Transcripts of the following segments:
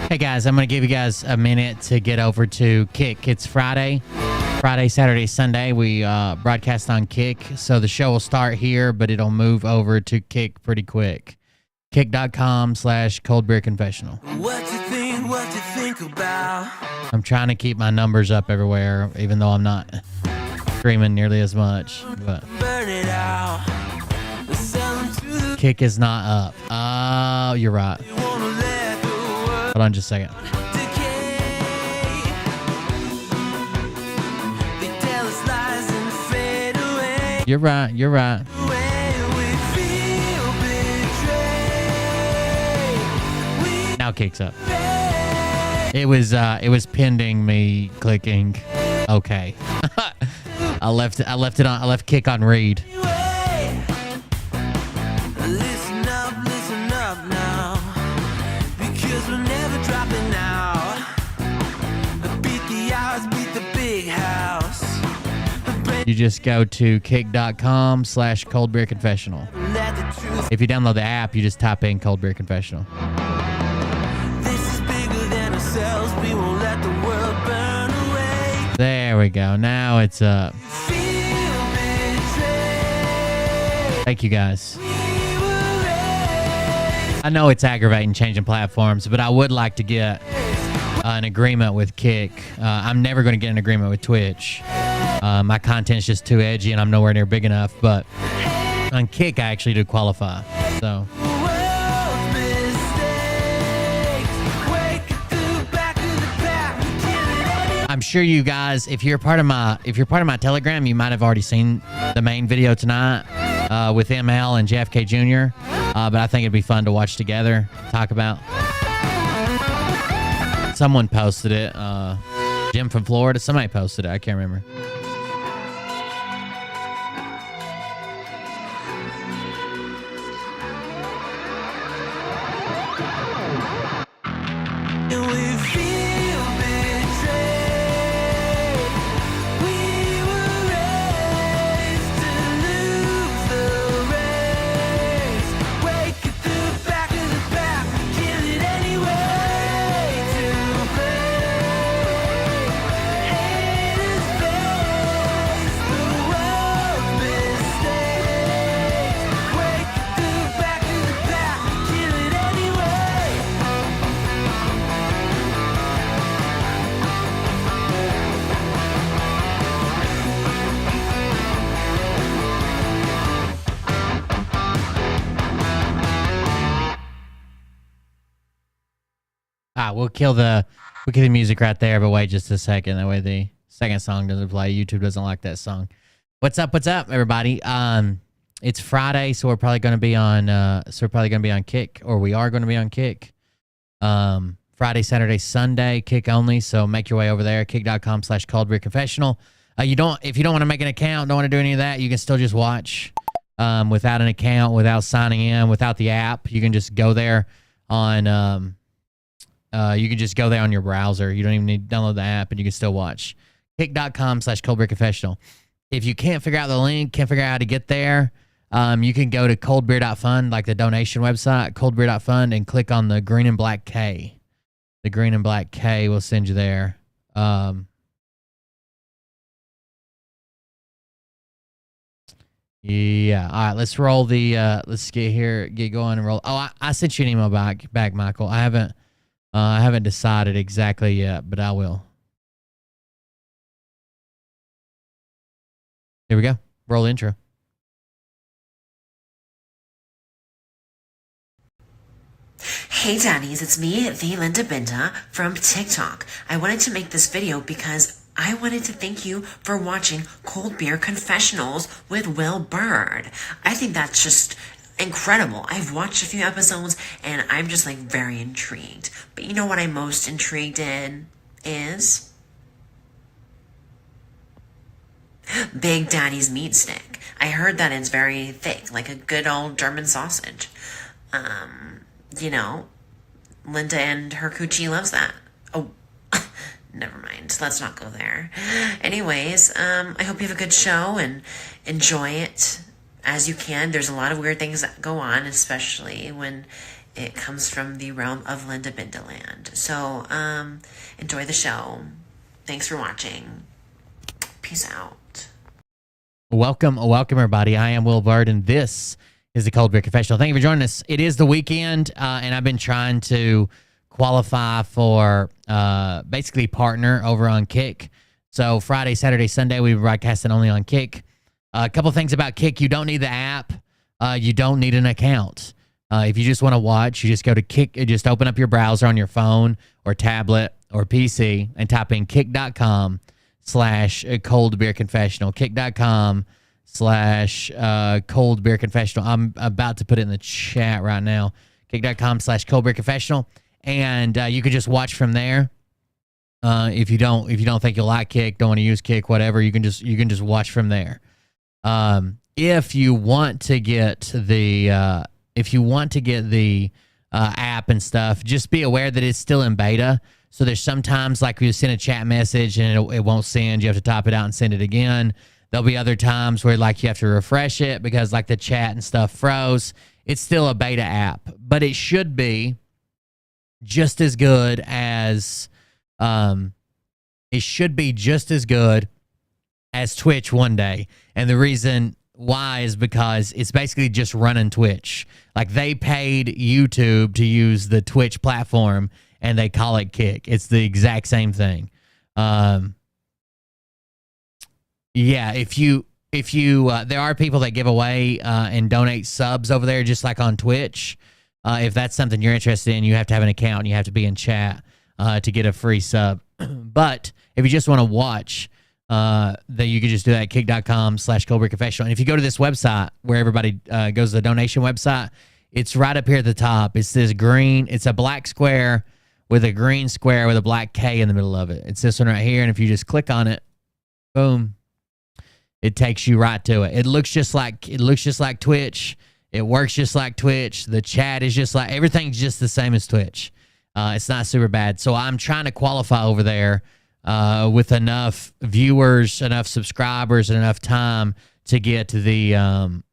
Hey guys, I'm going to give you guys a minute to get over to Kick. It's Friday, Saturday, Sunday. We broadcast on Kick, so the show will start here, but it'll move over to Kick pretty quick. Kick.com/coldbeerconfessional. What you think about? I'm trying to keep my numbers up everywhere, even though I'm not streaming nearly as much. But Burn it out. Sell 'em to the Kick is not up. Oh, you're right. you wanna let the world Hold on just a second. decay. They tell us lies and fade away. You're right. You're right. The way we feel betrayed. Now Kick's up. We It was pending me clicking okay. I left Kick on read. Listen up now, because we're never dropping out. Beat the odds, beat the big house. You just go to kick.com/coldbeerconfessional. Let the truth. If you download the app, you just type in Cold Beer Confessional. This is bigger than ourselves. We won't let the world burn away. There we go. Now it's up. Feel betrayed. Thank you guys. We were raised. I know it's aggravating changing platforms, but I would like to get an agreement with Kick. I'm never going to get an agreement with Twitch. My content's just too edgy and I'm nowhere near big enough, but on Kick I actually do qualify. So World's mistakes. Wake up to back to the pack. Kill it any. I'm sure you guys, if you're part of my Telegram, you might have already seen the main video tonight with ML and JFK Jr. But I think it'd be fun to watch together, talk about. Someone posted it. Jim from Florida. Somebody posted it. I can't remember. And we feel betrayed. We were raised to lose the race. We'll kill the music right there, but wait just a second. That way the second song doesn't play. YouTube doesn't like that song. What's up, everybody? It's Friday, so we're probably going to be on Kick, or we are going to be on Kick. Friday, Saturday, Sunday, Kick only. So make your way over there, kick.com/coldbeerconfessional. If you don't want to make an account, don't want to do any of that, you can still just watch without an account, without signing in, without the app. You can just go there on your browser. You don't even need to download the app, and you can still watch. Kick.com/coldbeerconfessional. If you can't figure out the link, can't figure out how to get there, you can go to coldbeer.fund, like the donation website, coldbeer.fund, and click on the green and black K. The green and black K will send you there. Yeah. All right, let's roll the let's get going and roll. Oh, I sent you an email back, Michael. I haven't decided exactly yet, but I will. Here we go. Roll intro. Hey Daddies, it's me, the Linda Binda from TikTok. I wanted to make this video because I wanted to thank you for watching Cold Beer Confessionals with Will Bird. I think that's just incredible. I've watched a few episodes and I'm just like very intrigued. But you know what I'm most intrigued in is Big Daddy's meat stick. I heard that it's very thick, like a good old German sausage. You know, Linda and her coochie loves that. Oh, never mind. Let's not go there. Anyways, I hope you have a good show and enjoy it as you can. There's a lot of weird things that go on, especially when it comes from the realm of Linda Bindaland. So, enjoy the show. Thanks for watching. Peace out. Welcome, everybody. I am Will Bird, and this is the Cold Beer Confessional. Thank you for joining us. It is the weekend, and I've been trying to qualify for basically partner over on Kick. So Friday, Saturday, Sunday, we broadcasting only on Kick. A couple things about Kick. You don't need the app. You don't need an account. If you just want to watch, you just go to Kick. Just open up your browser on your phone or tablet or PC and type in kick.com/cold beer confessional. Kick.com/cold beer confessional. I'm about to put it in the chat right now. Kick.com/cold beer confessional. And you can just watch from there. If you don't think you'll like Kick, don't want to use Kick, whatever, you can just watch from there. If you want to get the app and stuff, just be aware that it's still in beta. So there's sometimes like you send a chat message and it won't send. You have to type it out and send it again. There'll be other times where like you have to refresh it because like the chat and stuff froze. It's still a beta app, but it should be just as good as Twitch one day. And the reason why is because it's basically just running Twitch. Like they paid YouTube to use the Twitch platform and they call it Kick. It's the exact same thing. Yeah, if you there are people that give away and donate subs over there, just like on Twitch. If that's something you're interested in, you have to have an account and you have to be in chat to get a free sub. But if you just want to watch, then you can just do that at kick.com/cold beer confessional. And if you go to this website where everybody goes to the donation website, it's right up here at the top. It's this green, it's a black square with a green square with a black K in the middle of it. It's this one right here. And if you just click on it, boom, it takes you right to it. It looks just like Twitch. It works just like Twitch. The chat is just like, everything's just the same as Twitch. It's not super bad. So I'm trying to qualify over there with enough viewers, enough subscribers, and enough time to get to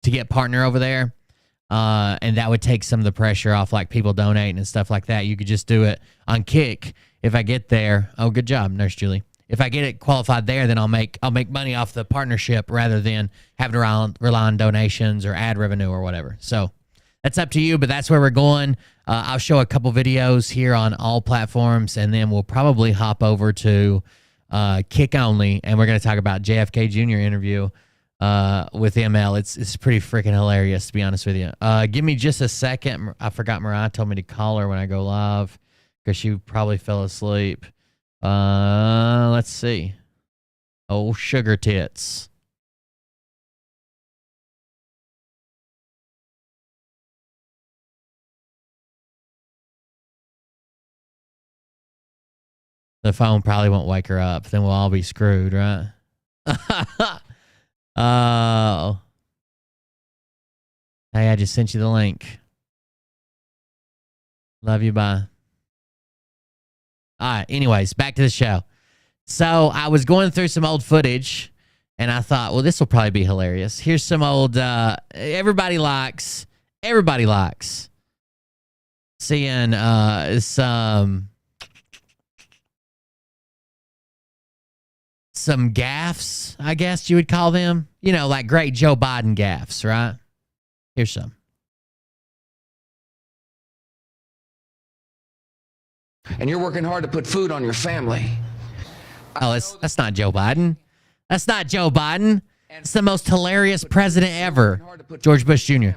get partner over there. And that would take some of the pressure off, like people donating and stuff like that. You could just do it on Kick. If I get there, oh, good job, Nurse Julie. If I get it qualified there, then I'll make money off the partnership rather than having to rely on donations or ad revenue or whatever. So that's up to you, but that's where we're going. I'll show a couple videos here on all platforms, and then we'll probably hop over to Kick only, and we're going to talk about JFK Jr. interview with ML. It's pretty freaking hilarious, to be honest with you. Give me just a second. I forgot Mariah told me to call her when I go live. because she probably fell asleep. Let's see. Oh, sugar tits. The phone probably won't wake her up. Then we'll all be screwed, right? Oh. Hey, I just sent you the link. Love you, bye. All right, anyways, back to the show. So I was going through some old footage, and I thought, well, this will probably be hilarious. Here's some old, everybody likes seeing some gaffes, I guess you would call them. You know, like great Joe Biden gaffes, right? Here's some. And you're working hard to put food on your family. Oh, that's not Joe Biden. That's not Joe Biden. It's the most hilarious president ever, George Bush Jr.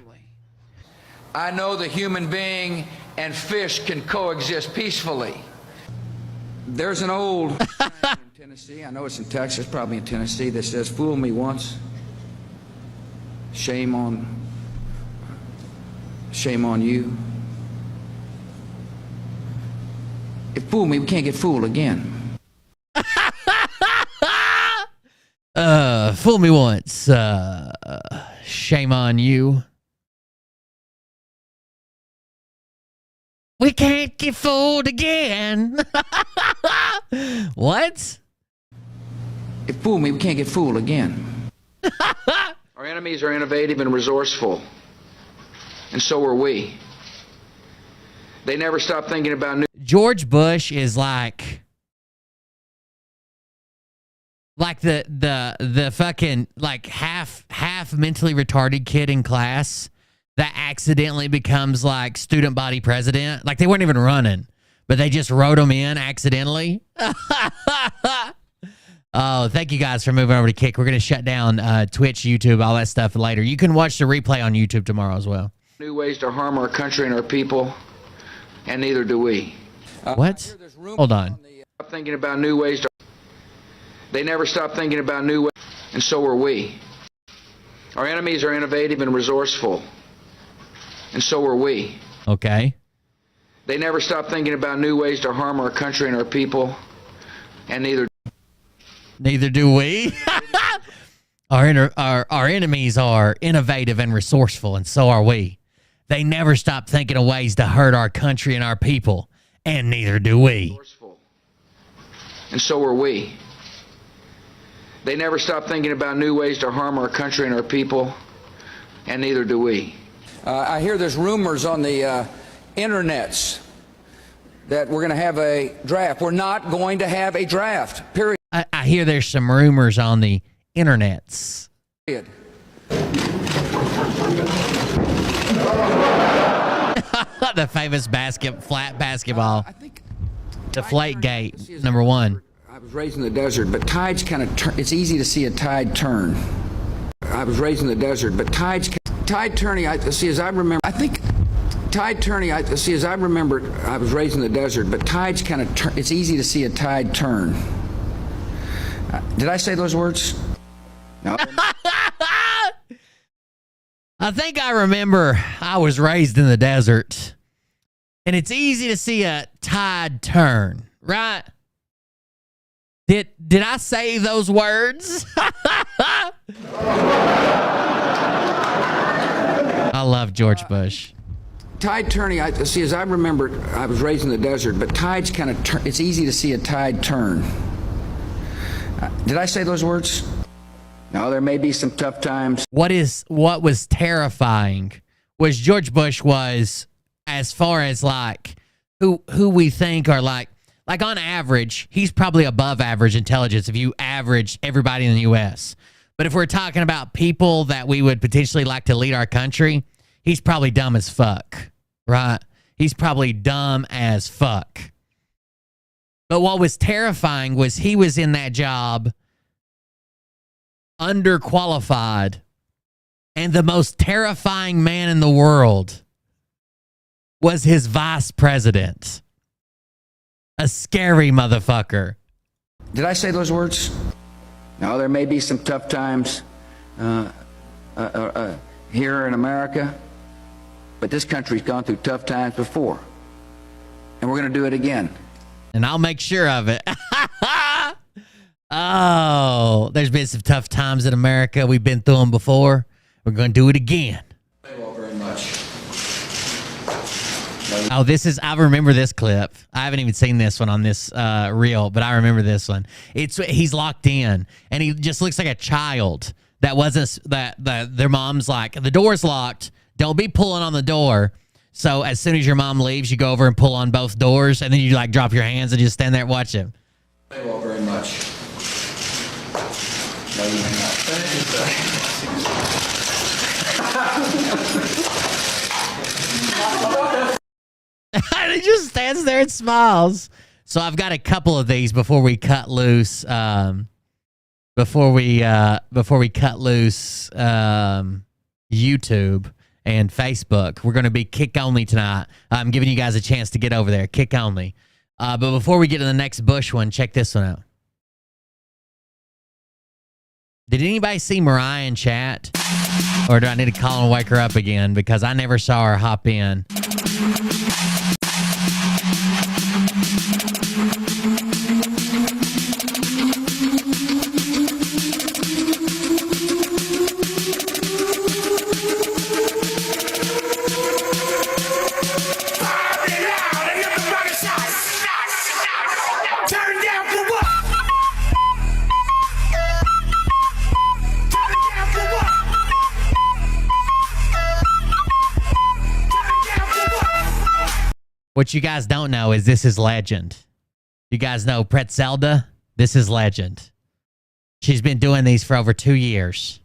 I know the human being and fish can coexist peacefully. There's an old saying in Tennessee, I know it's in Texas, probably in Tennessee, that says, fool me once, shame on you. If fool me, we can't get fooled again. Fool me once, shame on you. We can't get fooled again. What? If fool me, we can't get fooled again. Our enemies are innovative and resourceful, and so are we. They never stop thinking about new. George Bush is like the fucking like half mentally retarded kid in class that accidentally becomes like student body president. Like they weren't even running, but they just wrote him in accidentally. Oh, thank you guys for moving over to Kick. We're going to shut down Twitch, YouTube, all that stuff later. You can watch the replay on YouTube tomorrow as well. New ways to harm our country and our people, and neither do we. What? Hold on. Stop thinking about new ways to. They never stop thinking about new ways, and so are we. Our enemies are innovative and resourceful, and so are we. Okay. They never stop thinking about new ways to harm our country and our people, and neither do we. Our enemies are innovative and resourceful, and so are we. They never stop thinking of ways to hurt our country and our people, and neither do we. And so are we. They never stop thinking about new ways to harm our country and our people, and neither do we. I hear there's rumors on the internets that we're going to have a draft. We're not going to have a draft, period. I hear there's some rumors on the internets. The famous flat basketball. I think Deflategate, number one. I was raised in the desert, but tides kind of turn. It's easy to see a tide turn. I was raised in the desert, but tide turning. I see as I remember. I think tide turning. I see as I remember. I was raised in the desert, but tides kind of turn. It's easy to see a tide turn. Did I say those words? No. I think I remember I was raised in the desert, and it's easy to see a tide turn, right? Did I say those words? I love George Bush. Tide turning. I see as I remember. I was raised in the desert, but tides kind of turn. It's easy to see a tide turn. Did I say those words? No, there may be some tough times. What was terrifying was George Bush was, as far as like who we think are like on average, he's probably above average intelligence if you average everybody in the US. But if we're talking about people that we would potentially like to lead our country, he's probably dumb as fuck, right? He's probably dumb as fuck. But what was terrifying was he was in that job underqualified, and the most terrifying man in the world was his vice president. A scary motherfucker. Did I say those words? No, there may be some tough times here in America, but this country's gone through tough times before, and we're going to do it again. And I'll make sure of it. Oh, there's been some tough times in America. We've been through them before. We're going to do it again. Thank you all very much. Oh, I remember this clip. I haven't even seen this one on this reel, but I remember this one. He's locked in, and he just looks like a child that their mom's like, the door's locked. Don't be pulling on the door. So as soon as your mom leaves, you go over and pull on both doors, and then you like drop your hands and just stand there and watch him. Thank you all very much. No, you may not. And he just stands there and smiles. So I've got a couple of these before we cut loose. Before we cut loose YouTube and Facebook. We're going to be kick only tonight. I'm giving you guys a chance to get over there. Kick only. But before we get to the next Bush one, check this one out. Did anybody see Mariah in chat? Or do I need to call and wake her up again? Because I never saw her hop in. What you guys don't know is this is legend. You guys know Pretzelda? This is legend. She's been doing these for over 2 years.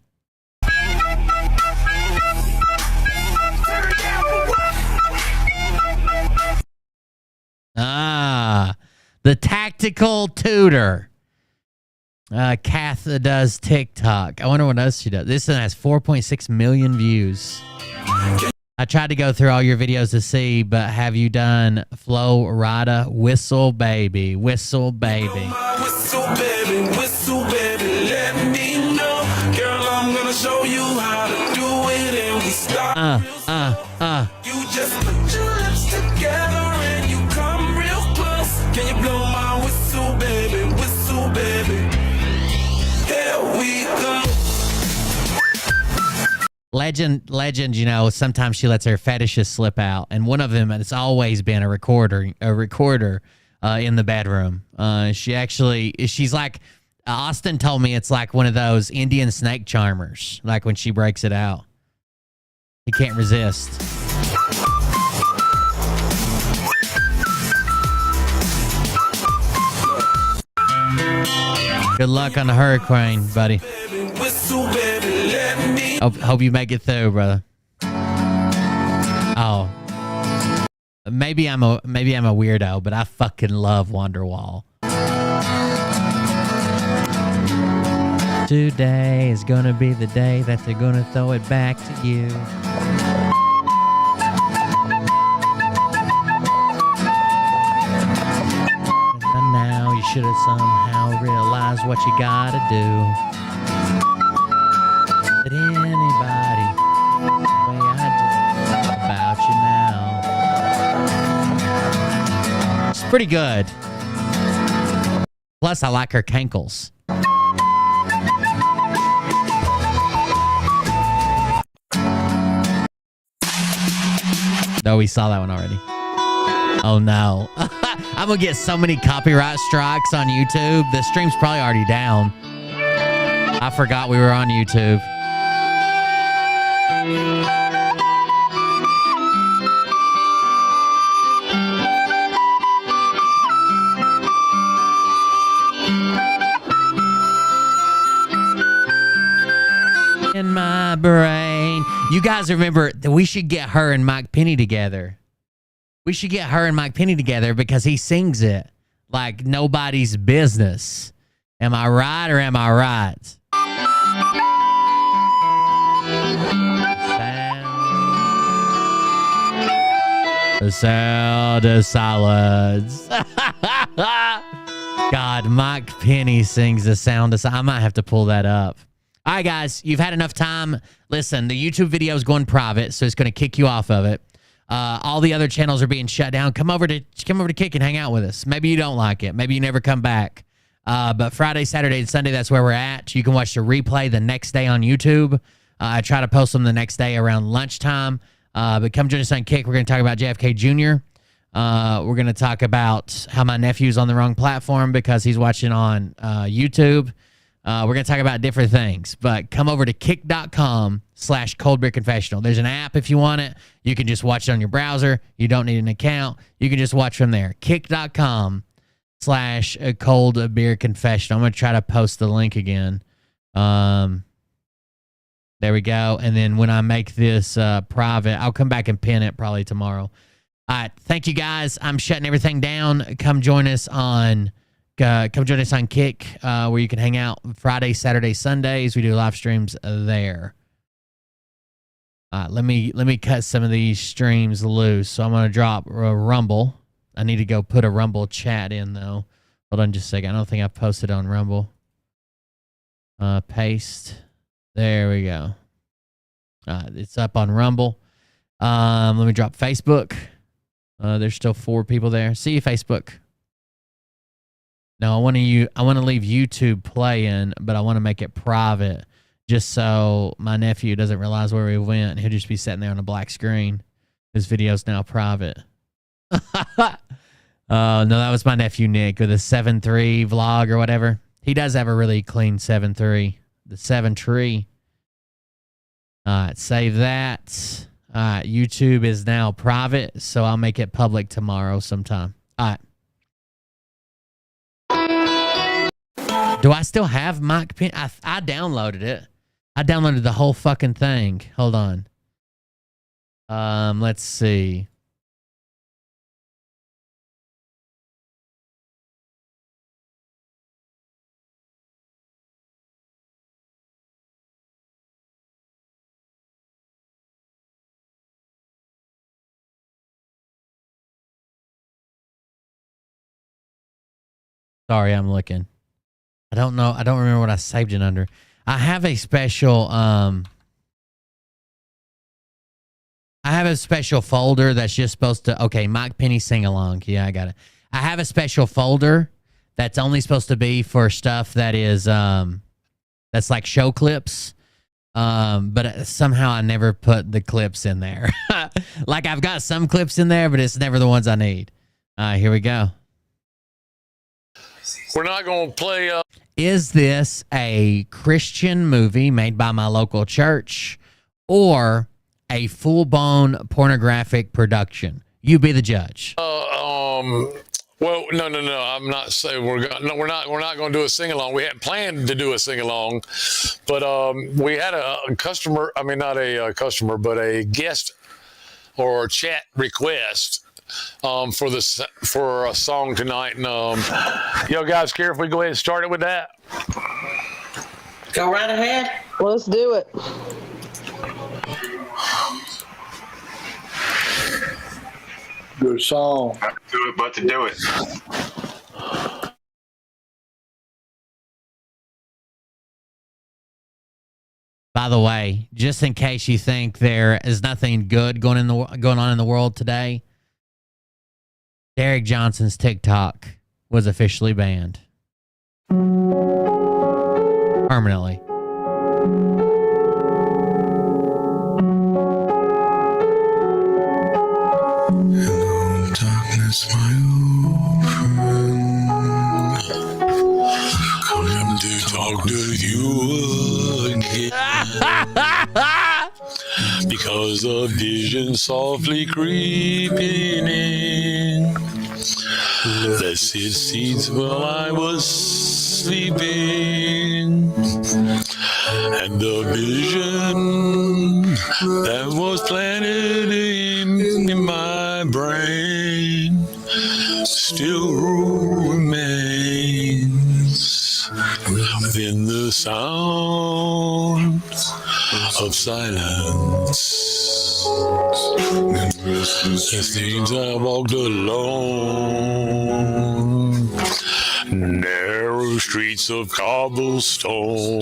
Ah, the tactical tutor. Kath does TikTok. I wonder what else she does. This one has 4.6 million views. I tried to go through all your videos to see, but have you done Flo Rida? Whistle baby, whistle baby. Whistle baby, let me know. Girl, I'm gonna show you how to do it, and we start You just put your lips together and you come real close. Can you blow my whistle, baby? Whistle, baby. Here we go. Legend, you know, sometimes she lets her fetishes slip out, and one of them, it's always been a recorder in the bedroom. She's like, Austin told me it's like one of those Indian snake charmers, like when she breaks it out. He can't resist. Good luck on the hurricane, buddy. Hope you make it through, brother. Oh, maybe I'm a weirdo, but I fucking love Wonderwall. Today is gonna be the day that they're gonna throw it back to you. And now you should have somehow realized what you gotta do. That anybody, the way I do about you now. It's pretty good. Plus, I like her cankles. No, we saw that one already. Oh no. I'm gonna get so many copyright strikes on YouTube. The stream's probably already down. I forgot we were on YouTube. In my brain. You guys remember that we should get her and Mike Penny together. We should get her and Mike Penny together because he sings it like nobody's business. Am I right or am I right? The sound of silence. God, Mike Penny sings the sound of... I might have to pull that up. All right, guys, you've had enough time. Listen, the YouTube video is going private, so it's going to kick you off of it. All the other channels are being shut down. Come over to Kick and hang out with us. Maybe you don't like it. Maybe you never come back. But Friday, Saturday, and Sunday, that's where we're at. You can watch the replay the next day on YouTube. I try to post them the next day around lunchtime. But come join us on Kick. We're going to talk about JFK Jr. We're going to talk about how my nephew's on the wrong platform because he's watching on YouTube. We're going to talk about different things. But come over to kick.com/coldbeerconfessional. There's an app if you want it. You can just watch it on your browser. You don't need an account. You can just watch from there. Kick.com/coldbeerconfessional. I'm going to try to post the link again. There we go. And then when I make this private, I'll come back and pin it probably tomorrow. All right. Thank you, guys. I'm shutting everything down. Come join us on Kick, where you can hang out Friday, Saturday, Sundays. We do live streams there. Let me cut some of these streams loose. So I'm going to drop Rumble. I need to go put a Rumble chat in, though. Hold on just a second. I don't think I've posted on Rumble. Paste. There we go. It's up on Rumble. Let me drop Facebook. There's still 4 people there. See you, Facebook. No, I want to leave YouTube playing, but I want to make it private just so my nephew doesn't realize where we went. He'll just be sitting there on a black screen. His video's now private. No, that was my nephew Nick with a 7.3 vlog or whatever. He does have a really clean 7.3. The 7 tree. All right, save that. All right, YouTube is now private, so I'll make it public tomorrow sometime. All right. Do I still have Mike Penny? I downloaded it. I downloaded the whole fucking thing. Hold on. Let's see. Sorry, I'm looking. I don't know. I don't remember what I saved it under. I have a special folder that's just supposed to... Okay, Mike Penny sing along. Yeah, I got it. I have a special folder that's only supposed to be for stuff that is that's like show clips. But somehow I never put the clips in there. Like I've got some clips in there, but it's never the ones I need. Here we go. We're not going to play... Is this a Christian movie made by my local church or a full-blown pornographic production? You be the judge. Well, no. I'm not saying we're not going to do a sing-along. We hadn't planned to do a sing-along, but we had a customer. I mean, not a customer, but a guest or chat request for a song tonight. And yo guys care if we go ahead and start it with that? Go right ahead. Let's do it. Good song. Not to do it, but to do it. By the way, just in case you think there is nothing good going on in the world today, Derek Johnson's TikTok was officially banned. Permanently. Hello, darkness, my old friend. Come to talk to you again. Because a vision softly creeping in. Blessed seeds while I was sleeping. And the vision that was planted in my brain still remains within the sound of silence. As things I walked alone, streets of cobblestone.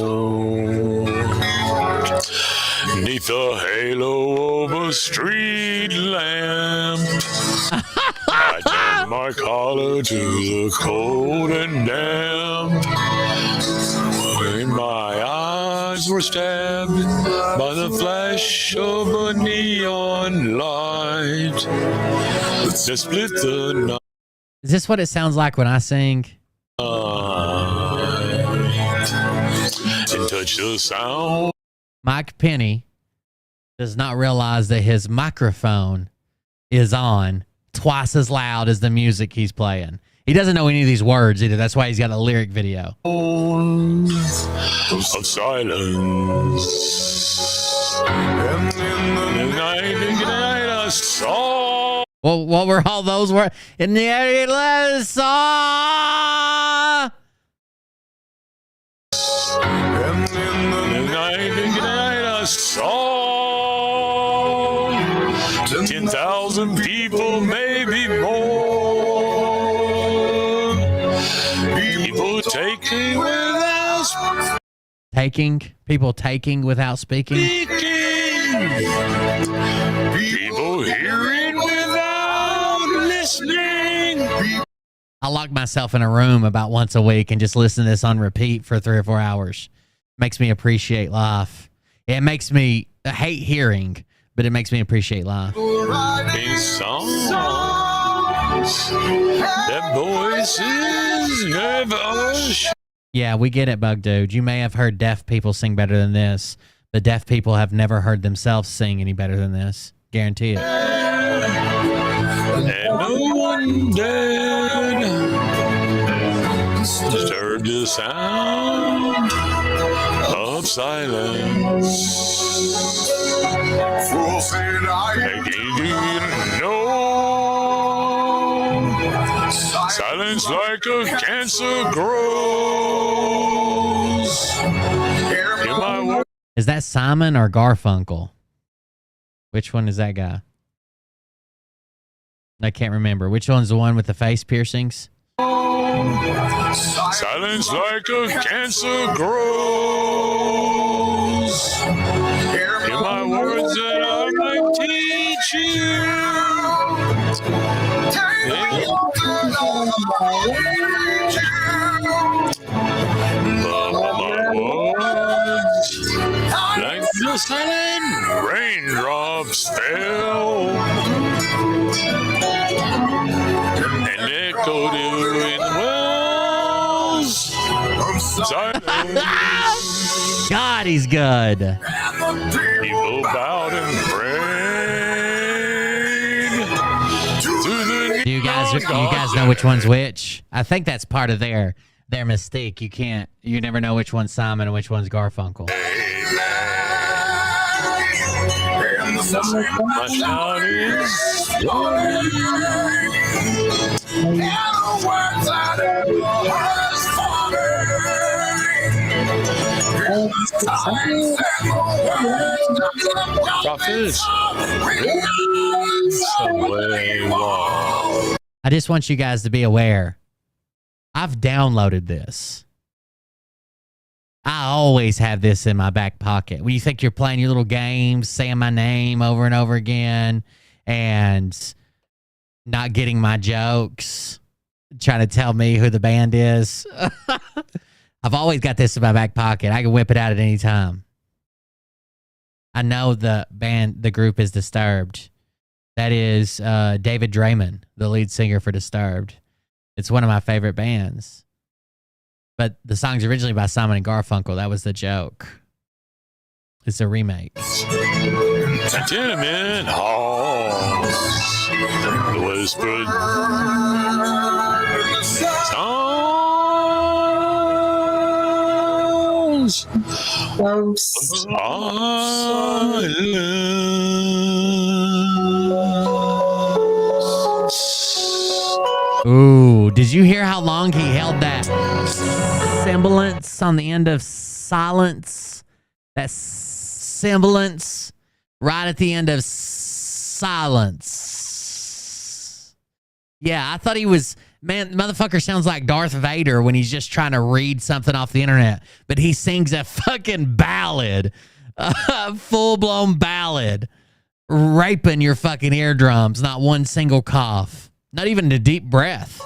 Neath the halo of a street lamp, I turned my collar to the cold and damp. When my eyes were stabbed by the flash of a neon light that split the night. Is this what it sounds like when I sing? And touch the sound. Mike Penny does not realize that his microphone is on twice as loud as the music he's playing. He doesn't know any of these words either. That's why he's got a lyric video. Of silence. And in the night I saw. Well, what were all those words? In the area, saw. And in the night I saw 10,000 people, maybe more. People taking without people taking without speaking. People hearing without listening. I lock myself in a room about once a week and just listen to this on repeat for 3 or 4 hours. Makes me appreciate life. It makes me hate hearing, but it makes me appreciate life. Songs that voices never. Yeah, we get it, Bug Dude. You may have heard deaf people sing better than this, but deaf people have never heard themselves sing any better than this. Guarantee it. And no one dared disturb the sound of silence. Making you know silence like a cancer grows. In my world. Is that Simon or Garfunkel? Which one is that guy? I can't remember. Which one's the one with the face piercings? Silence like a cancer grows. Hear my words that I might teach you. Love my words like the silent raindrops fell and echoed in wells of silence. God, he's good. People bowed and prayed to the. Do you guys know which one's which? I think that's part of their mystique. You never know which one's Simon and which one's Garfunkel. My shout is prophets. I just want you guys to be aware. I've downloaded this. I always have this in my back pocket. When you think you're playing your little games, saying my name over and over again, and not getting my jokes, trying to tell me who the band is. I've always got this in my back pocket. I can whip it out at any time. I know the group is Disturbed. That is David Draymond, the lead singer for Disturbed. It's one of my favorite bands. But the song's originally by Simon and Garfunkel. That was the joke. It's a remake. Tenement halls, whispered songs of silence. Ooh, did you hear how long he held that semblance on the end of silence? That semblance right at the end of silence. Yeah, I thought he was, man, motherfucker sounds like Darth Vader when he's just trying to read something off the internet, but he sings a fucking ballad, a full-blown ballad, raping your fucking eardrums, not one single cough, not even a deep breath.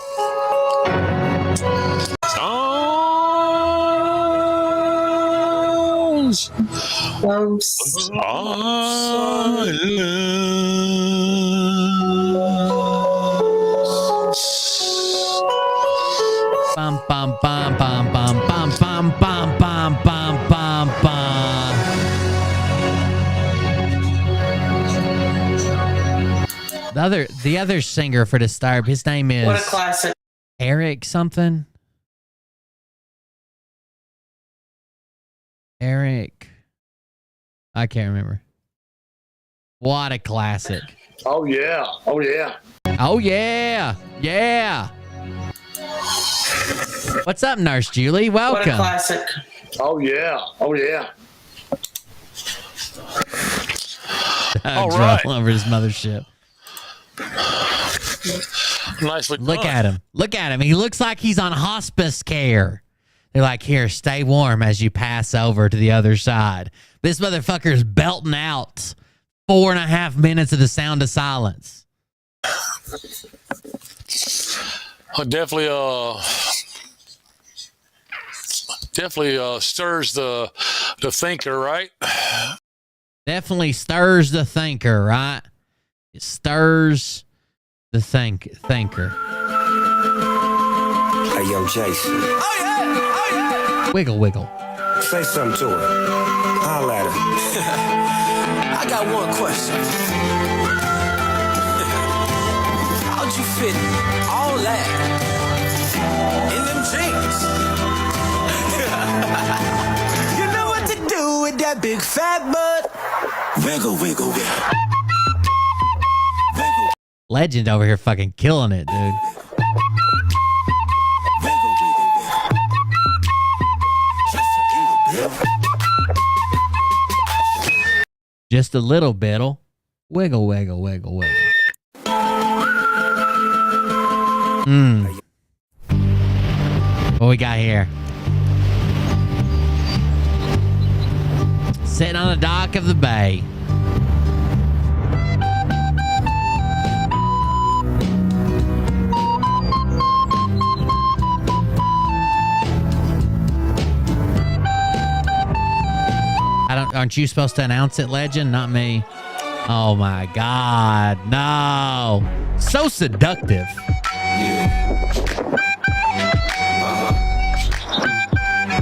Bum bum bum bum bum bum bum bum bum bum bum bum. The other singer for Disturbed, his name is What a classic. Eric something. Eric, I can't remember. What a classic. Oh, yeah. Oh, yeah. Oh yeah, yeah. What's up, Nurse Julie? Welcome. What a classic. Oh, yeah. Oh, yeah. All All right. over his mothership. Nicely done. Look at him. Look at him. He looks like he's on hospice care. They're like, here, stay warm as you pass over to the other side. This motherfucker's belting out 4.5 minutes of The Sound of Silence. Definitely stirs the thinker, right? Definitely stirs the thinker, right? It stirs the thinker. Hey, yo, Jason. Wiggle, wiggle. Say something to her. Holla at her. I got one question. How'd you fit all that in them jeans? You know what to do with that big fat butt. Wiggle, wiggle, wiggle. Wiggle, Legend over here fucking killing it, dude. wiggle, wiggle, wiggle. Just a little bit. Just a little bittle. Wiggle, wiggle, wiggle, wiggle. What we got here? Sitting on the dock of the bay. Aren't you supposed to announce it, Legend? Not me. Oh my God, no! So seductive.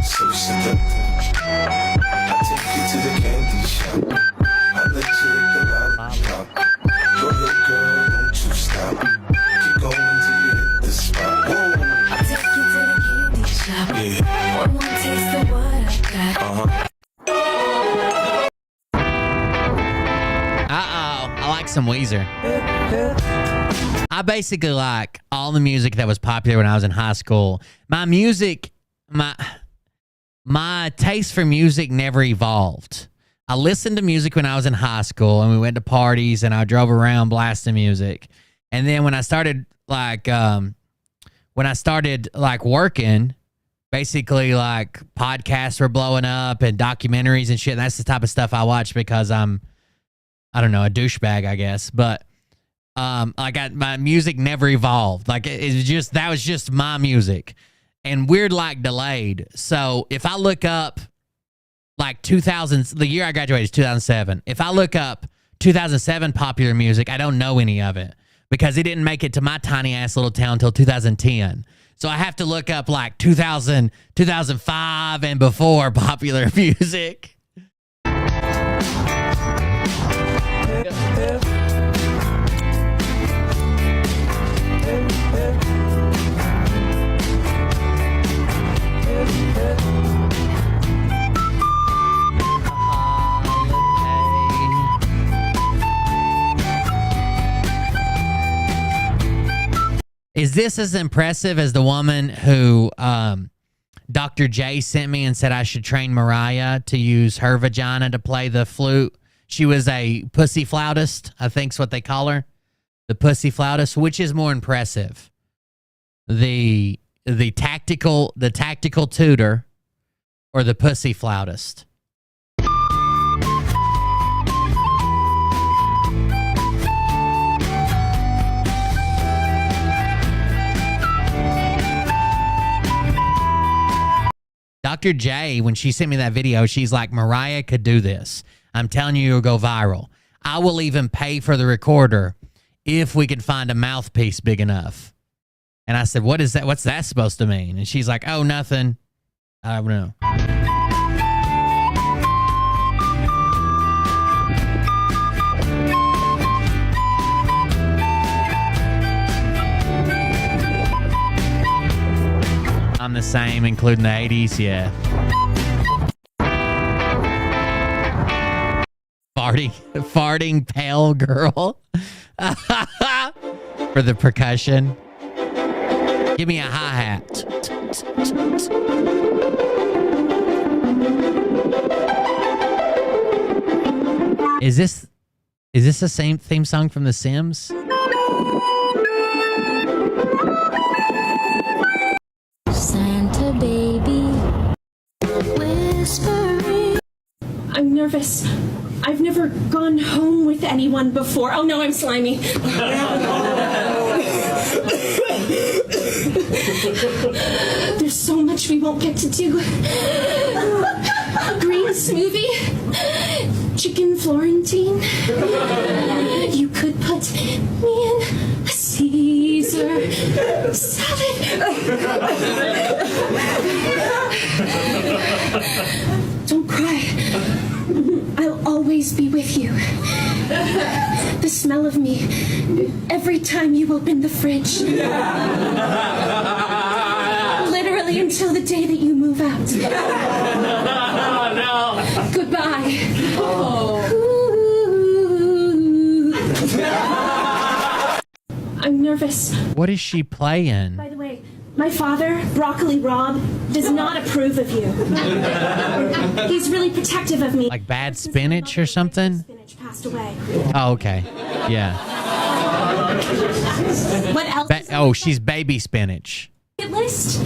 So seductive. I take you to the candy shop. I let you lick the lollipop. Go ahead, girl, don't you stop. Keep going till you hit the spot. Whoa. I take you to the candy shop. Yeah. One more taste of what I got. I like some Weezer. I basically like all the music that was popular when I was in high school. My taste for music never evolved. I listened to music when I was in high school, and we went to parties, and I drove around blasting music. And then when I started working, basically like podcasts were blowing up and documentaries and shit. And that's the type of stuff I watch because I don't know, a douchebag, I guess. But my music never evolved. Like that was just my music. And we're like delayed. So if I look up like 2000, the year I graduated is 2007. If I look up 2007 popular music, I don't know any of it because it didn't make it to my tiny ass little town until 2010. So I have to look up like 2000, 2005 and before popular music. Is this as impressive as the woman who Dr. J sent me and said I should train Mariah to use her vagina to play the flute? She was a pussy flautist, I think's what they call her. The pussy flautist, which is more impressive? The tactical tutor or the pussy flautist? Dr. J, when she sent me that video, she's like, Mariah could do this. I'm telling you, it'll go viral. I will even pay for the recorder if we can find a mouthpiece big enough. And I said, what is that? What's that supposed to mean? And she's like, oh, nothing. I don't know. I'm the same, including the 80s, yeah. Farting pale girl. For the percussion. Give me a hi-hat. Is this the same theme song from The Sims? Santa baby, whispering. I'm nervous. I've never gone home with anyone before. Oh no, I'm slimy. There's so much we won't get to do. Green smoothie, chicken Florentine. You could put me in a Caesar salad. Don't cry. I'll always be with you. The smell of me every time you open the fridge. Literally until the day that you move out. No. Goodbye. I'm nervous. What is she playing? By the way, my father, Broccoli Rob, does not approve of you. He's really protective of me. Like bad spinach or something? Spinach passed away. Oh, okay. Yeah. What else? She's baby spinach. List?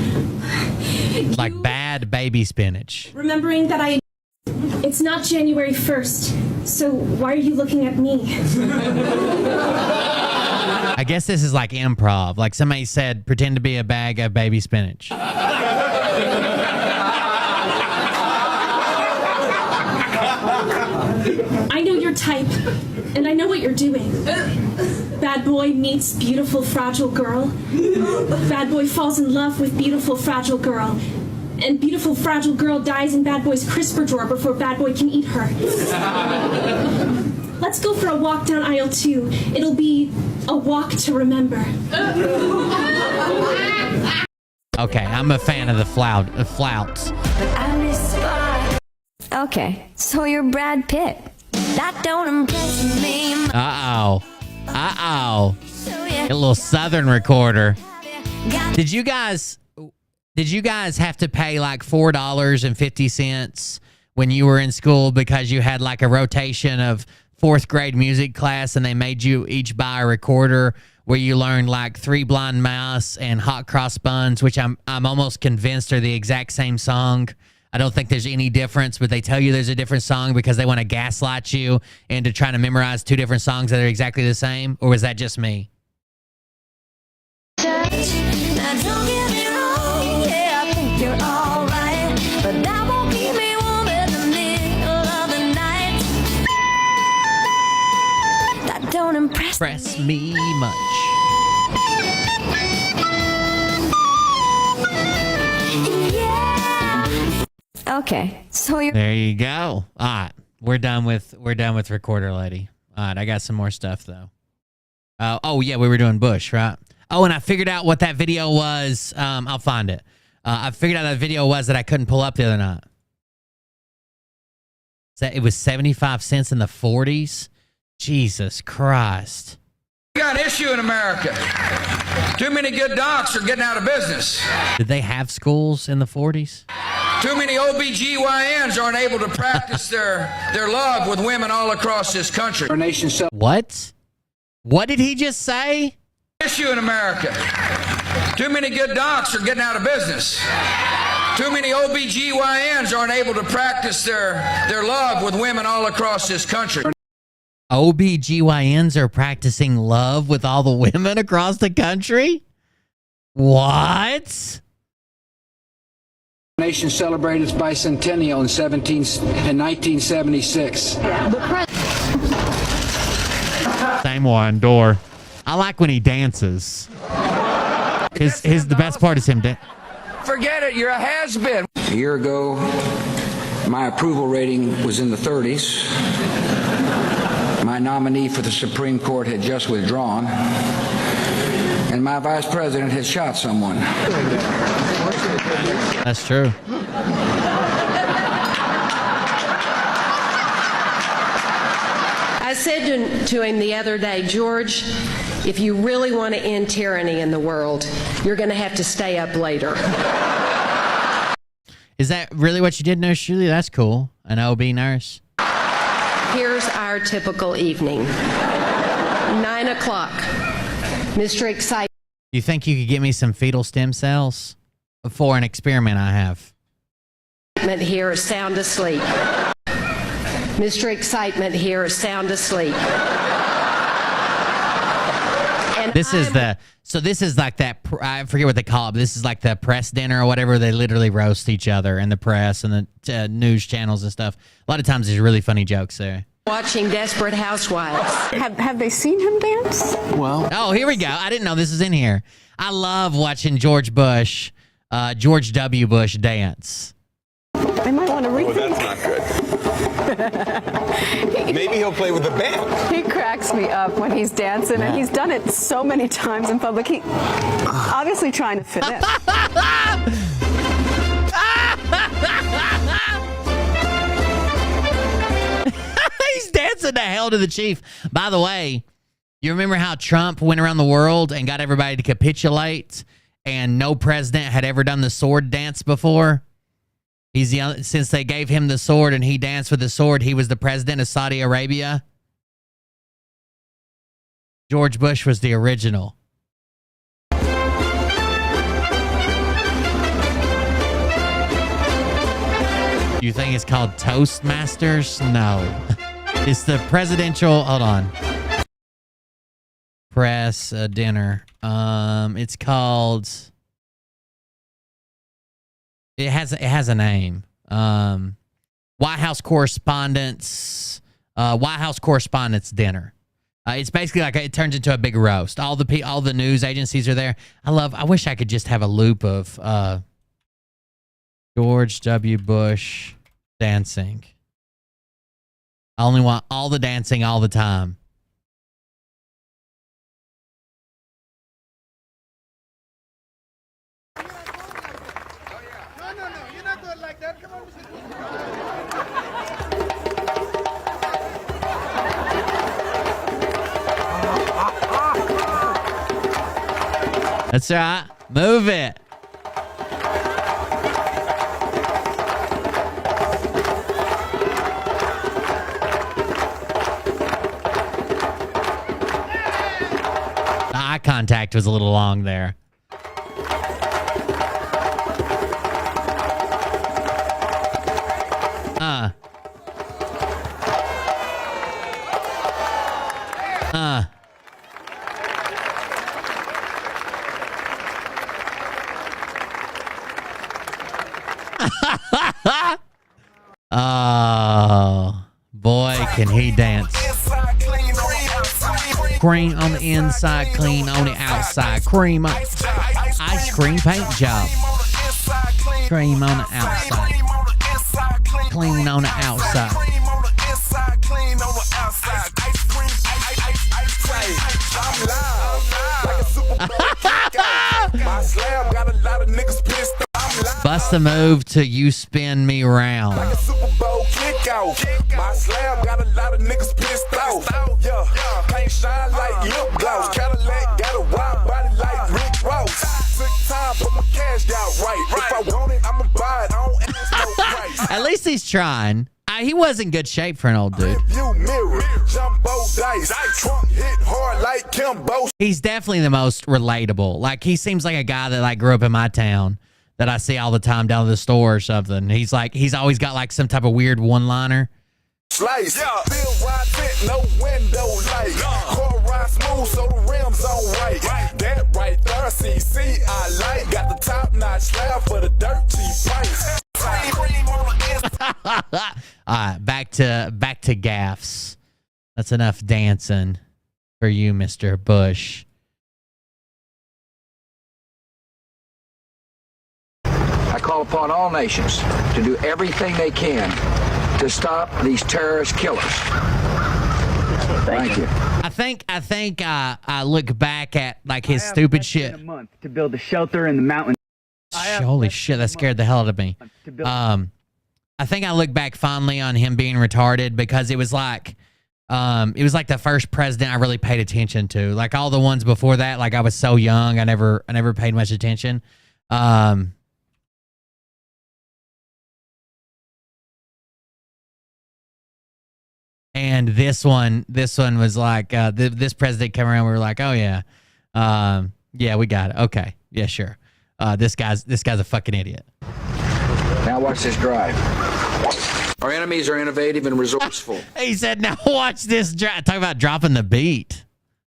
Like bad baby spinach. Remembering that it's not January 1st, so why are you looking at me? I guess this is like improv. Like somebody said, pretend to be a bag of baby spinach. I know your type, and I know what you're doing. Bad boy meets beautiful, fragile girl. Bad boy falls in love with beautiful, fragile girl. And beautiful, fragile girl dies in bad boy's crisper drawer before bad boy can eat her. Let's go for a walk down aisle 2. It'll be a walk to remember. Okay, I'm a fan of the flouts. Okay, so you're Brad Pitt. That don't impress me. Uh-oh. A little Southern recorder. Did you guys have to pay like $4.50 when you were in school because you had like a rotation of 4th grade music class and they made you each buy a recorder where you learned like 3 Blind Mouse and Hot Cross Buns, which I'm almost convinced are the exact same song. I don't think there's any difference, but they tell you there's a different song because they want to gaslight you into trying to memorize 2 different songs that are exactly the same. Or was that just me? Now don't get me wrong, yeah, I think you're alright, but that won't keep me warm in the middle of the night. That don't impress me much. Yeah. Okay, so you're There you go. All right, we're done with recorder lady. All right, I got some more stuff though. Oh yeah, we were doing Bush, right? Oh, and I figured out what that video was. I'll find it. I figured out that video was that I couldn't pull up the other night. It was 75 cents in the 40s. Jesus Christ. We got an issue in America. Too many good docs are getting out of business. Did they have schools in the 40s? Too many OBGYNs aren't able to practice their love with women all across this country. Our nation's What? What did he just say? Issue in America. Too many good docs are getting out of business. Too many OBGYNs aren't able to practice their love with women all across this country. OBGYNs are practicing love with all the women across the country? What? The nation celebrated its bicentennial in 1976. Same one, door. I like when he dances. The best part is him Forget it, you're a has-been. A year ago, my approval rating was in the 30s. My nominee for the Supreme Court had just withdrawn. And my vice president had shot someone. That's true. I said to him the other day, George, if you really want to end tyranny in the world, you're going to have to stay up later. Is that really what you did, Nurse Julie? That's cool. An OB nurse. Here's our typical evening. 9 o'clock. Mr. Excitement You think you could get me some fetal stem cells for an experiment I have? here is sound asleep. Mr. Excitement here is sound asleep. And This is like that, I forget what they call it, but this is like the press dinner or whatever. They literally roast each other in the press and the news channels and stuff. A lot of times there's really funny jokes there. watching Desperate Housewives. Have they seen him dance? Well. Oh, here we go. I didn't know this is in here. I love watching George W. Bush dance. I might want to rethink. Well, that's not good. Maybe he'll play with the band. He cracks me up when he's dancing, and he's done it so many times in public. He obviously trying to fit in. He's dancing to Hell to the Chief. By the way, you remember how Trump went around the world and got everybody to capitulate, and no president had ever done the sword dance before? Since they gave him the sword and he danced with the sword, he was the president of Saudi Arabia. George Bush was the original. You think it's called Toastmasters? No. It's the presidential, hold on. Press dinner. It's called, it has a name. White House Correspondents Dinner. It's basically like it turns into a big roast. All the news agencies are there. I wish I could just have a loop of George W. Bush dancing. I only want all the dancing all the time. That's right. Move it. The eye contact was a little long there. Oh, boy, can he dance. Cream on the inside, clean on the outside. Cream on ice cream paint job. Cream on the outside, clean on the outside. Bust a move till you spin me round. Like a Super Bowl kickoff. My slam got a lot of niggas pissed off. Yeah, can't shine like lip gloss. Cadillac got a wide body like Rick Ross. Took time, put my cash out right. If I want it, I'ma buy it. I don't ask no price. At least he's trying. He was in good shape for an old dude. View mirror, jumbo dice. Trunk hit hard like him boast. He's definitely the most relatable. Like, he seems like a guy that like grew up in my town that I see all the time down at the store or something. He's always got like some type of weird one-liner. Slice. Yeah. Bill wide fit, no window light. Car ride smooth, so the rims on right. That right there, CC, I like. Got the top-notch slab for the dirt cheap price. All right, back to gaffs. That's enough dancing for you, Mr. Bush. I call upon all nations to do everything they can to stop these terrorist killers. Thank you. I think I look back at like his stupid shit. A month to build a shelter in the mountains. Holy shit, that scared the hell out of me. I think I look back fondly on him being retarded because it was like the first president I really paid attention to. Like all the ones before that, like I was so young, I never paid much attention. And this one was like this president came around. We were like, oh yeah, yeah, we got it. Okay, yeah, sure. This guy's a fucking idiot. Now watch this drive. Our enemies are innovative and resourceful. He said, now watch this drive. Talk about dropping the beat.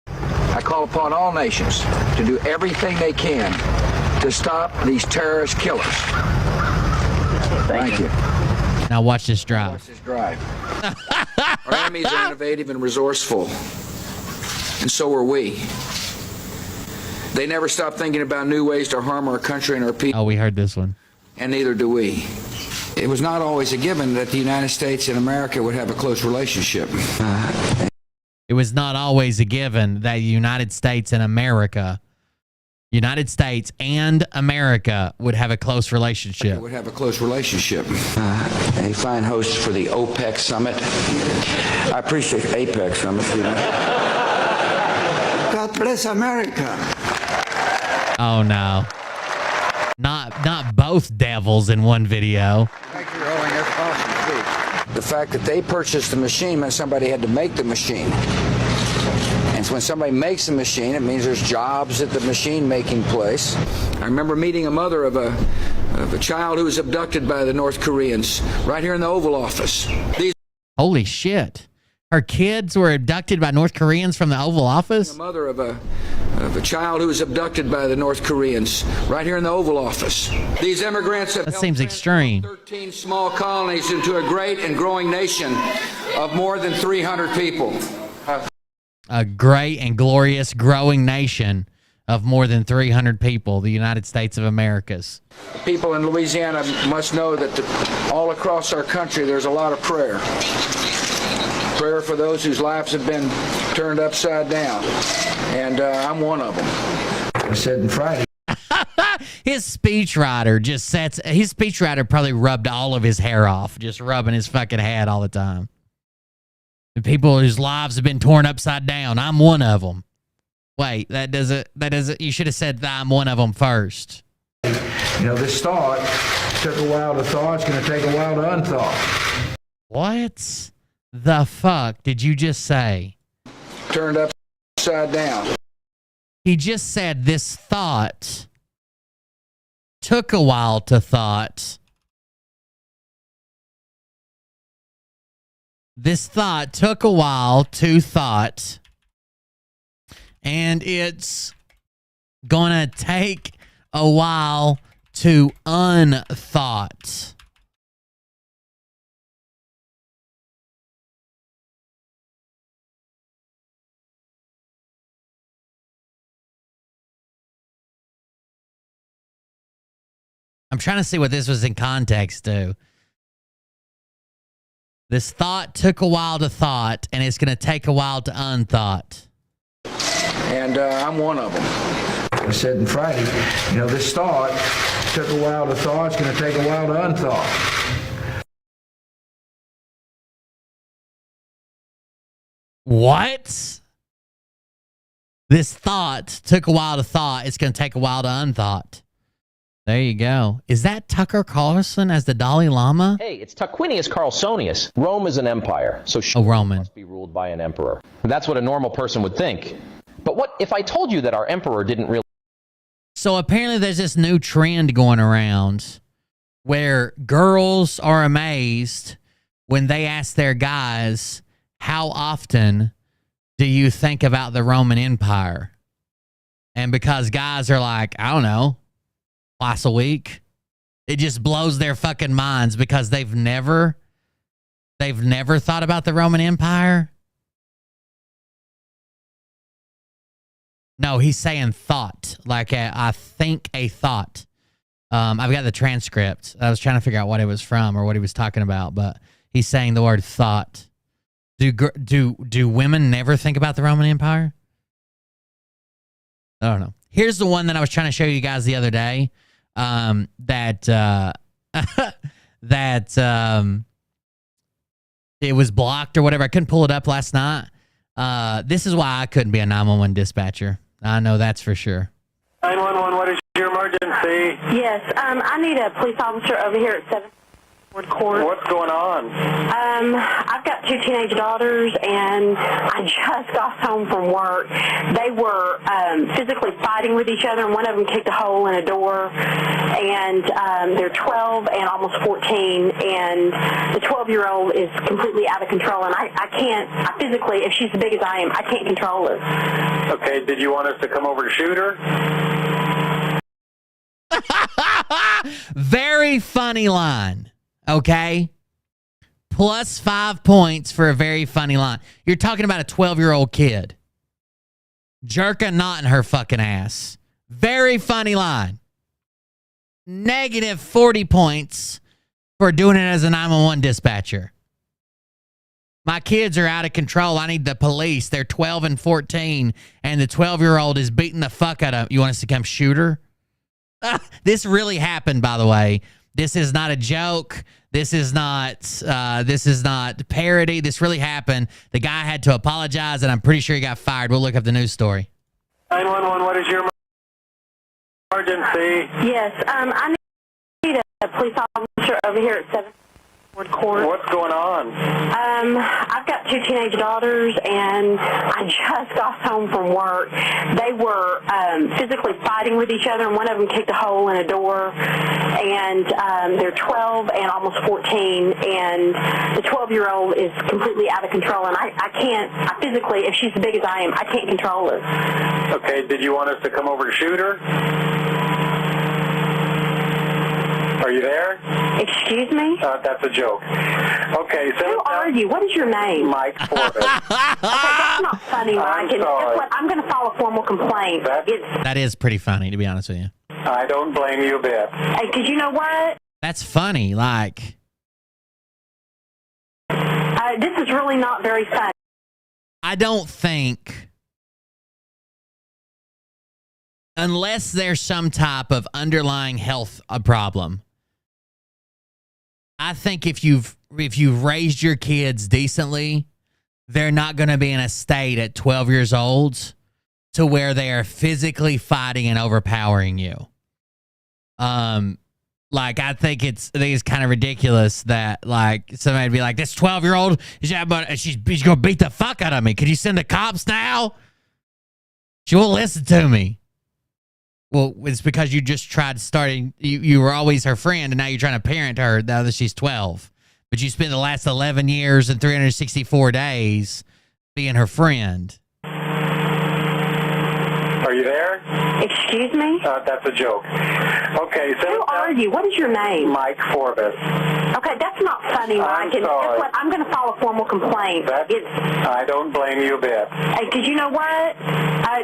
I call upon all nations to do everything they can to stop these terrorist killers. Thank you. Now watch this drive. Watch this drive. Our enemies are innovative and resourceful, and so are we. They never stop thinking about new ways to harm our country and our people. Oh, we heard this one. And neither do we. It was not always a given that the United States and America would have a close relationship. It was not always a given that the United States and America would have a close relationship. Would have a close relationship. A fine host for the OPEC summit. I appreciate APEC summit. You know. God bless America. Oh no. Not both devils in one video. The fact that they purchased the machine meant somebody had to make the machine. And so when somebody makes the machine, it means there's jobs at the machine making place. I remember meeting a mother of a child who was abducted by the North Koreans right here in the Oval Office. Holy shit. Her kids were abducted by North Koreans from the Oval Office? A mother of a child who was abducted by the North Koreans right here in the Oval Office. These immigrants have that seems extreme. 13 small colonies into a great and growing nation of more than 300 people. A great and glorious growing nation of more than 300 people, the United States of Americas. The people in Louisiana must know that all across our country there's a lot of prayer. Prayer for those whose lives have been turned upside down. And I'm one of them. I said on Friday. His speechwriter probably rubbed all of his hair off, just rubbing his fucking head all the time. The people whose lives have been torn upside down. I'm one of them. Wait, that doesn't, you should have said that I'm one of them first. You know, this thought took a while to thaw. It's going to take a while to unthaw. What the fuck did you just say? Turned upside down. He just said this thought took a while to thought. This thought took a while to thought. And it's gonna take a while to unthought. I'm trying to see what this was in context to. This thought took a while to thought, and it's going to take a while to unthought. And I'm one of them. I said on Friday, you know, this thought took a while to thaw. It's going to take a while to unthaw. What? This thought took a while to thaw. It's going to take a while to unthought. There you go. Is that Tucker Carlson as the Dalai Lama? Hey, it's Tarquinius Carlsonius. Rome is an empire, so she Roman must be ruled by an emperor. And that's what a normal person would think. But what if I told you that our emperor didn't really... So apparently there's this new trend going around where girls are amazed when they ask their guys, how often do you think about the Roman Empire? And because guys are like, I don't know, twice a week, it just blows their fucking minds because they've never thought about the Roman Empire. No, he's saying thought, like I think a thought. I've got the transcript. I was trying to figure out what it was from or what he was talking about, but he's saying the word thought. Do women never think about the Roman Empire? I don't know. Here's the one that I was trying to show you guys the other day. It was blocked or whatever. I couldn't pull it up last night. This is why I couldn't be a 911 dispatcher. I know that's for sure. 911, what is your emergency? Yes, I need a police officer over here at 7 Court. What's going on? I've got 2 teenage daughters, and I just got home from work. They were physically fighting with each other, and one of them kicked a hole in a door. And they're 12 and almost 14, and the 12-year-old is completely out of control. And I physically, if she's as big as I am, I can't control her. Okay, did you want us to come over to shoot her? Very funny line. Okay? Plus 5 points for a very funny line. You're talking about a 12-year-old kid. Jerk a knot in her fucking ass. Very funny line. Negative 40 points for doing it as a 911 dispatcher. My kids are out of control. I need the police. They're 12 and 14, and the 12-year-old is beating the fuck out of... You want us to come shoot her? This really happened, by the way. This is not a joke. This is not parody. This really happened. The guy had to apologize, and I'm pretty sure he got fired. We'll look up the news story. 911, what is your emergency? Yes, I need a police officer over here at 7 Court. What's going on? I've got 2 teenage daughters, and I just got home from work. They were physically fighting with each other, and one of them kicked a hole in a door. And they're 12 and almost 14, and the 12-year-old is completely out of control. And I physically, if she's as big as I am, I can't control her. Okay, did you want us to come over to shoot her? Are you there? Excuse me? That's a joke. Okay, so... Who are you? What is your name? Mike Forbes. Okay, that's not funny, Mike. I'm sorry. Guess what? I'm going to file a formal complaint. That is pretty funny, to be honest with you. I don't blame you a bit. Hey, because you know what? That's funny, like... This is really not very funny. I don't think... Unless there's some type of underlying health problem... I think if you've raised your kids decently, they're not going to be in a state at 12 years old to where they are physically fighting and overpowering you. Like I think it's kind of ridiculous that like somebody'd be like, this 12-year-old she's going to beat the fuck out of me. Could you send the cops now? She won't listen to me. Well, it's because you just tried starting. You were always her friend, and now you're trying to parent her now that she's 12. But you spent the last 11 years and 364 days being her friend. Are you there? Excuse me? That's a joke. Okay, so... Who are you? What is your name? Mike Forbes. Okay, that's not funny, Mike. I'm And sorry. guess what? I'm going to file a formal complaint. I don't blame you a bit. Hey, because you know what?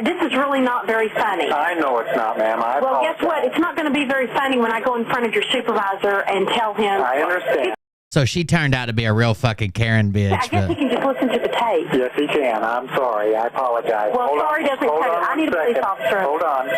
This is really not very funny. I know it's not, ma'am. Well, guess what? It's not going to be very funny when I go in front of your supervisor and tell him... I understand. So she turned out to be a real fucking Karen bitch. I guess he can just listen to the tape. Yes, he can. I'm sorry. I apologize. Well, sorry doesn't cut it. I need a police officer. Hold on.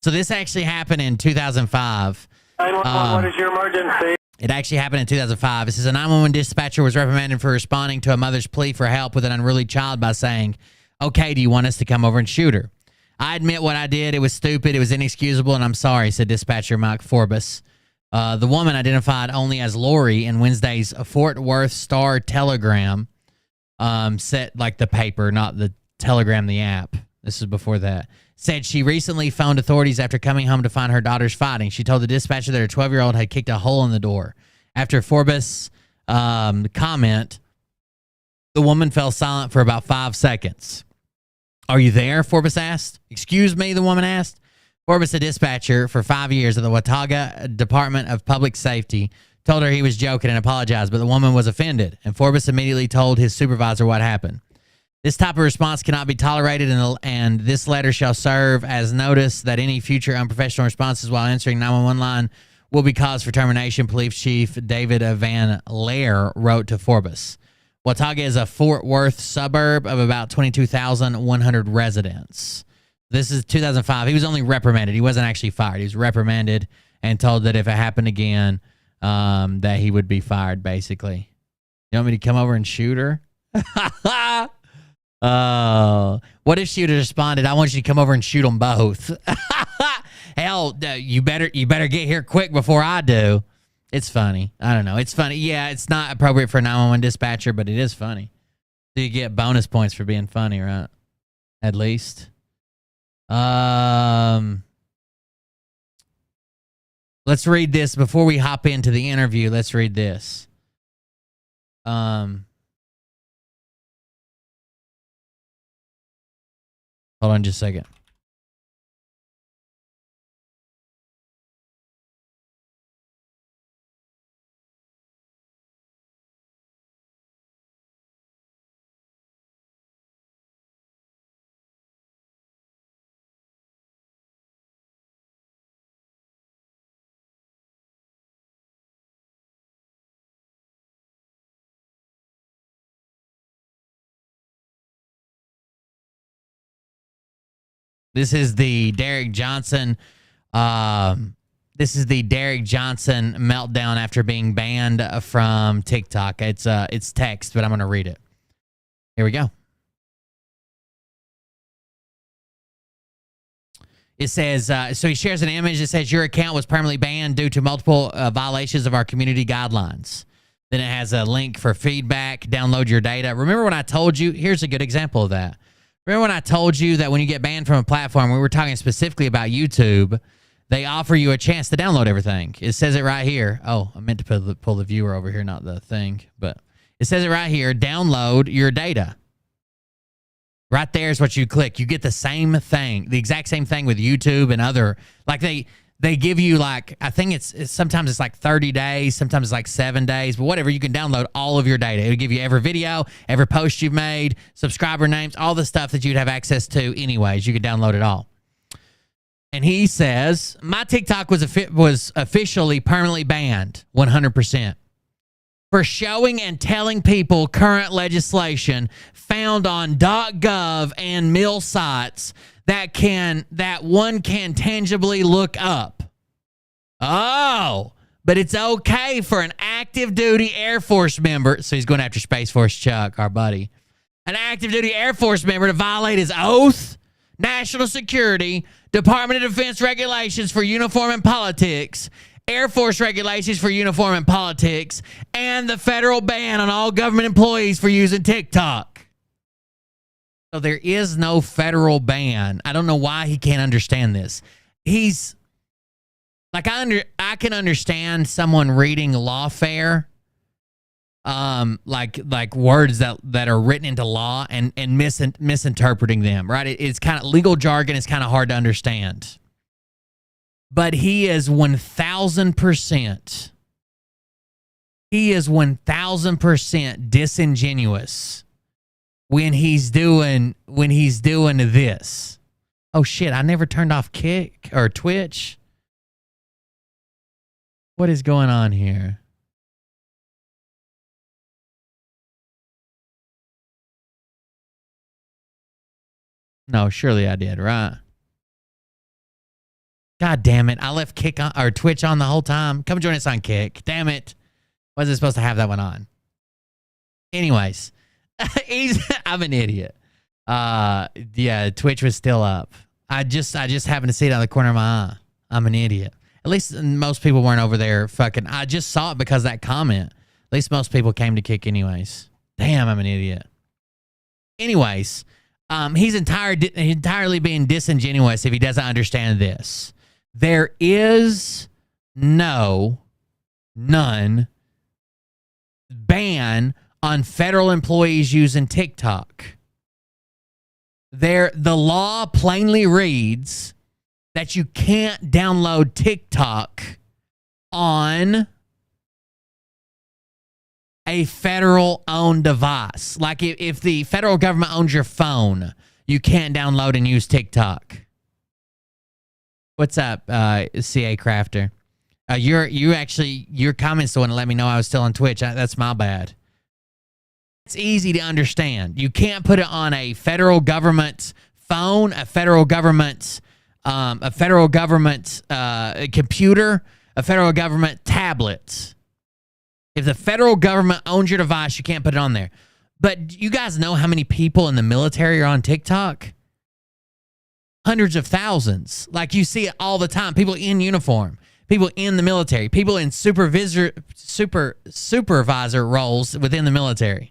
So this actually happened in 2005. 911, what is your emergency? It actually happened in 2005. It says a 911 dispatcher was reprimanded for responding to a mother's plea for help with an unruly child by saying, okay, do you want us to come over and shoot her? I admit what I did. It was stupid. It was inexcusable, and I'm sorry, said dispatcher Mike Forbes. The woman, identified only as Lori in Wednesday's Fort Worth Star Telegram, set like the paper, not the Telegram, the app. This is before that. Said she recently phoned authorities after coming home to find her daughters fighting. She told the dispatcher that her 12-year-old had kicked a hole in the door. After Forbes' comment, the woman fell silent for about 5 seconds. Are you there? Forbes asked. Excuse me, the woman asked. Forbes, a dispatcher for 5 years at the Watauga Department of Public Safety, told her he was joking and apologized, but the woman was offended, and Forbes immediately told his supervisor what happened. This type of response cannot be tolerated, and this letter shall serve as notice that any future unprofessional responses while answering 911 line will be cause for termination, Police Chief David Van Lair wrote to Forbes. Watauga is a Fort Worth suburb of about 22,100 residents. This is 2005. He was only reprimanded. He wasn't actually fired. He was reprimanded and told that if it happened again, that he would be fired, basically. You want me to come over and shoot her? Oh, what if she would have responded, I want you to come over and shoot them both? Hell, you better get here quick before I do. It's funny. I don't know. It's funny. Yeah, it's not appropriate for a 911 dispatcher, but it is funny. So you get bonus points for being funny, right? At least. Let's read this before we hop into the interview. Let's read this. Hold on just a second. This is the Derek Johnson. This is the Derek Johnson meltdown after being banned from TikTok. It's text, but I'm going to read it. Here we go. It says, so he shares an image that says your account was permanently banned due to multiple violations of our community guidelines. Then it has a link for feedback, download your data. Remember when I told you, here's a good example of that. Remember when I told you that when you get banned from a platform, we were talking specifically about YouTube, they offer you a chance to download everything. It says it right here. Oh, I meant to pull the viewer over here, not the thing. But it says it right here, download your data. Right there is what you click. You get the same thing, the exact same thing with YouTube and other, like they give you like, I think it's sometimes it's like 30 days, sometimes it's like 7 days, but whatever, you can download all of your data. It'll give you every video, every post you've made, subscriber names, all the stuff that you'd have access to anyways. You can download it all. And he says, my TikTok was officially permanently banned 100% for showing and telling people current legislation found on .gov and mil sites that one can tangibly look up. Oh, but it's okay for an active duty Air Force member. So he's going after Space Force Chuck, our buddy. An active duty Air Force member to violate his oath, national security, Department of Defense regulations for uniform and politics, Air Force regulations for uniform and politics, and the federal ban on all government employees for using TikTok. So there is no federal ban. I don't know why he can't understand this. He's like, I can understand someone reading lawfare, like words that are written into law and misinterpreting them, right? It's kind of legal jargon. It's kind of hard to understand. But he is 1,000%. He is 1,000% disingenuous when he's doing this. Oh shit, I never turned off Kick or Twitch. What is going on here? No, surely I did, right? God damn it. I left Kick on, or Twitch on the whole time. Come join us on Kick. Damn it. Wasn't supposed to have that one on. Anyways. I'm an idiot. Yeah, Twitch was still up. I just happened to see it out of the corner of my eye. I'm an idiot. At least most people weren't over there fucking. I just saw it because of that comment. At least most people came to Kick anyways. Damn, I'm an idiot. Anyways, He's entirely being disingenuous if he doesn't understand this. There is none ban on federal employees using TikTok. The law plainly reads that you can't download TikTok on a federal-owned device. Like if the federal government owns your phone, you can't download and use TikTok. What's up, CA Crafter? Your comments the one to let me know I was still on Twitch. That's my bad. It's easy to understand. You can't put it on a federal government phone, a federal government computer, a federal government tablet. If the federal government owns your device, you can't put it on there. But you guys know how many people in the military are on TikTok? Hundreds of thousands. Like you see it all the time. People in uniform, people in the military, people in supervisor roles within the military.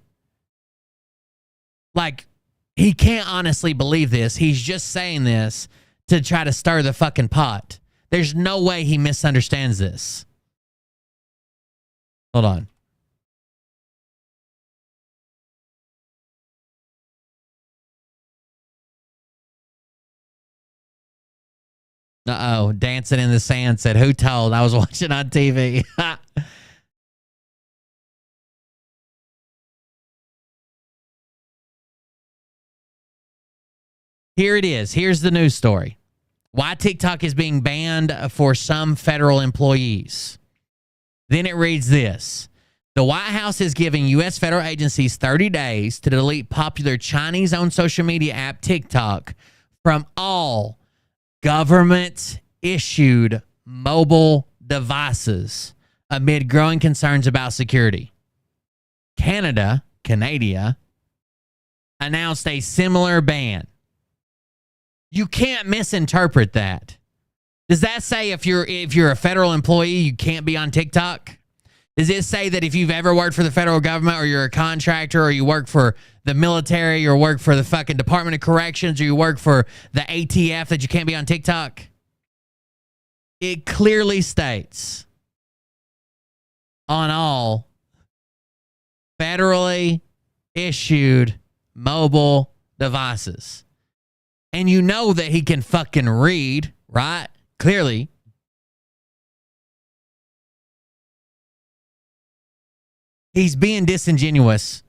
Like, he can't honestly believe this. He's just saying this to try to stir the fucking pot. There's no way he misunderstands this. Hold on. Uh-oh. Dancing in the Sand said, who told? I was watching on TV. Here it is. Here's the news story. Why TikTok is being banned for some federal employees. Then it reads this. The White House is giving U.S. federal agencies 30 days to delete popular Chinese-owned social media app TikTok from all government-issued mobile devices amid growing concerns about security. Canada announced a similar ban. You can't misinterpret that. Does that say if you're a federal employee, you can't be on TikTok? Does it say that if you've ever worked for the federal government or you're a contractor or you work for the military or work for the fucking Department of Corrections or you work for the ATF that you can't be on TikTok? It clearly states on all federally issued mobile devices. And you know that he can fucking read, right? Clearly. He's being disingenuous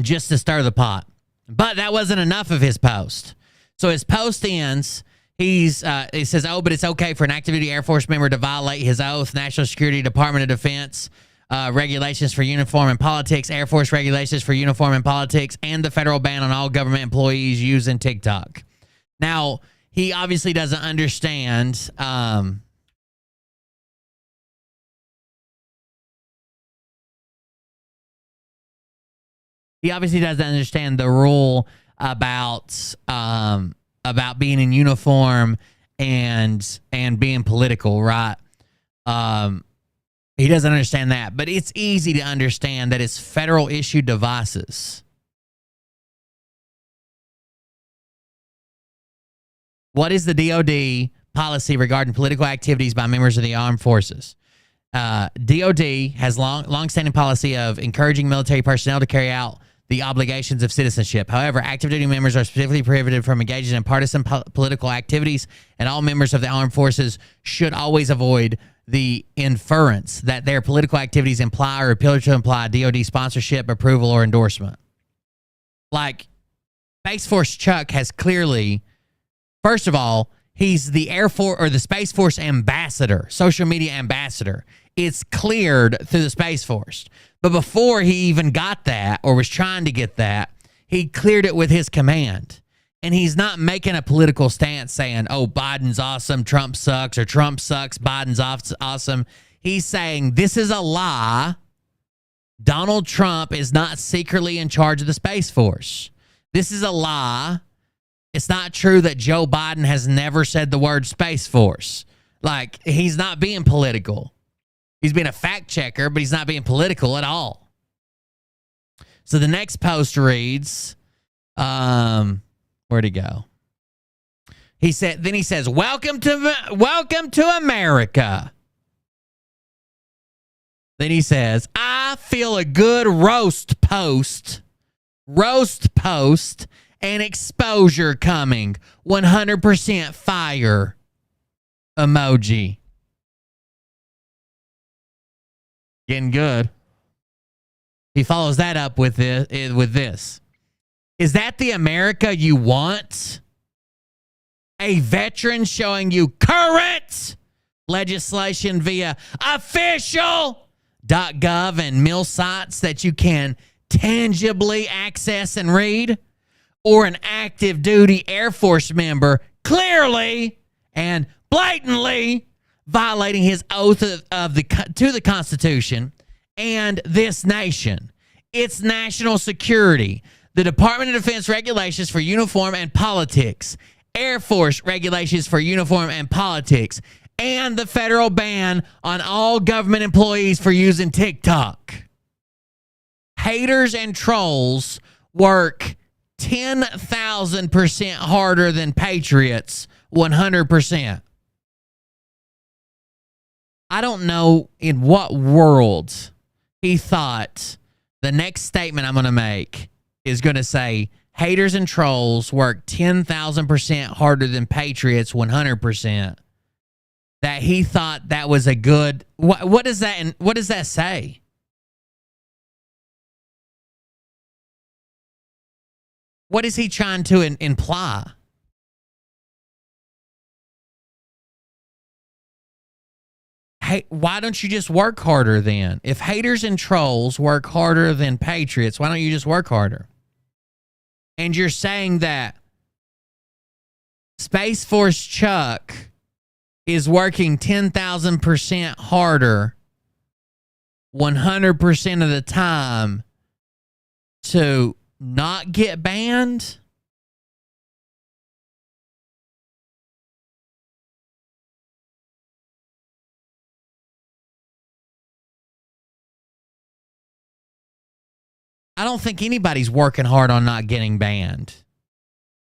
just to stir the pot. But that wasn't enough of his post. So his post ends. He says, oh, but it's okay for an active duty Air Force member to violate his oath, National Security, Department of Defense, regulations for uniform and politics, Air Force regulations for uniform and politics, and the federal ban on all government employees using TikTok. Now, he obviously doesn't understand. He obviously doesn't understand the rule about being in uniform and being political, right? He doesn't understand that, but it's easy to understand that it's federal issued devices. What is the DOD policy regarding political activities by members of the armed forces? DOD has long-standing policy of encouraging military personnel to carry out the obligations of citizenship. However, active duty members are specifically prohibited from engaging in partisan political activities, and all members of the armed forces should always avoid the inference that their political activities imply or appear to imply DOD sponsorship, approval, or endorsement. Like, Space Force Chuck has clearly, first of all, he's the Air Force or the Space Force ambassador, social media ambassador. It's cleared through the Space Force. But before he even got that or was trying to get that, he cleared it with his command. And he's not making a political stance saying, oh, Biden's awesome, Trump sucks, or Trump sucks, Biden's awesome. He's saying this is a lie. Donald Trump is not secretly in charge of the Space Force. This is a lie. It's not true that Joe Biden has never said the word Space Force. Like, he's not being political. He's being a fact checker, but he's not being political at all. So the next post reads, Where'd he go? He says, welcome to America. Then he says, I feel a good roast post and exposure coming. 100% fire emoji. Getting good. He follows that up with this. Is that the America you want? A veteran showing you current legislation via official.gov and mill sites that you can tangibly access and read? Or an active duty Air Force member clearly and blatantly violating his oath to the Constitution and this nation, its national security, the Department of Defense regulations for uniform and politics, Air Force regulations for uniform and politics, and the federal ban on all government employees for using TikTok. Haters and trolls work 10,000% harder than patriots, 100%. I don't know in what world he thought the next statement I'm going to make is going to say haters and trolls work 10,000% harder than patriots, 100%. That he thought that was a good. What does that say? What is he trying to imply? Hey, why don't you just work harder then? If haters and trolls work harder than patriots, why don't you just work harder? And you're saying that Space Force Chuck is working 10,000% harder 100% of the time to not get banned? I don't think anybody's working hard on not getting banned.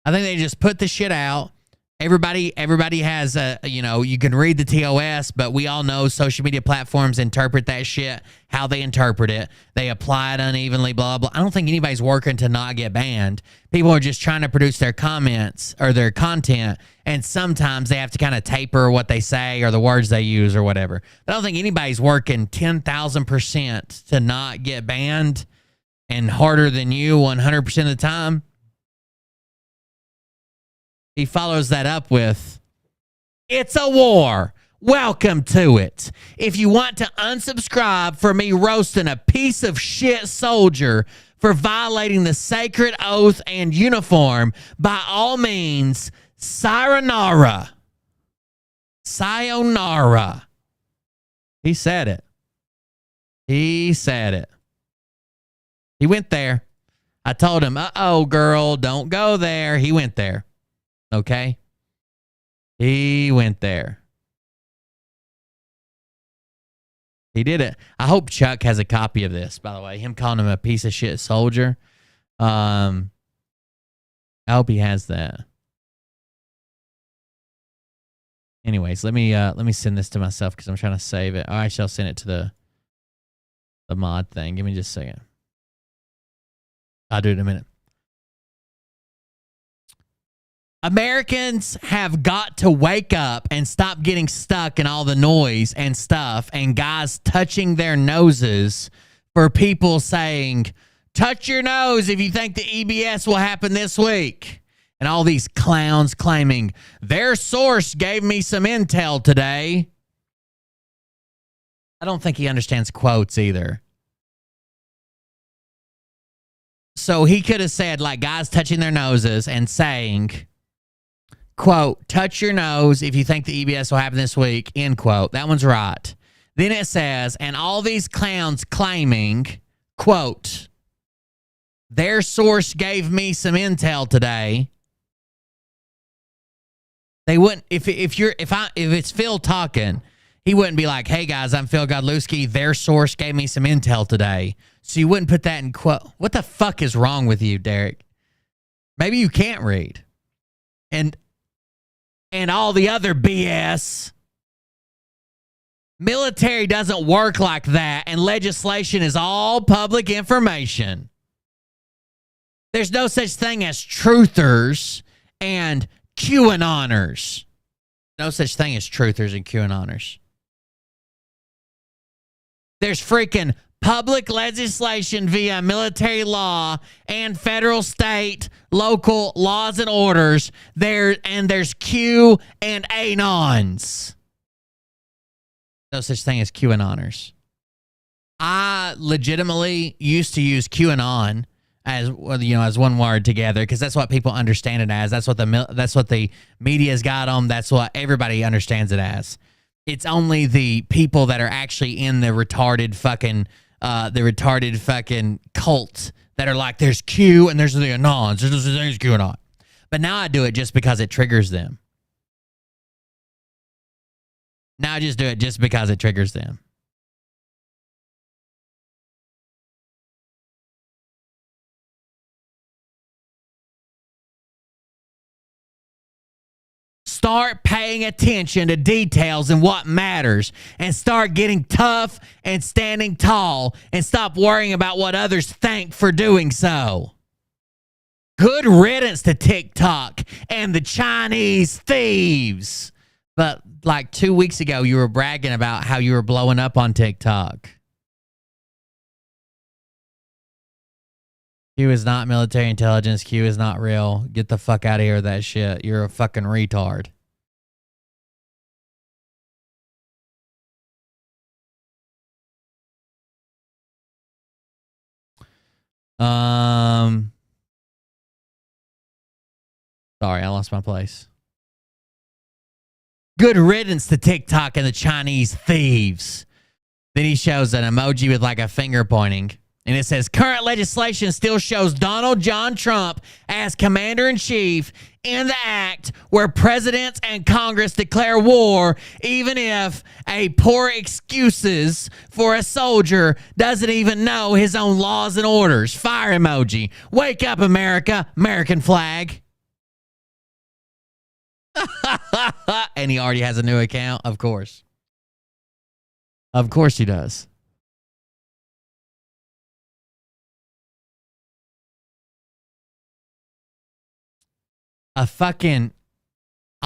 I think they just put the shit out. Everybody has you can read the TOS, but we all know social media platforms interpret that shit how they interpret it. They apply it unevenly, blah, blah. I don't think anybody's working to not get banned. People are just trying to produce their comments or their content, and sometimes they have to kind of taper what they say or the words they use or whatever. But I don't think anybody's working 10,000% to not get banned and harder than you 100% of the time. He follows that up with, it's a war. Welcome to it. If you want to unsubscribe for me roasting a piece of shit soldier for violating the sacred oath and uniform, by all means, sayonara. Sayonara. He said it. He said it. He went there. I told him, uh-oh, girl, don't go there. He went there. Okay? He went there. He did it. I hope Chuck has a copy of this, by the way. Him calling him a piece of shit soldier. I hope he has that. Anyways, let me send this to myself because I'm trying to save it. All right, I'll send it to the mod thing. Give me just a second. I'll do it in a minute. Americans have got to wake up and stop getting stuck in all the noise and stuff and guys touching their noses for people saying, touch your nose if you think the EBS will happen this week. And all these clowns claiming, their source gave me some intel today. I don't think he understands quotes either. So he could have said, like, guys touching their noses and saying, quote, touch your nose if you think the EBS will happen this week, end quote. That one's right. Then it says, and all these clowns claiming, quote, their source gave me some intel today. They wouldn't, if it's Phil talking, he wouldn't be like, hey guys, I'm Phil Godlewski. Their source gave me some intel today. So you wouldn't put that in quote. What the fuck is wrong with you, Derek? Maybe you can't read. And all the other BS. Military doesn't work like that, and legislation is all public information. There's no such thing as truthers and QAnoners. No such thing as truthers and QAnoners. There's freaking public legislation via military law and federal, state, local laws and orders. There's Q and Anons. No such thing as QAnoners. I legitimately used to use QAnon as one word together because that's what people understand it as. That's what the media's got them. That's what everybody understands it as. It's only the people that are actually in the retarded fucking cult that are like, there's Q and there's the Anons. There's QAnon. But now I do it just because it triggers them. Now I just do it just because it triggers them. Start paying attention to details and what matters, and start getting tough and standing tall, and stop worrying about what others think for doing so. Good riddance to TikTok and the Chinese thieves. But like 2 weeks ago, you were bragging about how you were blowing up on TikTok. Q is not military intelligence. Q is not real. Get the fuck out of here with that shit. You're a fucking retard. Sorry, I lost my place. Good riddance to TikTok and the Chinese thieves. Then he shows an emoji with like a finger pointing. And it says, current legislation still shows Donald John Trump as commander-in-chief in the act where presidents and Congress declare war, even if a poor excuses for a soldier doesn't even know his own laws and orders. Fire emoji. Wake up, America. American flag. And he already has a new account, of course. Of course he does. I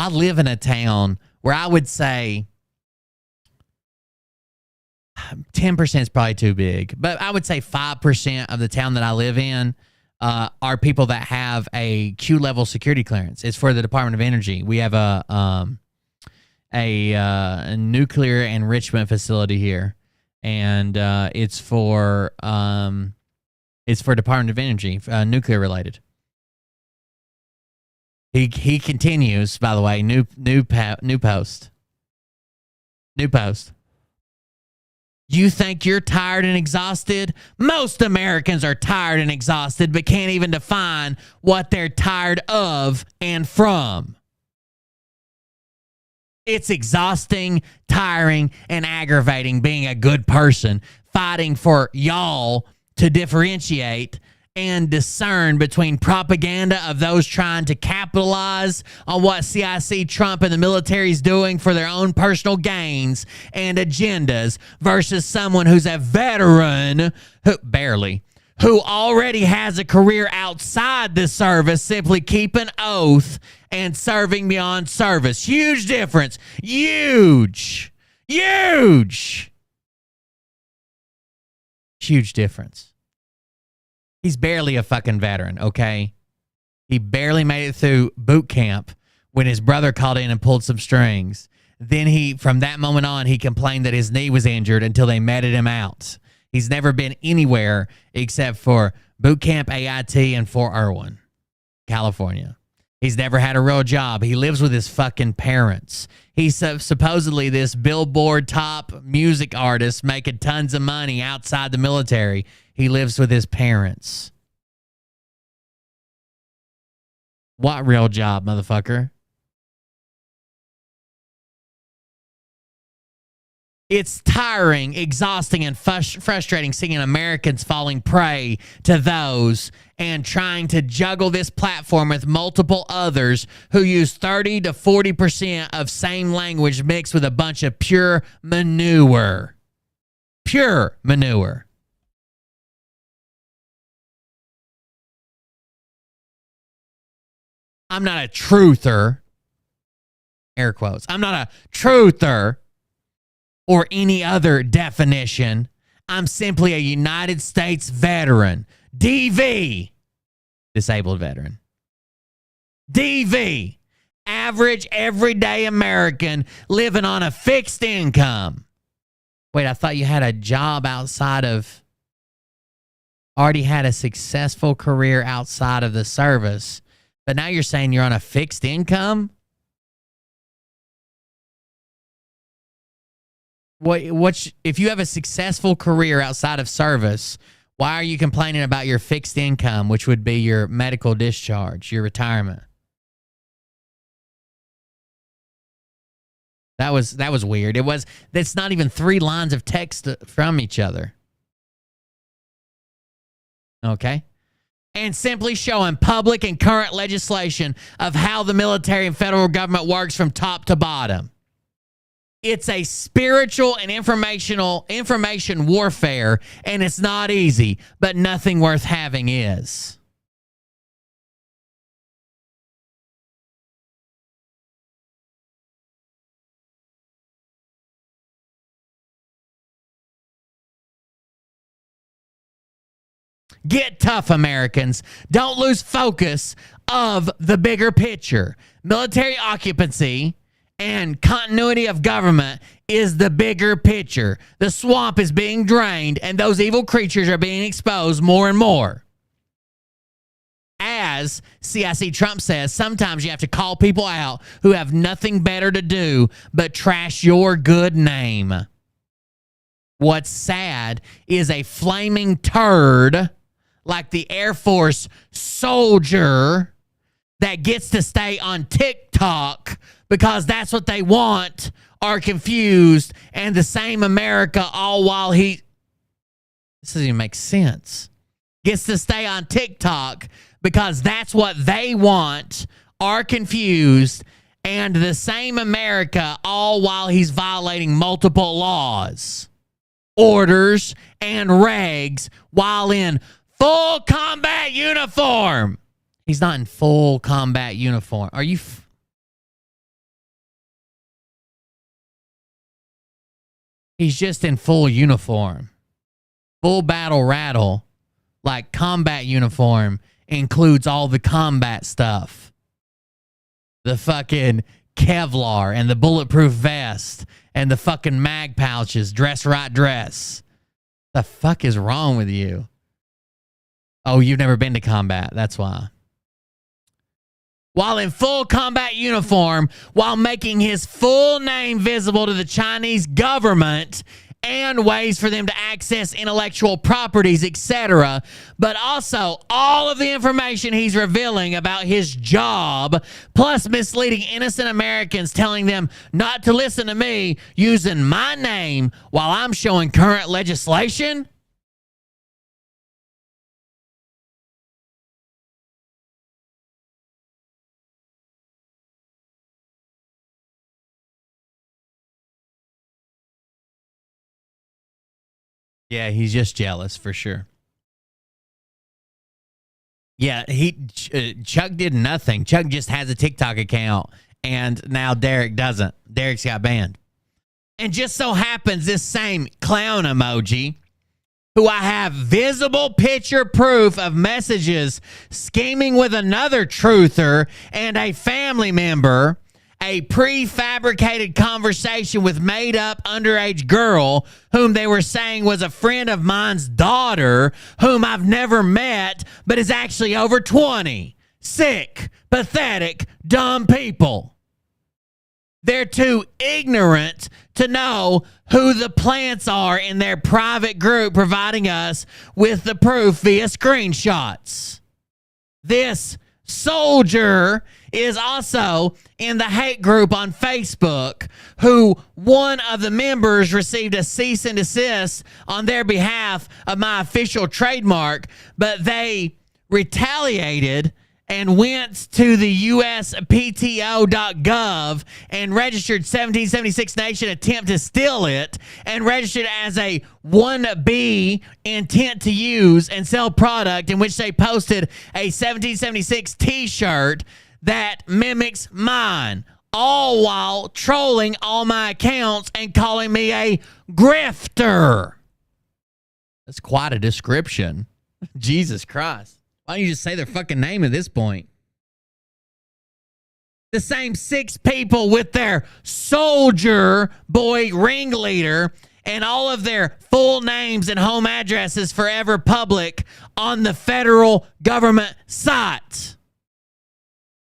live in a town where I would say 10% is probably too big, but I would say 5% of the town that I live in are people that have a Q level security clearance. It's for the Department of Energy. We have a nuclear enrichment facility here, and it's for Department of Energy, nuclear related. He continues, by the way, new post. New post. You think you're tired and exhausted? Most Americans are tired and exhausted, but can't even define what they're tired of and from. It's exhausting, tiring, and aggravating being a good person, fighting for y'all to differentiate and discern between propaganda of those trying to capitalize on what CIC, Trump, and the military is doing for their own personal gains and agendas versus someone who's a veteran, who already has a career outside the service, simply keep an oath and serving beyond service. Huge difference. Huge difference. He's barely a fucking veteran, okay? He barely made it through boot camp when his brother called in and pulled some strings. Then from that moment on, he complained that his knee was injured until they meted him out. He's never been anywhere except for boot camp, AIT, and Fort Irwin, California. He's never had a real job. He lives with his fucking parents. He's supposedly this Billboard top music artist making tons of money outside the military. He lives with his parents. What real job, motherfucker? It's tiring, exhausting, and frustrating seeing Americans falling prey to those and trying to juggle this platform with multiple others who use 30 to 40% of same language mixed with a bunch of pure manure. Pure manure. I'm not a truther. Air quotes. I'm not a truther or any other definition. I'm simply a United States veteran. DV. Disabled veteran. DV. Average, everyday American living on a fixed income. Wait, I thought you had a job outside of... Already had a successful career outside of the service. But now you're saying you're on a fixed income? If you have a successful career outside of service, why are you complaining about your fixed income, which would be your medical discharge, your retirement? That was weird. That's not even 3 lines of text from each other. Okay? And simply showing public and current legislation of how the military and federal government works from top to bottom. It's a spiritual and information warfare, and it's not easy, but nothing worth having is. Get tough, Americans. Don't lose focus of the bigger picture. Military occupancy and continuity of government is the bigger picture. The swamp is being drained, and those evil creatures are being exposed more and more. As CIC Trump says, sometimes you have to call people out who have nothing better to do but trash your good name. What's sad is a flaming turd like the Air Force soldier that gets to stay on TikTok because that's what they want, are confused, and the same America all while this doesn't even make sense. Gets to stay on TikTok because that's what they want, are confused, and the same America all while he's violating multiple laws, orders, and regs while in full combat uniform. He's not in full combat uniform. Are you... He's just in full uniform. Full battle rattle. Like combat uniform includes all the combat stuff. The fucking Kevlar and the bulletproof vest and the fucking mag pouches. Dress right dress. The fuck is wrong with you? Oh, you've never been to combat. That's why. While in full combat uniform, while making his full name visible to the Chinese government and ways for them to access intellectual properties, etc., but also all of the information he's revealing about his job, plus misleading innocent Americans, telling them not to listen to me using my name while I'm showing current legislation. Yeah, he's just jealous for sure. Yeah, Chuck did nothing. Chuck just has a TikTok account, and now Derek doesn't. Derek's got banned. And just so happens this same clown emoji, who I have visible picture proof of messages scheming with another truther and a family member, a prefabricated conversation with made-up underage girl whom they were saying was a friend of mine's daughter, whom I've never met, but is actually over 20. Sick, pathetic, dumb people. They're too ignorant to know who the plants are in their private group providing us with the proof via screenshots. This soldier is also in the hate group on Facebook, who one of the members received a cease and desist on their behalf of my official trademark, but they retaliated and went to the USPTO.gov and registered 1776 Nation attempt to steal it and registered as a 1B intent to use and sell product, in which they posted a 1776 t-shirt that mimics mine, all while trolling all my accounts and calling me a grifter. That's quite a description. Jesus Christ. Why don't you just say their fucking name at this point? The same 6 people with their soldier boy ringleader and all of their full names and home addresses forever public on the federal government site.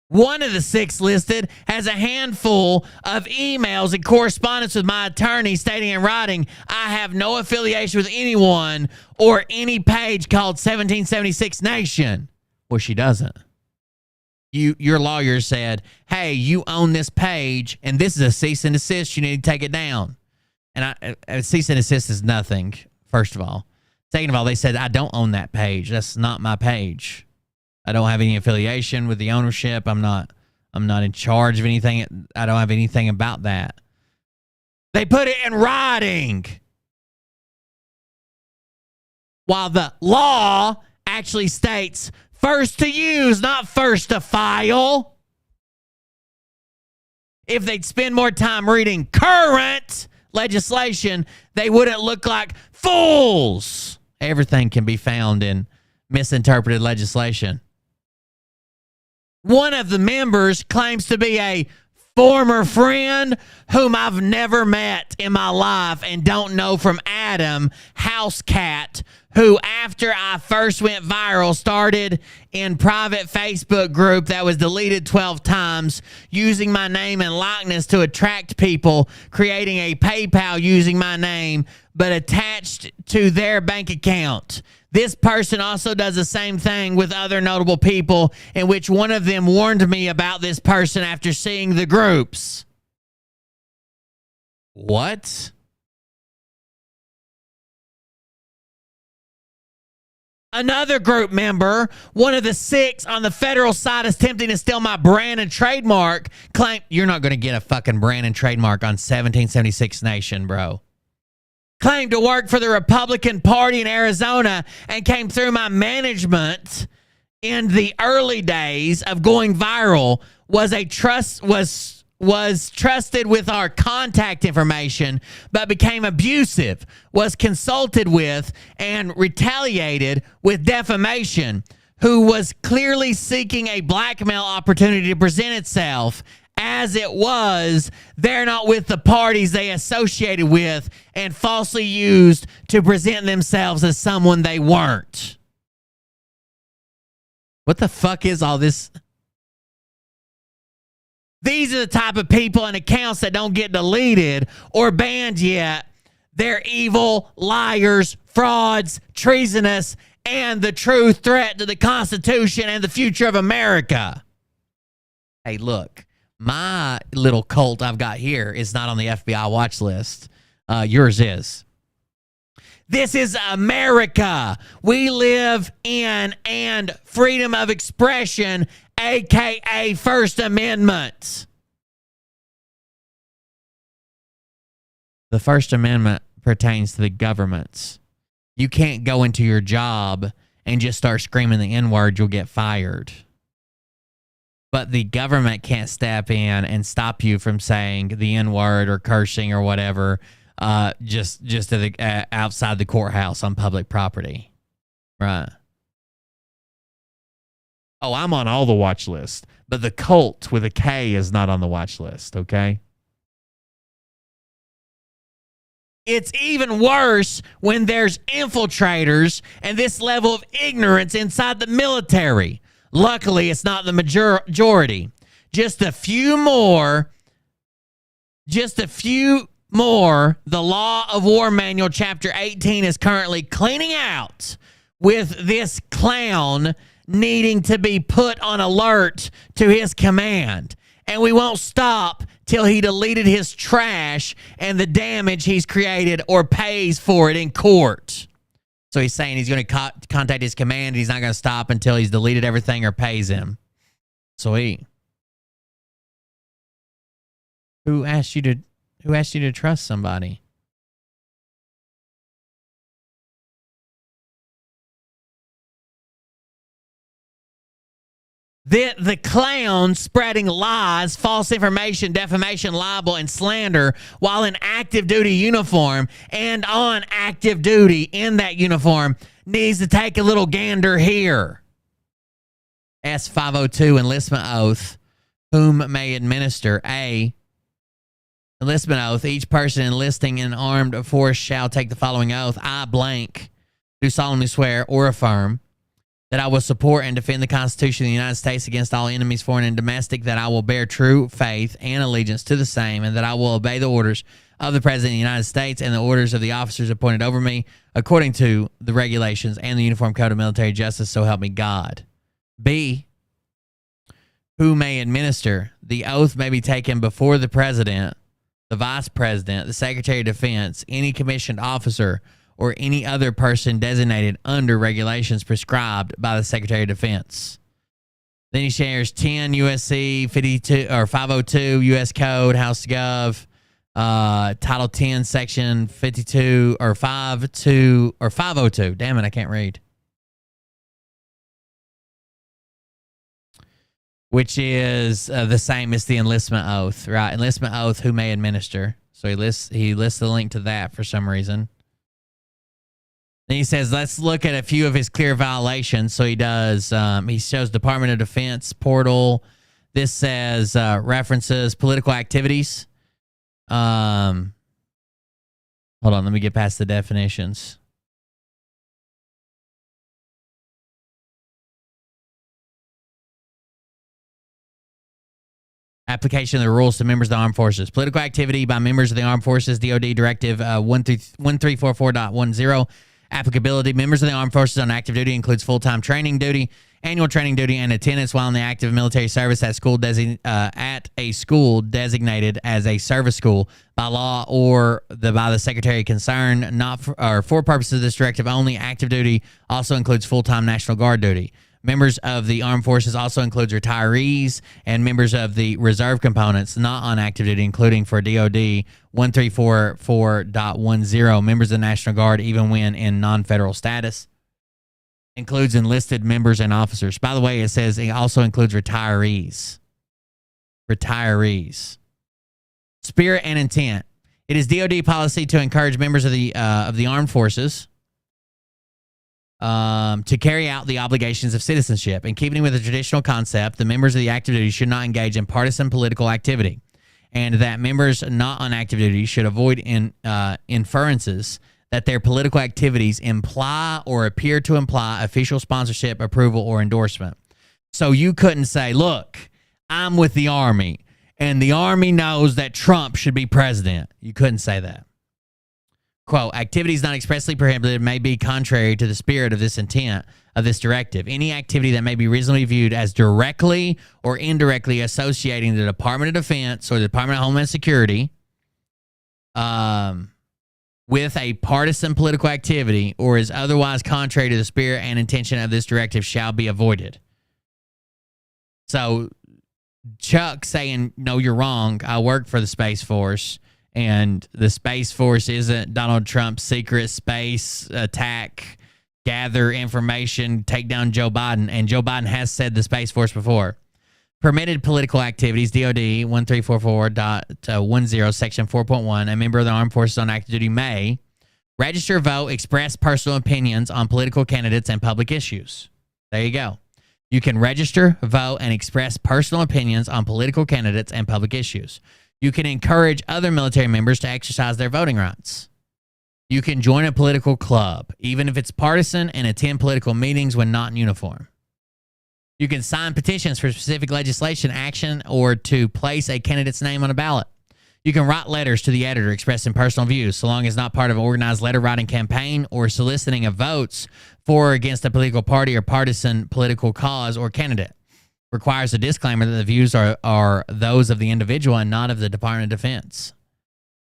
One of the 6 listed has a handful of emails and correspondence with my attorney stating in writing, I have no affiliation with anyone or any page called 1776 Nation. Well, she doesn't. Your lawyer said, hey, you own this page, and this is a cease and desist. You need to take it down. And a cease and desist is nothing, first of all. Second of all, they said, I don't own that page. That's not my page. I don't have any affiliation with the ownership. I'm not in charge of anything. I don't have anything about that. They put it in writing, while the law actually states first to use, not first to file. If they'd spend more time reading current legislation, they wouldn't look like fools. Everything can be found in misinterpreted legislation. One of the members claims to be a former friend whom I've never met in my life and don't know from Adam Housecat, who after I first went viral started in private Facebook group that was deleted 12 times using my name and likeness to attract people, creating a PayPal using my name but attached to their bank account. This person also does the same thing with other notable people, in which one of them warned me about this person after seeing the groups. What? Another group member, one of the 6 on the federal side attempting to steal my brand and trademark, claimed, you're not going to get a fucking brand and trademark on 1776 Nation, bro. Claimed to work for the Republican Party in Arizona and came through my management in the early days of going viral, was trusted with our contact information, but became abusive, was consulted with and retaliated with defamation, who was clearly seeking a blackmail opportunity to present itself as it was. They're not with the parties they associated with and falsely used to present themselves as someone they weren't. What the fuck is all this? These are the type of people and accounts that don't get deleted or banned yet. They're evil, liars, frauds, treasonous, and the true threat to the Constitution and the future of America. Hey, look, my little cult I've got here is not on the FBI watch list. Yours is. This is America. We live in and freedom of expression, a.k.a. First Amendment. The First Amendment pertains to the governments. You can't go into your job and just start screaming the N-word, you'll get fired. But the government can't step in and stop you from saying the N-word or cursing or whatever just to the, outside the courthouse on public property. Right. Oh, I'm on all the watch lists, but the cult with a K is not on the watch list, okay? It's even worse when there's infiltrators and this level of ignorance inside the military. Luckily, it's not the majority. Just a few more. The Law of War Manual, Chapter 18, is currently cleaning out with this clown needing to be put on alert to his command. And we won't stop till he deleted his trash and the damage he's created or pays for it in court. So he's saying he's going to contact his command and he's not going to stop until he's deleted everything or pays him. Sweet. Who asked you to trust somebody? The clown spreading lies, false information, defamation, libel, and slander while in active duty uniform and on active duty in that uniform needs to take a little gander here. S502 enlistment oath, whom may administer. A, enlistment oath. Each person enlisting in armed force shall take the following oath. I blank do solemnly swear or affirm that I will support and defend the Constitution of the United States against all enemies, foreign and domestic, that I will bear true faith and allegiance to the same, and that I will obey the orders of the President of the United States and the orders of the officers appointed over me according to the regulations and the Uniform Code of Military Justice, so help me God. B, who may administer. The oath may be taken before the President, the Vice President, the Secretary of Defense, any commissioned officer, or any other person designated under regulations prescribed by the Secretary of Defense. Then he shares 10 USC 52 or 502 U.S. Code, House Gov, Title 10, Section 52 or 52 or 502. Damn it, I can't read. Which is the same as the enlistment oath, right? Enlistment oath, who may administer. So he lists the link to that for some reason. Then he says, let's look at a few of his clear violations. So he does, he shows Department of Defense portal. This says references political activities. Hold on, let me get past the definitions. Application of the rules to members of the armed forces. Political activity by members of the armed forces, DOD Directive 1344.10. Applicability. Members of the armed forces on active duty includes full-time training duty, annual training duty, and attendance while in the active military service at a school designated as a service school by law or by the secretary concerned, not for purposes of this directive only. Active duty also includes full-time National Guard duty. Members of the armed forces also includes retirees and members of the reserve components not on active duty, including for DOD 1344.10, members of the National Guard, even when in non-federal status. Includes enlisted members and officers. By the way, it says it also includes retirees. Retirees. Spirit and intent. It is DOD policy to encourage members of the armed forces to carry out the obligations of citizenship. In keeping with the traditional concept, the members of the active duty should not engage in partisan political activity, and that members not on active duty should avoid inferences that their political activities imply or appear to imply official sponsorship, approval, or endorsement. So you couldn't say, look, I'm with the Army, and the Army knows that Trump should be president. You couldn't say that. Quote, activities not expressly prohibited may be contrary to the spirit of this intent of this directive. Any activity that may be reasonably viewed as directly or indirectly associating the Department of Defense or the Department of Homeland Security with a partisan political activity or is otherwise contrary to the spirit and intention of this directive shall be avoided. So Chuck saying, no, you're wrong. I work for the Space Force. And the Space Force isn't Donald Trump's secret space attack, gather information, take down Joe Biden. And Joe Biden has said the Space Force before. Permitted political activities, DOD 1344.10, Section 4.1. A member of the armed forces on active duty may register, vote, express personal opinions on political candidates and public issues. There you go. You can register, vote, and express personal opinions on political candidates and public issues. You can encourage other military members to exercise their voting rights. You can join a political club, even if it's partisan, and attend political meetings when not in uniform. You can sign petitions for specific legislation, action, or to place a candidate's name on a ballot. You can write letters to the editor expressing personal views, so long as not part of an organized letter-writing campaign or soliciting of votes for or against a political party or partisan political cause or candidate. Requires a disclaimer that the views are those of the individual and not of the Department of Defense.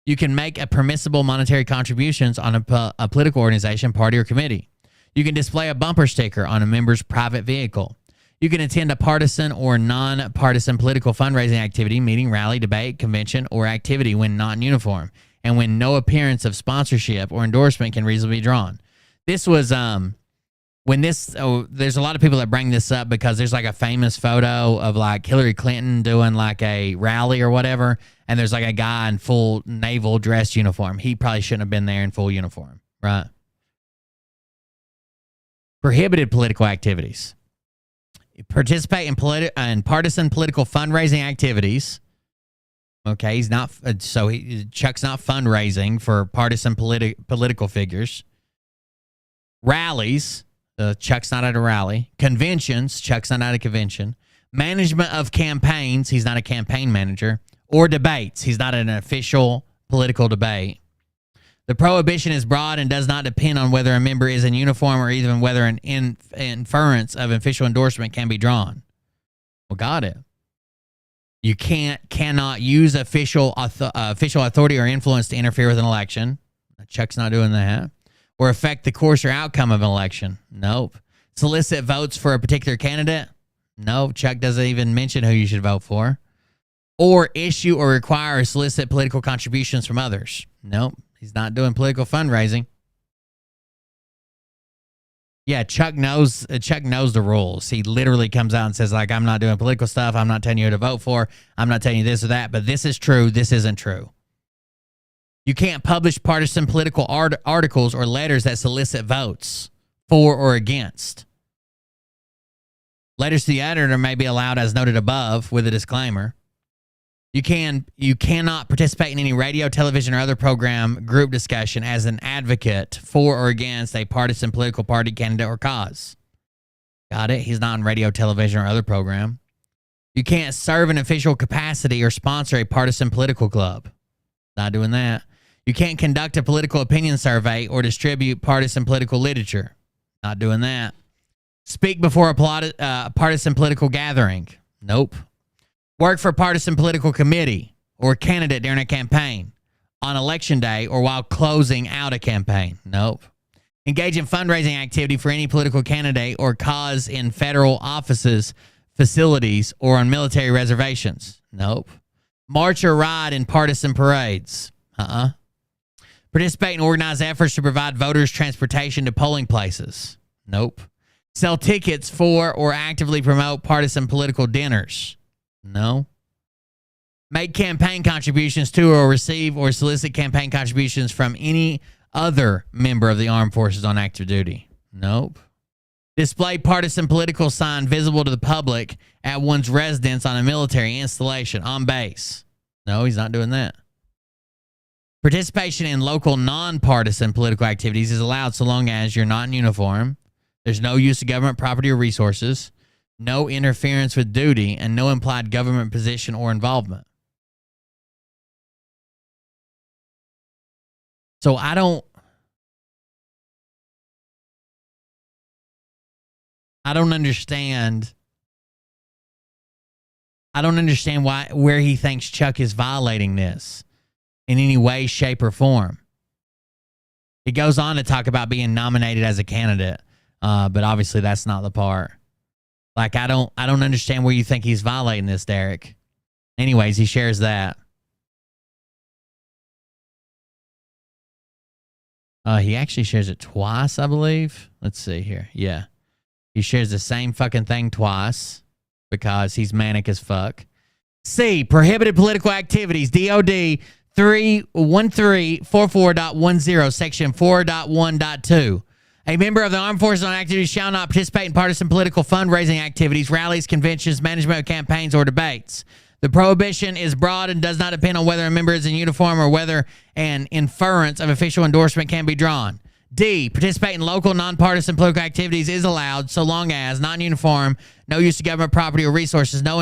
You can make a permissible monetary contributions on a political organization, party, or committee. You can display a bumper sticker on a member's private vehicle. You can attend a partisan or non-partisan political fundraising activity, meeting, rally, debate, convention, or activity when not in uniform, and when no appearance of sponsorship or endorsement can reasonably be drawn. This was there's a lot of people that bring this up because there's like a famous photo of like Hillary Clinton doing like a rally or whatever, and there's like a guy in full naval dress uniform. He probably shouldn't have been there in full uniform, right? Prohibited political activities. Participate in partisan political fundraising activities. Okay, he's not. Chuck's not fundraising for partisan political figures. Rallies. Chuck's not at a rally. Conventions. Chuck's not at a convention. Management of campaigns. He's not a campaign manager. Or debates. He's not at an official political debate. The prohibition is broad and does not depend on whether a member is in uniform or even whether an inference of official endorsement can be drawn. Well, got it. You cannot use official authority or influence to interfere with an election. Chuck's not doing that. Or affect the course or outcome of an election. Nope. Solicit votes for a particular candidate. No, Chuck doesn't even mention who you should vote for. Or issue or require or solicit political contributions from others. Nope. He's not doing political fundraising. Yeah, Chuck knows the rules. He literally comes out and says, like, I'm not doing political stuff. I'm not telling you who to vote for. I'm not telling you this or that, but this is true. This isn't true. You can't publish partisan political articles or letters that solicit votes for or against. Letters to the editor may be allowed as noted above with a disclaimer. You cannot participate in any radio, television, or other program group discussion as an advocate for or against a partisan political party, candidate, or cause. Got it? He's not on radio, television, or other program. You can't serve in official capacity or sponsor a partisan political club. Not doing that. You can't conduct a political opinion survey or distribute partisan political literature. Not doing that. Speak before a partisan political gathering. Nope. Work for a partisan political committee or candidate during a campaign, on election day, or while closing out a campaign. Nope. Engage in fundraising activity for any political candidate or cause in federal offices, facilities, or on military reservations. Nope. March or ride in partisan parades. Participate in organized efforts to provide voters transportation to polling places. Nope. Sell tickets for or actively promote partisan political dinners. No. Make campaign contributions to or receive or solicit campaign contributions from any other member of the armed forces on active duty. Nope. Display partisan political sign visible to the public at one's residence on a military installation on base. No, he's not doing that. Participation in local non-partisan political activities is allowed so long as you're not in uniform, there's no use of government property or resources, no interference with duty, and no implied government position or involvement. So I don't understand. I don't understand where he thinks Chuck is violating this in any way, shape, or form. He goes on to talk about being nominated as a candidate, but obviously that's not the part. Like, I don't understand where you think he's violating this, Derek. Anyways, he shares that. He actually shares it twice, I believe. Let's see here. Yeah. He shares the same fucking thing twice because he's manic as fuck. C, prohibited political activities, DOD 31344.10, section 4.1.2. A member of the armed forces on active duty shall not participate in partisan political fundraising activities, rallies, conventions, management of campaigns, or debates. The prohibition is broad and does not depend on whether a member is in uniform or whether an inference of official endorsement can be drawn. D, participate in local nonpartisan political activities is allowed so long as non-uniform, no use of government property or resources, no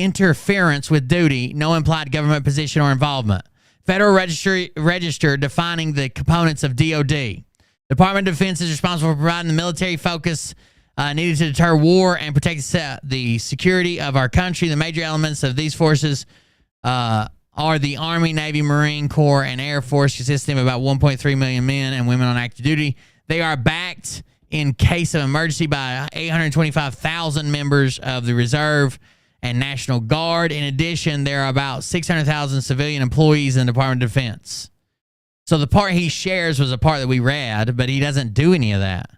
interference with duty, no implied government position or involvement. Federal Register defining the components of DOD. Department of Defense is responsible for providing the military focus needed to deter war and protect the security of our country. The major elements of these forces are the Army, Navy, Marine Corps, and Air Force, consisting of about 1.3 million men and women on active duty. They are backed in case of emergency by 825,000 members of the Reserve and National Guard. In addition, there are about 600,000 civilian employees in the Department of Defense. So the part he shares was a part that we read, but he doesn't do any of that.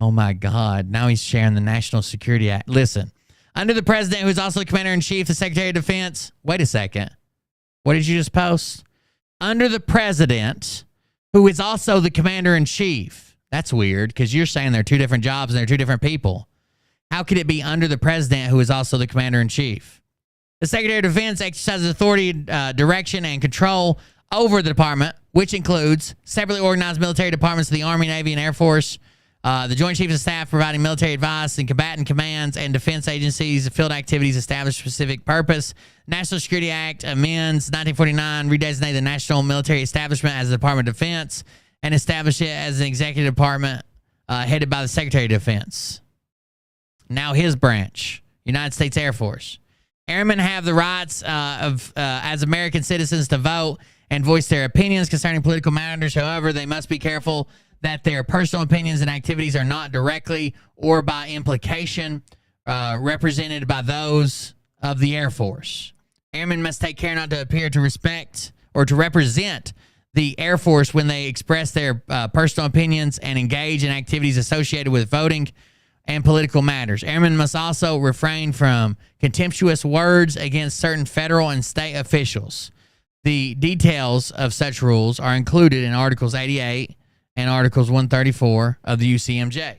Oh my God. Now he's sharing the National Security Act. Listen, under the president, who is also the commander-in-chief, the Secretary of Defense. Wait a second. What did you just post? Under the president, who is also the commander-in-chief. That's weird, because you're saying they're two different jobs and they're two different people. How could it be under the president, who is also the commander-in-chief? The Secretary of Defense exercises authority, direction, and control over the department, which includes separately organized military departments of the Army, Navy, and Air Force, the Joint Chiefs of Staff providing military advice and combatant commands and defense agencies, field activities established specific purpose. National Security Act amends 1949, redesignated the National Military Establishment as the Department of Defense and established it as an executive department headed by the Secretary of Defense. Now his branch, United States Air Force. Airmen have the rights as American citizens to vote and voice their opinions concerning political matters. However, they must be careful that their personal opinions and activities are not directly or by implication represented by those of the Air Force. Airmen must take care not to appear to respect or to represent the Air Force when they express their personal opinions and engage in activities associated with voting and political matters. Airmen must also refrain from contemptuous words against certain federal and state officials. The details of such rules are included in Articles 88 and Articles 134 of the UCMJ.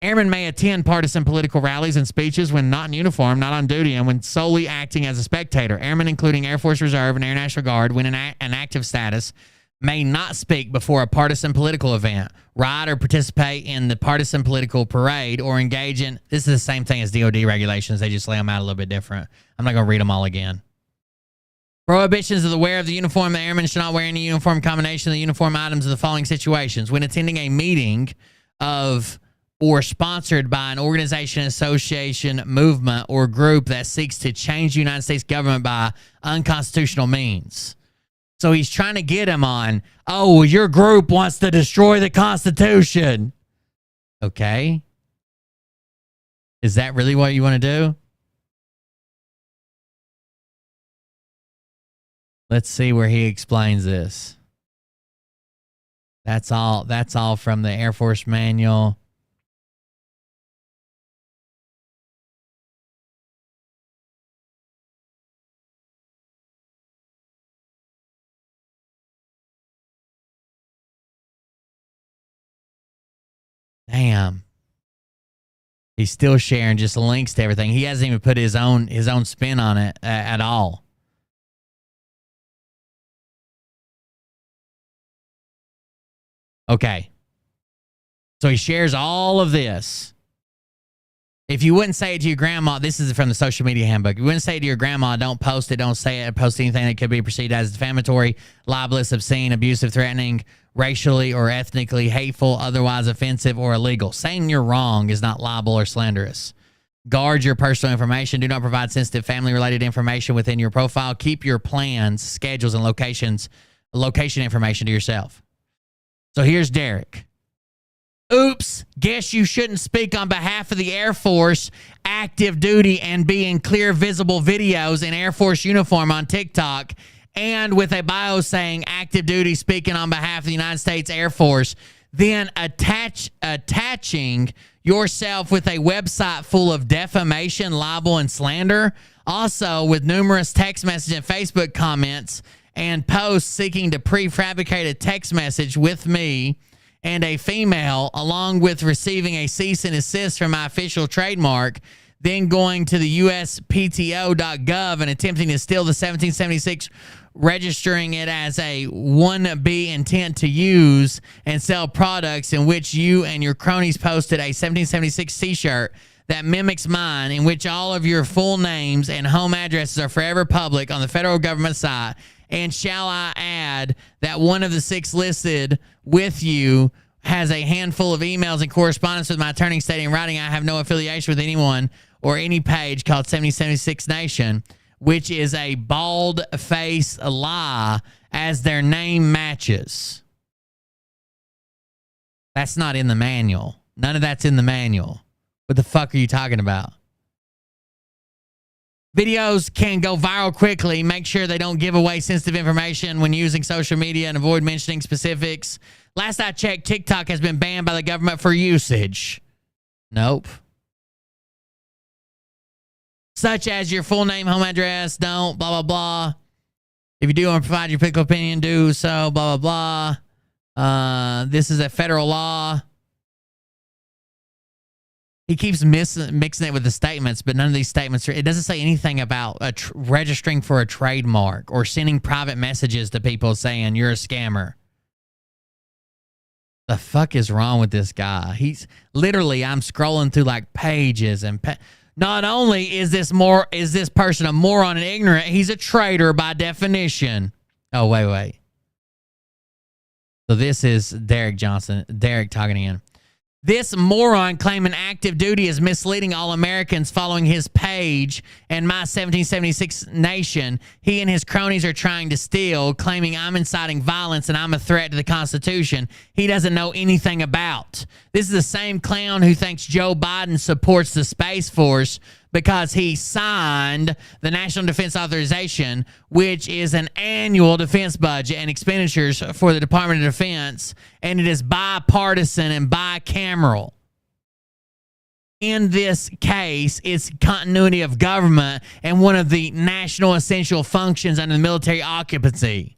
Airmen may attend partisan political rallies and speeches when not in uniform, not on duty, and when solely acting as a spectator. Airmen, including Air Force Reserve and Air National Guard, when in an active status, may not speak before a partisan political event, ride or participate in the partisan political parade, or engage in... This is the same thing as DOD regulations. They just lay them out a little bit different. I'm not going to read them all again. Prohibitions of the wear of the uniform. The airmen should not wear any uniform combination of the uniform items in the following situations. When attending a meeting of or sponsored by an organization, association, movement, or group that seeks to change the United States government by unconstitutional means. So he's trying to get him on, oh, well, your group wants to destroy the Constitution. Okay. Is that really what you want to do? Let's see where he explains this. That's all from the Air Force Manual. Damn. He's still sharing just links to everything. He hasn't even put his own spin on it at all. Okay. So he shares all of this. If you wouldn't say it to your grandma, this is from the social media handbook. If you wouldn't say it to your grandma, don't post it, don't say it, post anything that could be perceived as defamatory, libelous, obscene, abusive, threatening, racially or ethnically hateful, otherwise offensive, or illegal. Saying you're wrong is not libel or slanderous. Guard your personal information. Do not provide sensitive family-related information within your profile. Keep your plans, schedules, and location information to yourself. So here's Derek. Oops, guess you shouldn't speak on behalf of the Air Force, active duty, and be in clear, visible videos in Air Force uniform on TikTok, and with a bio saying active duty, speaking on behalf of the United States Air Force, then attaching yourself with a website full of defamation, libel, and slander, also with numerous text message and Facebook comments and posts seeking to prefabricate a text message with me and a female, along with receiving a cease and desist from my official trademark, then going to the USPTO.gov and attempting to steal the 1776, registering it as a 1B intent to use and sell products in which you and your cronies posted a 1776 t-shirt that mimics mine, in which all of your full names and home addresses are forever public on the federal government site. And shall I add that one of the 6 listed with you has a handful of emails and correspondence with my attorney stating in writing I have no affiliation with anyone or any page called 1776 Nation, which is a bald-faced lie as their name matches. That's not in the manual. None of that's in the manual. What the fuck are you talking about? Videos can go viral quickly. Make sure they don't give away sensitive information when using social media and avoid mentioning specifics. Last I checked, TikTok has been banned by the government for usage. Nope. Such as your full name, home address, don't, blah, blah, blah. If you do want to provide your political opinion, do so, blah, blah, blah. This is a federal law. He keeps mixing it with the statements, but none of these statements, it doesn't say anything about registering for a trademark or sending private messages to people saying you're a scammer. The fuck is wrong with this guy? He's literally, I'm scrolling through like pages and not only is this person a moron and ignorant, he's a traitor by definition. Oh, wait. So this is Derek talking again. This moron claiming active duty is misleading all Americans following his page and my 1776 Nation. He and his cronies are trying to steal, claiming I'm inciting violence and I'm a threat to the Constitution he doesn't know anything about. This is the same clown who thinks Joe Biden supports the Space Force because he signed the National Defense Authorization, which is an annual defense budget and expenditures for the Department of Defense, and it is bipartisan and bicameral. In this case, it's continuity of government and one of the national essential functions under the military occupancy.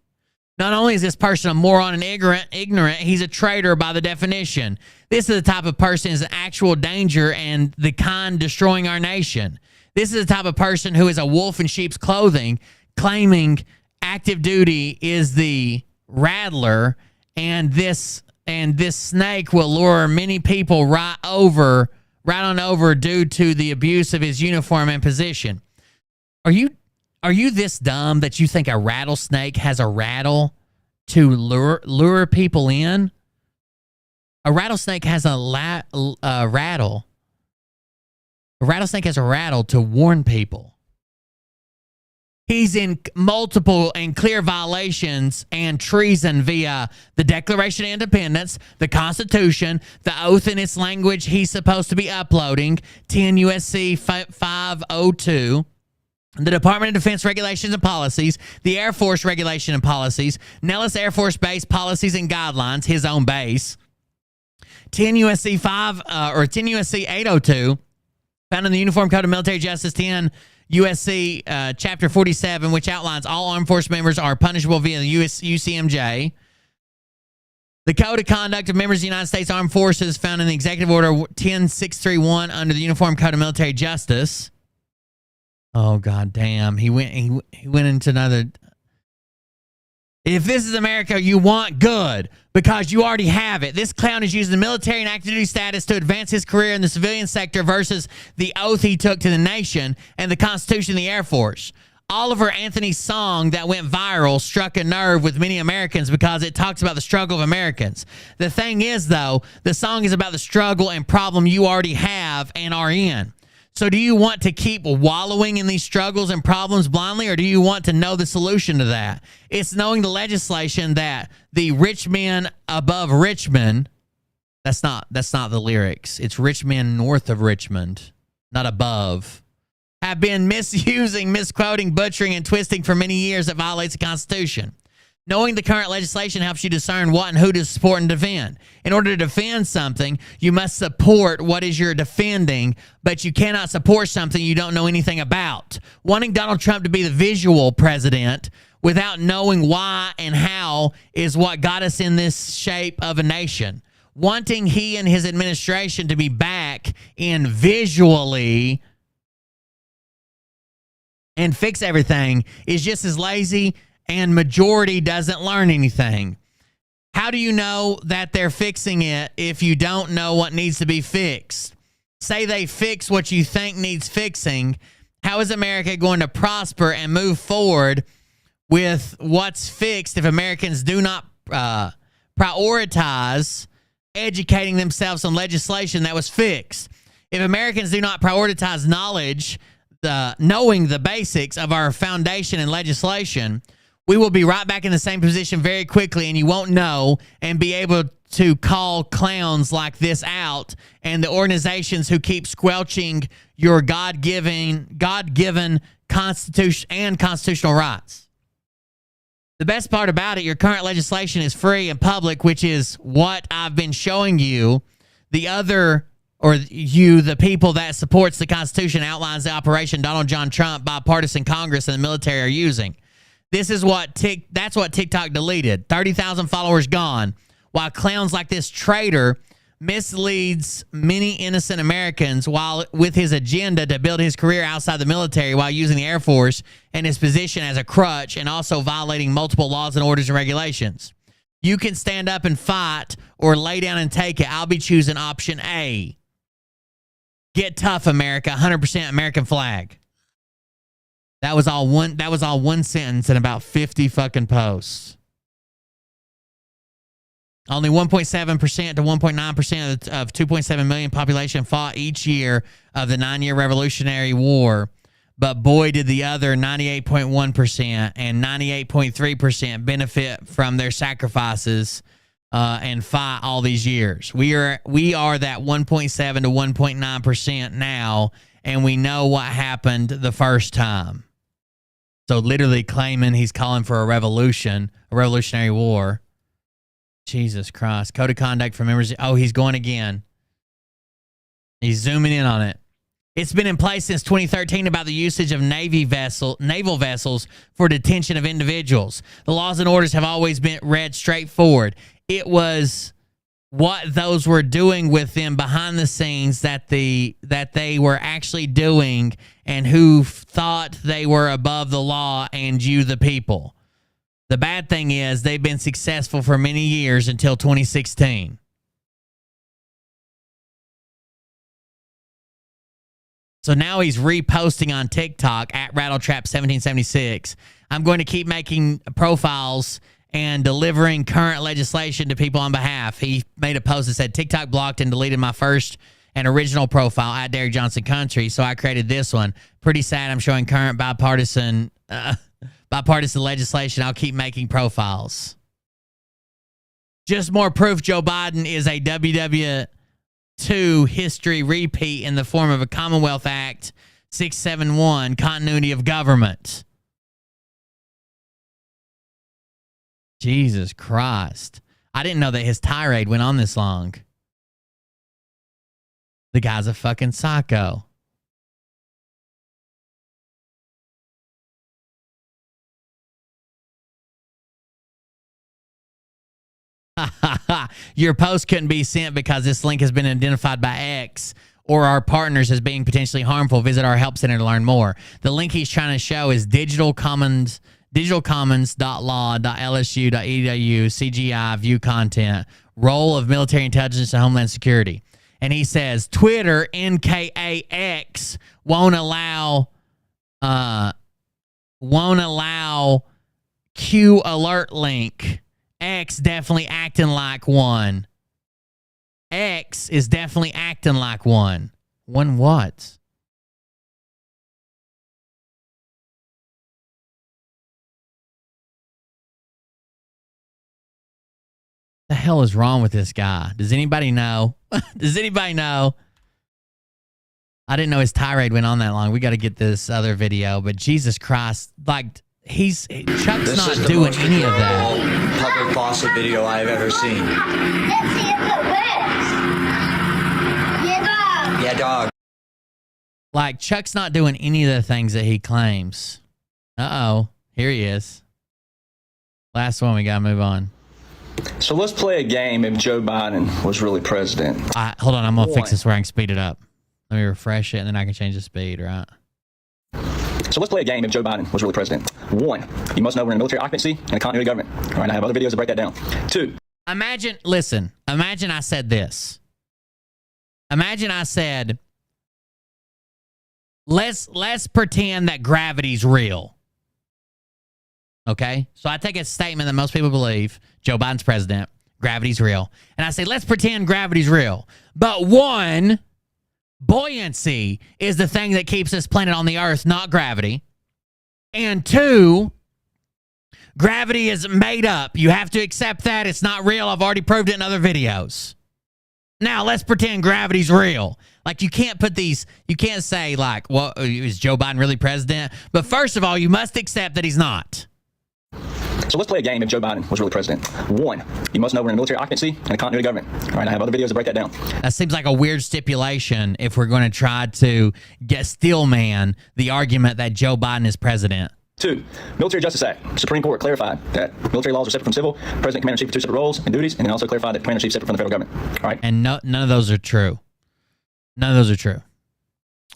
Not only is this person a moron and ignorant, he's a traitor by the definition. This is the type of person who is an actual danger and the kind destroying our nation. This is the type of person who is a wolf in sheep's clothing, claiming active duty is the rattler, and this snake will lure many people right on over due to the abuse of his uniform and position. Are you this dumb that you think a rattlesnake has a rattle to lure people in? A rattlesnake has a rattle. A rattlesnake has a rattle to warn people. He's in multiple and clear violations and treason via the Declaration of Independence, the Constitution, the oath in its language he's supposed to be uploading, 10 U.S.C. 502, the Department of Defense regulations and policies, the Air Force regulation and policies, Nellis Air Force Base policies and guidelines, his own base, 10 U.S.C. 10 U.S.C. 802, found in the Uniform Code of Military Justice, 10 U.S.C. Chapter 47, which outlines all armed force members are punishable via the UCMJ. The Code of Conduct of Members of the United States Armed Forces, found in the Executive Order 10631 under the Uniform Code of Military Justice. Oh, God damn. He went into another. If this is America you want, good, because you already have it. This clown is using the military and active duty status to advance his career in the civilian sector versus the oath he took to the nation and the Constitution of the Air Force. Oliver Anthony's song that went viral struck a nerve with many Americans because it talks about the struggle of Americans. The thing is, though, the song is about the struggle and problem you already have and are in. So do you want to keep wallowing in these struggles and problems blindly, or do you want to know the solution to that? It's knowing the legislation that the rich men above Richmond, that's not the lyrics. It's rich men north of Richmond, not above, have been misusing, misquoting, butchering, and twisting for many years that violates the Constitution. Knowing the current legislation helps you discern what and who to support and defend. In order to defend something, you must support what is you're defending, but you cannot support something you don't know anything about. Wanting Donald Trump to be the visual president without knowing why and how is what got us in this shape of a nation. Wanting he and his administration to be back in visually and fix everything is just as lazy, and majority doesn't learn anything. How do you know that they're fixing it if you don't know what needs to be fixed? Say they fix what you think needs fixing. How is America going to prosper and move forward with what's fixed if Americans do not prioritize educating themselves on legislation that was fixed? If Americans do not prioritize knowledge, knowing the basics of our foundation and legislation, we will be right back in the same position very quickly, and you won't know and be able to call clowns like this out and the organizations who keep squelching your God-given constitution and constitutional rights. The best part about it, your current legislation is free and public, which is what I've been showing you. The people that supports the Constitution outlines the operation Donald John Trump, bipartisan Congress, and the military are using. This is that's what TikTok deleted. 30,000 followers gone. While clowns like this traitor misleads many innocent Americans while with his agenda to build his career outside the military while using the Air Force and his position as a crutch and also violating multiple laws and orders and regulations. You can stand up and fight or lay down and take it. I'll be choosing option A. Get tough, America. 100% American flag. That was all one sentence in about 50 fucking posts. Only 1.7% to 1.9% of 2.7 million population fought each year of the 9-year Revolutionary War. But boy, did the other 98.1% and 98.3% benefit from their sacrifices and fight all these years. We are that 1.7 to 1.9% now, and we know what happened the first time. So literally claiming he's calling for a revolutionary war. Jesus Christ. Code of conduct for members. Oh, he's going again. He's zooming in on it. It's been in place since 2013 about the usage of naval vessels for detention of individuals. The laws and orders have always been read straightforward. It was what those were doing with them behind the scenes that they were actually doing, and who thought they were above the law and you the people. The bad thing is they've been successful for many years until 2016. So now he's reposting on TikTok at Rattletrap1776. I'm going to keep making profiles and delivering current legislation to people on behalf. He made a post that said, TikTok blocked and deleted my first and original profile at Derek Johnson Country, so I created this one. Pretty sad I'm showing current bipartisan legislation. I'll keep making profiles. Just more proof Joe Biden is a WW2 history repeat in the form of a Commonwealth Act 671, continuity of government. Jesus Christ. I didn't know that his tirade went on this long. The guy's a fucking psycho. Your post couldn't be sent because this link has been identified by X or our partners as being potentially harmful. Visit our help center to learn more. The link he's trying to show is digitalcommons.law.lsu.edu CGI view content, role of military intelligence and homeland security. And he says Twitter NKAX won't allow Q alert link. X definitely acting like one. X is definitely acting like one. One what? The hell is wrong with this guy? Does anybody know? Does anybody know? I didn't know his tirade went on that long. We got to get this other video, but Jesus Christ, like Chuck's not doing any of that. Public faucet video I've ever seen. Yeah, dog. Like Chuck's not doing any of the things that he claims. Uh-oh. Here he is. Last one, we got to move on. So let's play a game if Joe Biden was really president. Hold on, I'm going to fix this where I can speed it up. Let me refresh it, and then I can change the speed, right? So let's play a game if Joe Biden was really president. 1, you must know we're in a military occupancy and a continuity government. All right, I have other videos to break that down. 2. Imagine I said this. Imagine I said, let's pretend that gravity's real. Okay? So I take a statement that most people believe, Joe Biden's president, gravity's real. And I say, let's pretend gravity's real. But 1, buoyancy is the thing that keeps this planet on the earth, not gravity. And 2, gravity is made up. You have to accept that. It's not real. I've already proved it in other videos. Now, let's pretend gravity's real. Like, you can't say, like, well, is Joe Biden really president? But first of all, you must accept that he's not. So let's play a game if Joe Biden was really president. 1, you must know we're in a military occupancy and a continuity government. All right, I have other videos to break that down. That seems like a weird stipulation if we're going to try to get steelman the argument that Joe Biden is president. 2, Military Justice Act. Supreme Court clarified that military laws are separate from civil. President, Commander-in-Chief have 2 separate roles and duties, and then also clarified that Commander-in-Chief is separate from the federal government. All right. And none of those are true. None of those are true.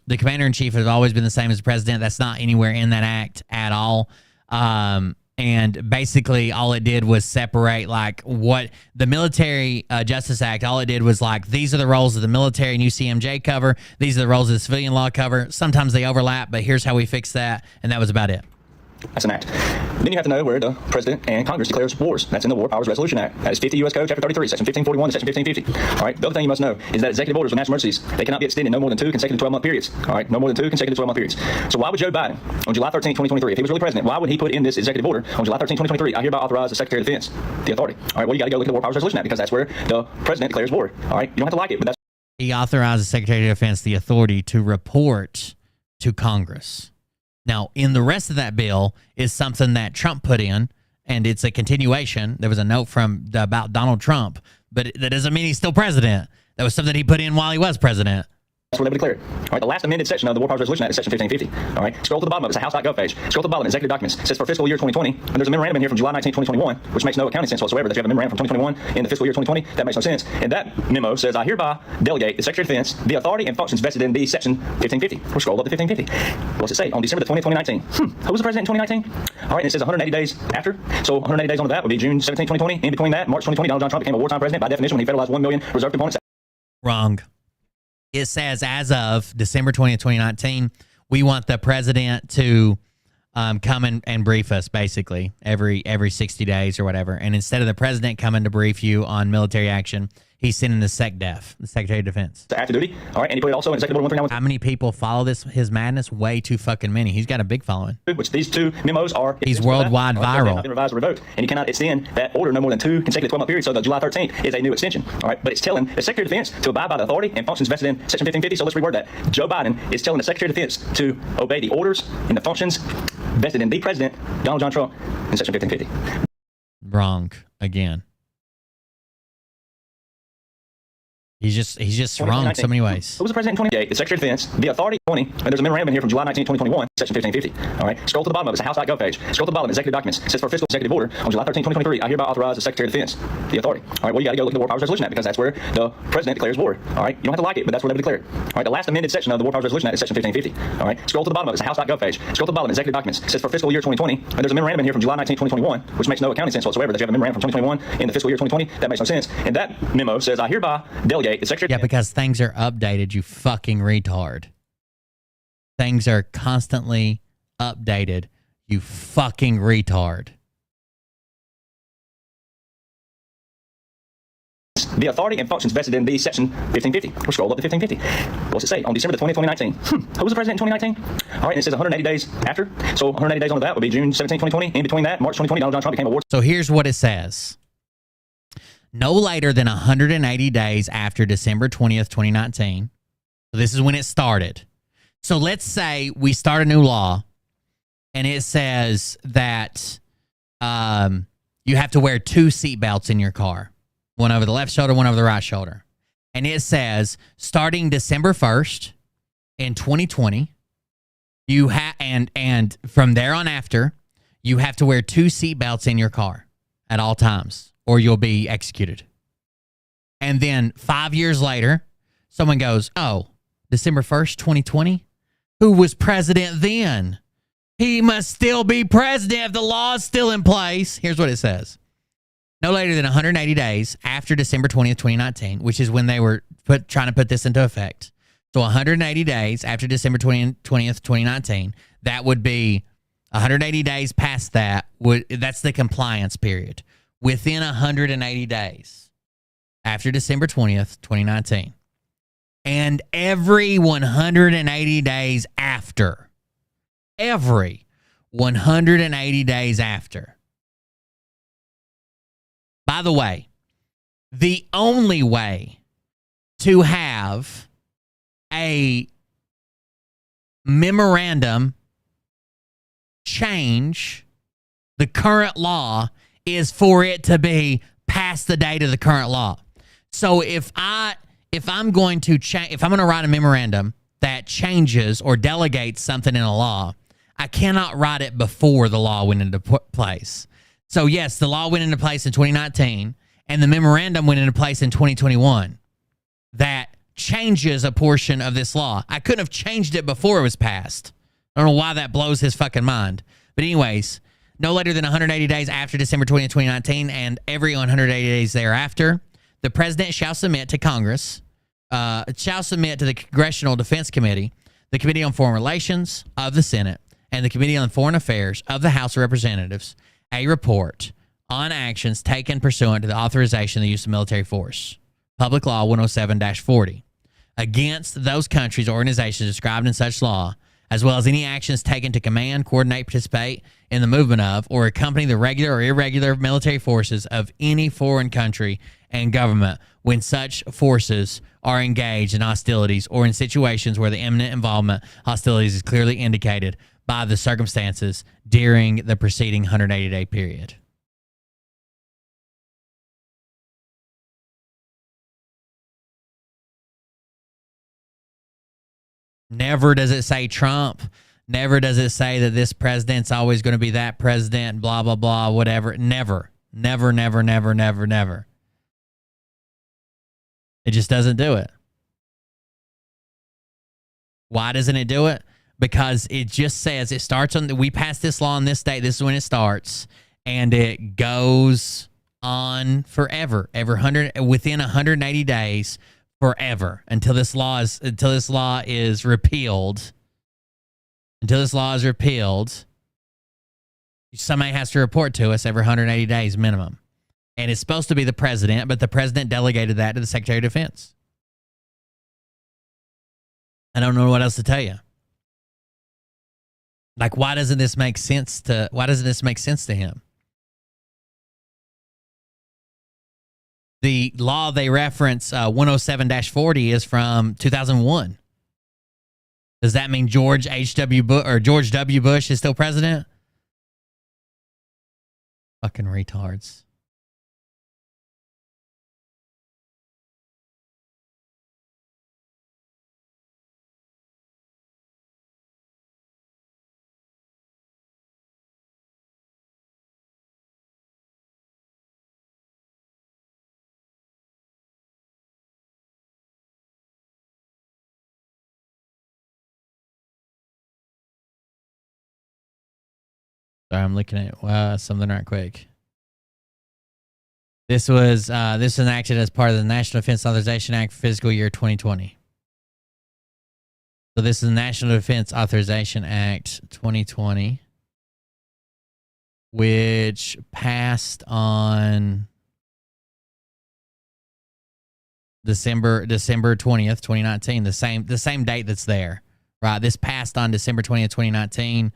The Commander-in-Chief has always been the same as the president. That's not anywhere in that act at all. And basically all it did was separate, like, what the Military Justice Act, all it did was, like, these are the roles of the military and UCMJ cover. These are the roles of the civilian law cover. Sometimes they overlap, but here's how we fix that. And that was about it. That's an act. Then you have to know where the President and Congress declares wars. That's in the War Powers Resolution Act. That is 50 U.S. Code, Chapter 33, Section 1541 to Section 1550. All right. The other thing you must know is that executive orders with national emergencies, they cannot be extended no more than 2 consecutive 12-month periods. All right. No more than 2 consecutive 12-month periods. So why would Joe Biden, on July 13, 2023, if he was really president, why would he put in this executive order on July 13, 2023, I hereby authorize the Secretary of Defense, the authority? All right. Well, you got to go look at the War Powers Resolution Act because that's where the President declares war. All right. You don't have to like it, but that's. He authorized the Secretary of Defense the authority to report to Congress. Now, in the rest of that bill is something that Trump put in, and it's a continuation. There was a note about Donald Trump, but that doesn't mean he's still president. That was something he put in while he was president. That's what they declared. All right, the last amended section of the War Powers Resolution Act is Section 1550. All right, scroll to the bottom of it. It's a House.gov page. Scroll to the bottom, executive documents. It says for fiscal year 2020, and there's a memorandum in here from July 19, 2021, which makes no accounting sense whatsoever that you have a memorandum from 2021 in the fiscal year 2020. That makes no sense. And that memo says, I hereby delegate the Secretary of Defense the authority and functions vested in the Section 1550. We're scrolled up to 1550. What's it say? On December the 20th, 2019. Who was the president in 2019? All right, and it says 180 days after. So 180 days on that would be June 17, 2020. In between that, March 2020, Donald John Trump became a wartime president by definition when he federalized 1 million reserve components. Wrong. It says as of December 20th, 2019, we want the president to come and brief us basically every 60 days or whatever. And instead of the president coming to brief you on military action, he's sending the SecDef, the Secretary of Defense. Active duty. All right, and he put it also in Executive Order 139. How many people follow his madness? Way too fucking many. He's got a big following. Which these 2 memos are. He's worldwide viral. Been revised or revoked, and you cannot extend that order no more than 2 consecutive 12-month periods. So the July 13th is a new extension. All right, but it's telling the Secretary of Defense to abide by the authority and functions vested in Section 1550. So let's reword that. Joe Biden is telling the Secretary of Defense to obey the orders and the functions vested in the President, Donald John Trump, in Section 1550. Wrong again. He's just wrong in so many ways. Who was the president in 2028? The Secretary of Defense, the authority 20, and there's a memorandum in here from July 19, 2021, Section 1550. All right, scroll to the bottom of it. It's a House.gov page. Scroll to the bottom, executive documents. It says for fiscal executive order on July 13, 2023, I hereby authorize the Secretary of Defense, the authority. All right, well, you got to go look at the War Powers Resolution Act because that's where the president declares war. All right, you don't have to like it, but that's where they declare it. All right, the last amended section of the War Powers Resolution Act is Section 1550. All right, scroll to the bottom of it. It's a House.gov page. Scroll to the bottom, executive documents. It says for fiscal year 2020, and there's a memorandum in here from July 19, 2021, which makes no accounting sense whatsoever that you have a memorandum from 2021 in the fiscal year 2020. That makes no sense. And that memo says, I hereby delegate the Secretary. Yeah, because things are updated, you fucking retard. Things are constantly updated, you fucking retard. The authority and functions vested in the Section 1550. We're scrolled up to 1550. What's it say? On December the 20th, 2019. Who was the president in 2019? All right, and it says 180 days after. So 180 days on that would be June 17, 2020. In between that, March 2020, Donald John Trump became a war. So here's what it says. No later than 180 days after December 20th, 2019. So this is when it started. So let's say we start a new law and it says that you have to wear 2 seatbelts in your car. One over the left shoulder, one over the right shoulder. And it says starting December 1st in 2020, you and from there on after, you have to wear 2 seatbelts in your car at all times or you'll be executed. And then 5 years later, someone goes, oh, December 1st, 2020? Who was president then? He must still be president if the law is still in place. Here's what it says. No later than 180 days after December 20th, 2019, which is when they were trying to put this into effect. So 180 days after December 20th, 2019, that would be 180 days past that. That's the compliance period. Within 180 days after December 20th, 2019. And every 180 days after. Every 180 days after. By the way, the only way to have a memorandum change the current law is for it to be past the date of the current law. So if I'm going to write a memorandum that changes or delegates something in a law, I cannot write it before the law went into place. So yes, the law went into place in 2019 and the memorandum went into place in 2021. That changes a portion of this law. I couldn't have changed it before it was passed. I don't know why that blows his fucking mind. But anyways, no later than 180 days after December 20th, 2019 and every 180 days thereafter, the president shall submit to Congress, shall submit to the Congressional Defense Committee, the Committee on Foreign Relations of the Senate, and the Committee on Foreign Affairs of the House of Representatives a report on actions taken pursuant to the authorization of the use of military force, Public Law 107-40, against those countries or organizations described in such law, as well as any actions taken to command, coordinate, participate in the movement of, or accompany the regular or irregular military forces of any foreign country and government when such forces are engaged in hostilities or in situations where the imminent involvement hostilities is clearly indicated by the circumstances during the preceding 180-day period. Never does it say Trump. Never does it say that this president's always going to be that president, blah, blah, blah, whatever. Never. Never, never, never, never, never. It just doesn't do it. Why doesn't it do it? Because it just says it starts on, we passed this law on this date, this is when it starts, and it goes on forever. Within 180 days, forever, until this law is repealed. Until this law is repealed, somebody has to report to us every 180 days minimum. And it's supposed to be the president, but the president delegated that to the Secretary of Defense. I don't know what else to tell you. Like, why doesn't this make sense to him? The law they reference, 107-40, is from 2001. Does that mean George W. Bush is still president? Fucking retards. Sorry, I'm looking at something right quick. This was enacted as part of the National Defense Authorization Act for fiscal year 2020. So this is the National Defense Authorization Act 2020, which passed on December 20th, 2019. The same date that's there, right? This passed on December 20th, 2019.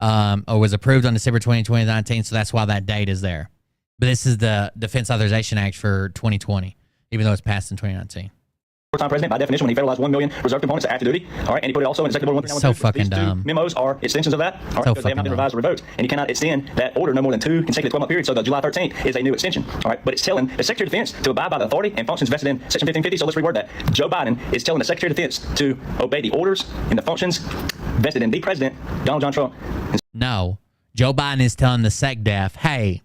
Or was approved on December 20, 2019, so that's why that date is there. But this is the Defense Authorization Act for 2020, even though it's passed in 2019. Time president, by definition, when he federalized 1 million reserve components to active duty, all right, and he put it also in Executive Order 139. So fucking dumb. Memos are extensions of that, all right, So because they have not been revised or revoked, and you cannot extend that order no more than 2 consecutive 12-month periods. So the July 13th is a new extension, all right. But it's telling the Secretary of Defense to abide by the authority and functions vested in Section 1550. So let's reword that. Joe Biden is telling the Secretary of Defense to obey the orders and the functions vested in the President Donald John Trump. No, Joe Biden is telling the SecDef, hey,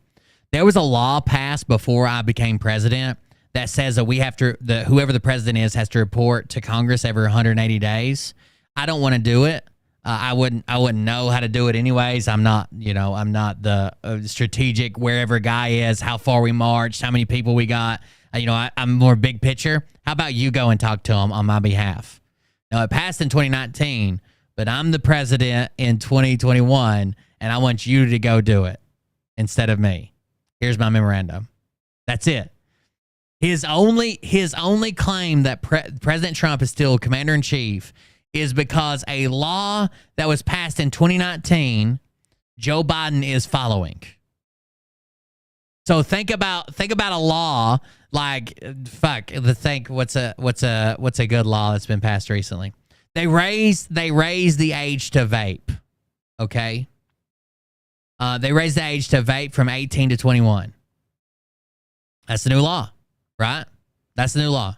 there was a law passed before I became president that says that we have to, whoever the president is has to report to Congress every 180 days. I don't want to do it. I wouldn't know how to do it anyways. I'm not the strategic wherever a guy is, how far we marched, how many people we got. I'm more big picture. How about you go and talk to him on my behalf? Now, it passed in 2019, but I'm the president in 2021, and I want you to go do it instead of me. Here's my memorandum. That's it. His only claim that President Trump is still commander-in-chief is because a law that was passed in 2019, Joe Biden is following. So think about a law like what's a good law that's been passed recently? They raised the age to vape. Okay. They raised the age to vape from 18 to 21. That's the new law, right? That's the new law.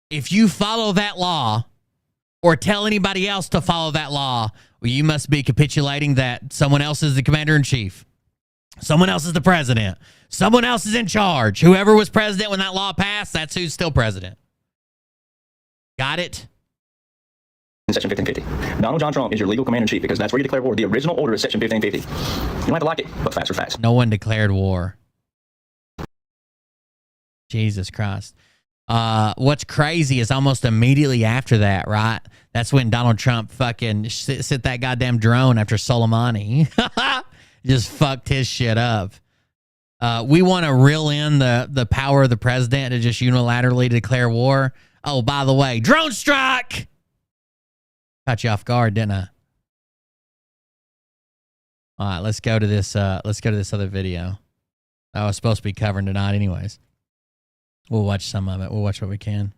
If you follow that law or tell anybody else to follow that law, well, you must be capitulating that someone else is the commander-in-chief. Someone else is the president. Someone else is in charge. Whoever was president when that law passed, that's who's still president. Got it? In Section 1550. Donald John Trump is your legal commander-in-chief because that's where you declare war. The original order is Section 1550. You don't have to like it, but facts are facts. No one declared war. Jesus Christ. What's crazy is almost immediately after that, right? That's when Donald Trump fucking sent that goddamn drone after Soleimani. Just fucked his shit up. We want to reel in the power of the president to just unilaterally declare war. Oh, by the way, drone strike! Caught you off guard, didn't I? All right, let's go to this other video. I was supposed to be covering tonight anyways. We'll watch some of it. We'll watch what we can.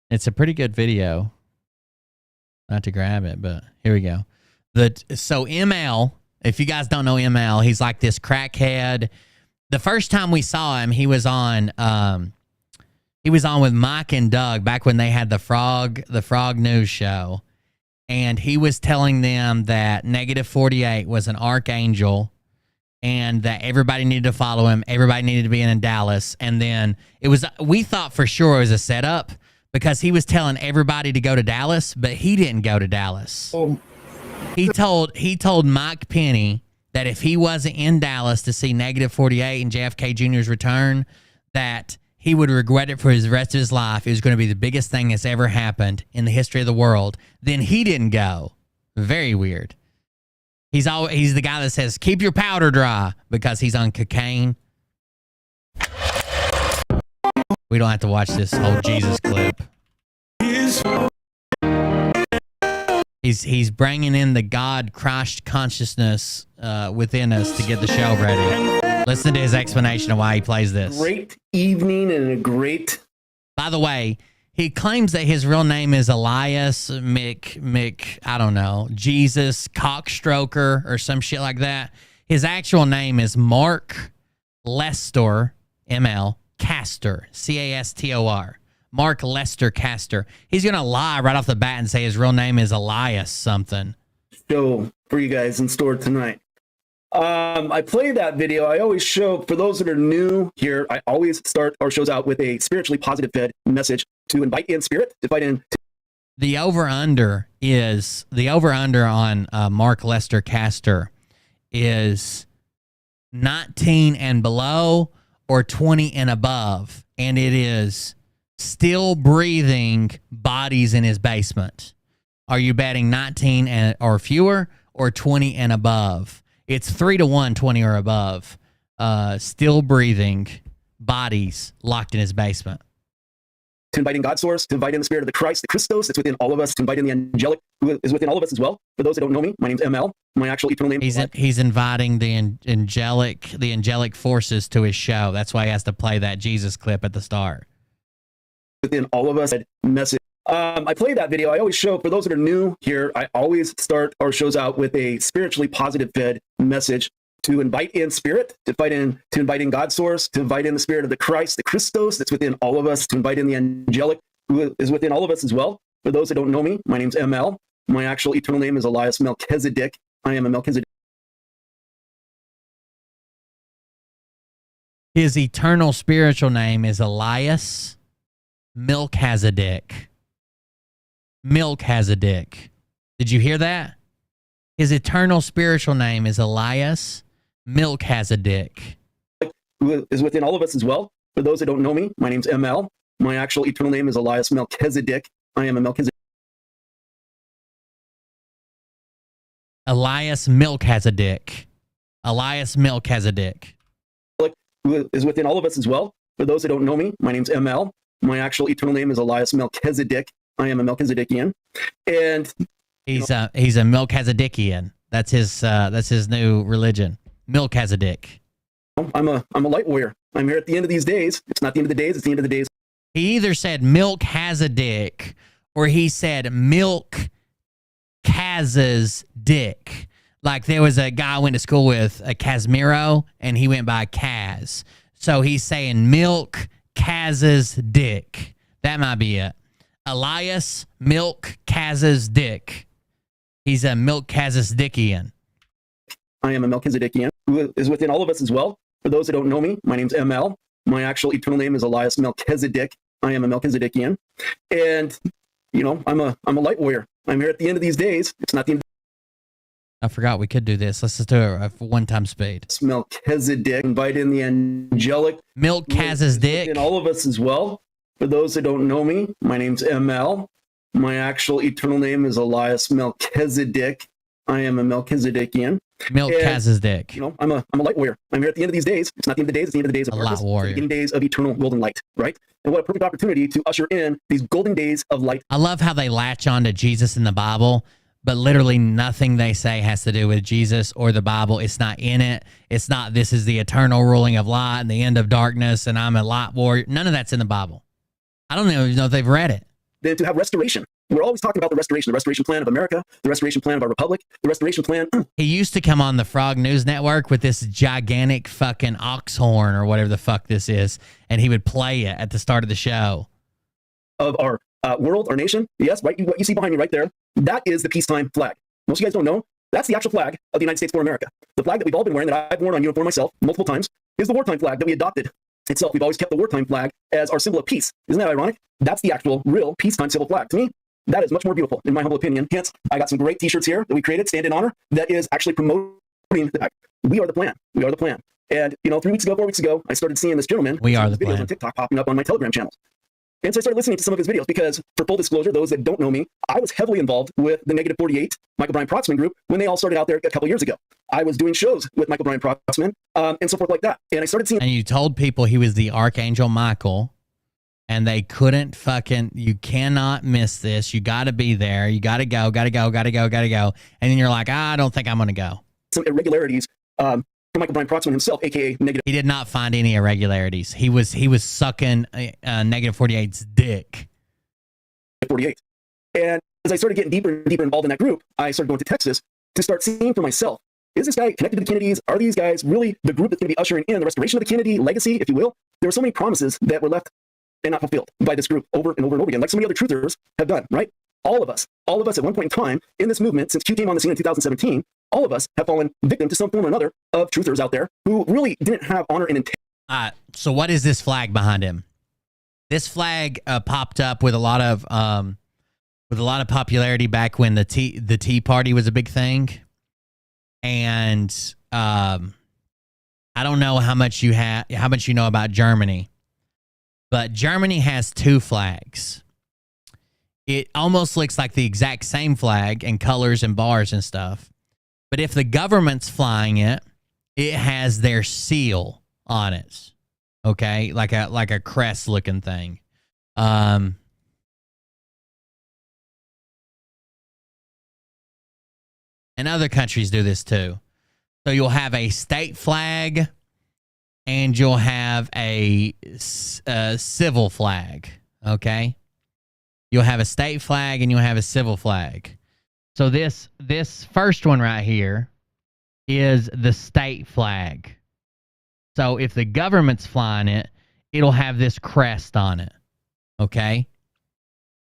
It's a pretty good video. Not to grab it, but here we go. So ML, if you guys don't know ML, he's like this crackhead. The first time we saw him, he was on with Mike and Doug back when they had the Frog News show. And he was telling them that -48 was an archangel and that everybody needed to follow him. Everybody needed to be in Dallas. And then we thought for sure it was a setup because he was telling everybody to go to Dallas, but he didn't go to Dallas. Oh. He told Mike Penny that if he wasn't in Dallas to see -48 and JFK Jr.'s return, that he would regret it for his rest of his life. It was going to be the biggest thing that's ever happened in the history of the world. Then he didn't go. Very weird. He's the guy that says, keep your powder dry because he's on cocaine. We don't have to watch this whole Jesus clip. He's bringing in the God Christ consciousness within us to get the show ready. Listen to his explanation of why he plays this. Great evening and a great... By the way, he claims that his real name is Elias I don't know, Jesus Cockstroker or some shit like that. His actual name is Mark Lester, ML, Castor, C-A-S-T-O-R. Mark Lester Castor. He's going to lie right off the bat and say his real name is Elias something. Show for you guys in store tonight. I play that video. I always show, for those that are new here, I always start our shows out with a spiritually positive fed message to invite in spirit, to invite in. The over-under on Mark Lester Castor is 19 and below or 20 and above. And it is still breathing bodies in his basement. Are you betting 19 or fewer or 20 and above? It's 3-1, 20 or above. Still breathing bodies locked in his basement. To invite in God's source, to invite in the spirit of the Christ, the Christos that's within all of us, to invite in the angelic who is within all of us as well. For those that don't know me, my name's ML. My actual eternal name is He's inviting the angelic forces to his show. That's why he has to play that Jesus clip at the start. Within all of us, message. I play that video. I always show, for those that are new here, I always start our shows out with a spiritually positive fed message to invite in spirit, to invite in God's source, to invite in the spirit of the Christ, the Christos that's within all of us, to invite in the angelic who is within all of us as well. For those that don't know me, my name's ML. My actual eternal name is Elias Melchizedek. I am a Melchizedek. His eternal spiritual name is Elias Melchizedek. Melchizedek. Did you hear that? His eternal spiritual name is Elias Melchizedek. Who is within all of us as well. For those that don't know me, my name's ML. My actual eternal name is Elias Melchizedek. I am a Melchizedek. Elias Melchizedek. Elias Melchizedek. Who is within all of us as well. For those that don't know me, my name's ML. My actual eternal name is Elias Melchizedek. I am a Melchizedekian. And he's a Melchizedekian. That's his new religion. Melchizedek. I'm a light warrior. I'm here at the end of these days. It's not the end of the days, it's the end of the days. He either said Melchizedek or he said Milk Kaz's dick. Like there was a guy I went to school with, a Casimiro, and he went by Kaz. So he's saying Milk Kaz's dick. That might be it. Elias Milk Kaz's dick. He's a Milk Kaz's dickian. I am a Melchizedekian, who is within all of us as well. For those that don't know me, my name's ML. My actual eternal name is Elias Melchizedek. I am a Melchizedekian. And, you know, I'm a light warrior. I'm here at the end of these days. It's not the end. I forgot we could do this. Let's just do it at one-time speed. It's Melchizedek. Invite in the angelic. Milk Kaz's dick. And all of us as well. For those that don't know me, my name's ML. My actual eternal name is Elias Melchizedek. I am a Melchizedekian. Milk Kaz's dick. You know, I'm a light warrior. I'm here at the end of these days. It's not the end of the days. It's the end of the days of light warrior. The beginning days of eternal golden light, right? And what a perfect opportunity to usher in these golden days of light. I love how they latch on to Jesus in the Bible, but literally nothing they say has to do with Jesus or the Bible. It's not in it. It's not, this is the eternal ruling of light and the end of darkness and I'm a light warrior. None of that's in the Bible. I don't even know if they've read it. Then to have restoration. We're always talking about the restoration plan of America, the restoration plan of our republic, the restoration plan. He used to come on the Frog News Network with this gigantic fucking ox horn or whatever the fuck this is, and he would play it at the start of the show. Of our world, our nation. Yes, right. What you see behind me right there, that is the peacetime flag. Most of you guys don't know, that's the actual flag of the United States for America. The flag that we've all been wearing, that I've worn on uniform myself multiple times, is the wartime flag that we adopted itself. We've always kept the wartime flag as our symbol of peace. Isn't that ironic? That's the actual, real peacetime civil flag. To me, that is much more beautiful, in my humble opinion. Hence, I got some great t-shirts here that we created, Stand in Honor, that is actually promoting the fact. We are the plan. We are the plan. And, you know, 4 weeks ago, I started seeing this gentleman. We are the videos plan. on TikTok popping up on my Telegram channel. And so I started listening to some of his videos because, for full disclosure, those that don't know me, I was heavily involved with the Negative 48, Michael Brian Protzman group, when they all started out there a couple years ago. I was doing shows with Michael Brian Protzman and so forth like that. And I started seeing... And you told people he was the Archangel Michael, and they couldn't fucking... You cannot miss this. You got to be there. You got to go, got to go, got to go, got to go. And then you're like, I don't think I'm going to go. Some irregularities from Michael Brian Protzman himself, a.k.a. Negative... He did not find any irregularities. He was sucking Negative 48's dick. 48. And as I started getting deeper and deeper involved in that group, I started going to Texas to start seeing for myself, is this guy connected to the Kennedys? Are these guys really the group that's going to be ushering in the restoration of the Kennedy legacy, if you will? There were so many promises that were left and not fulfilled by this group over and over and over again, like so many other truthers have done, right? All of us at one point in time in this movement, since Q came on the scene in 2017, all of us have fallen victim to some form or another of truthers out there who really didn't have honor and integrity. So what is this flag behind him? This flag popped up with a lot of popularity back when the Tea Party was a big thing, and I don't know how much you know about Germany, but Germany has two flags. It almost looks like the exact same flag and colors and bars and stuff, but if the government's flying it, it has their seal on it. Okay, like a crest looking thing. And other countries do this too. So you'll have a state flag and you'll have a civil flag. Okay, you'll have a state flag and you'll have a civil flag. So this first one right here is the state flag. So if the government's flying it, it'll have this crest on it, okay?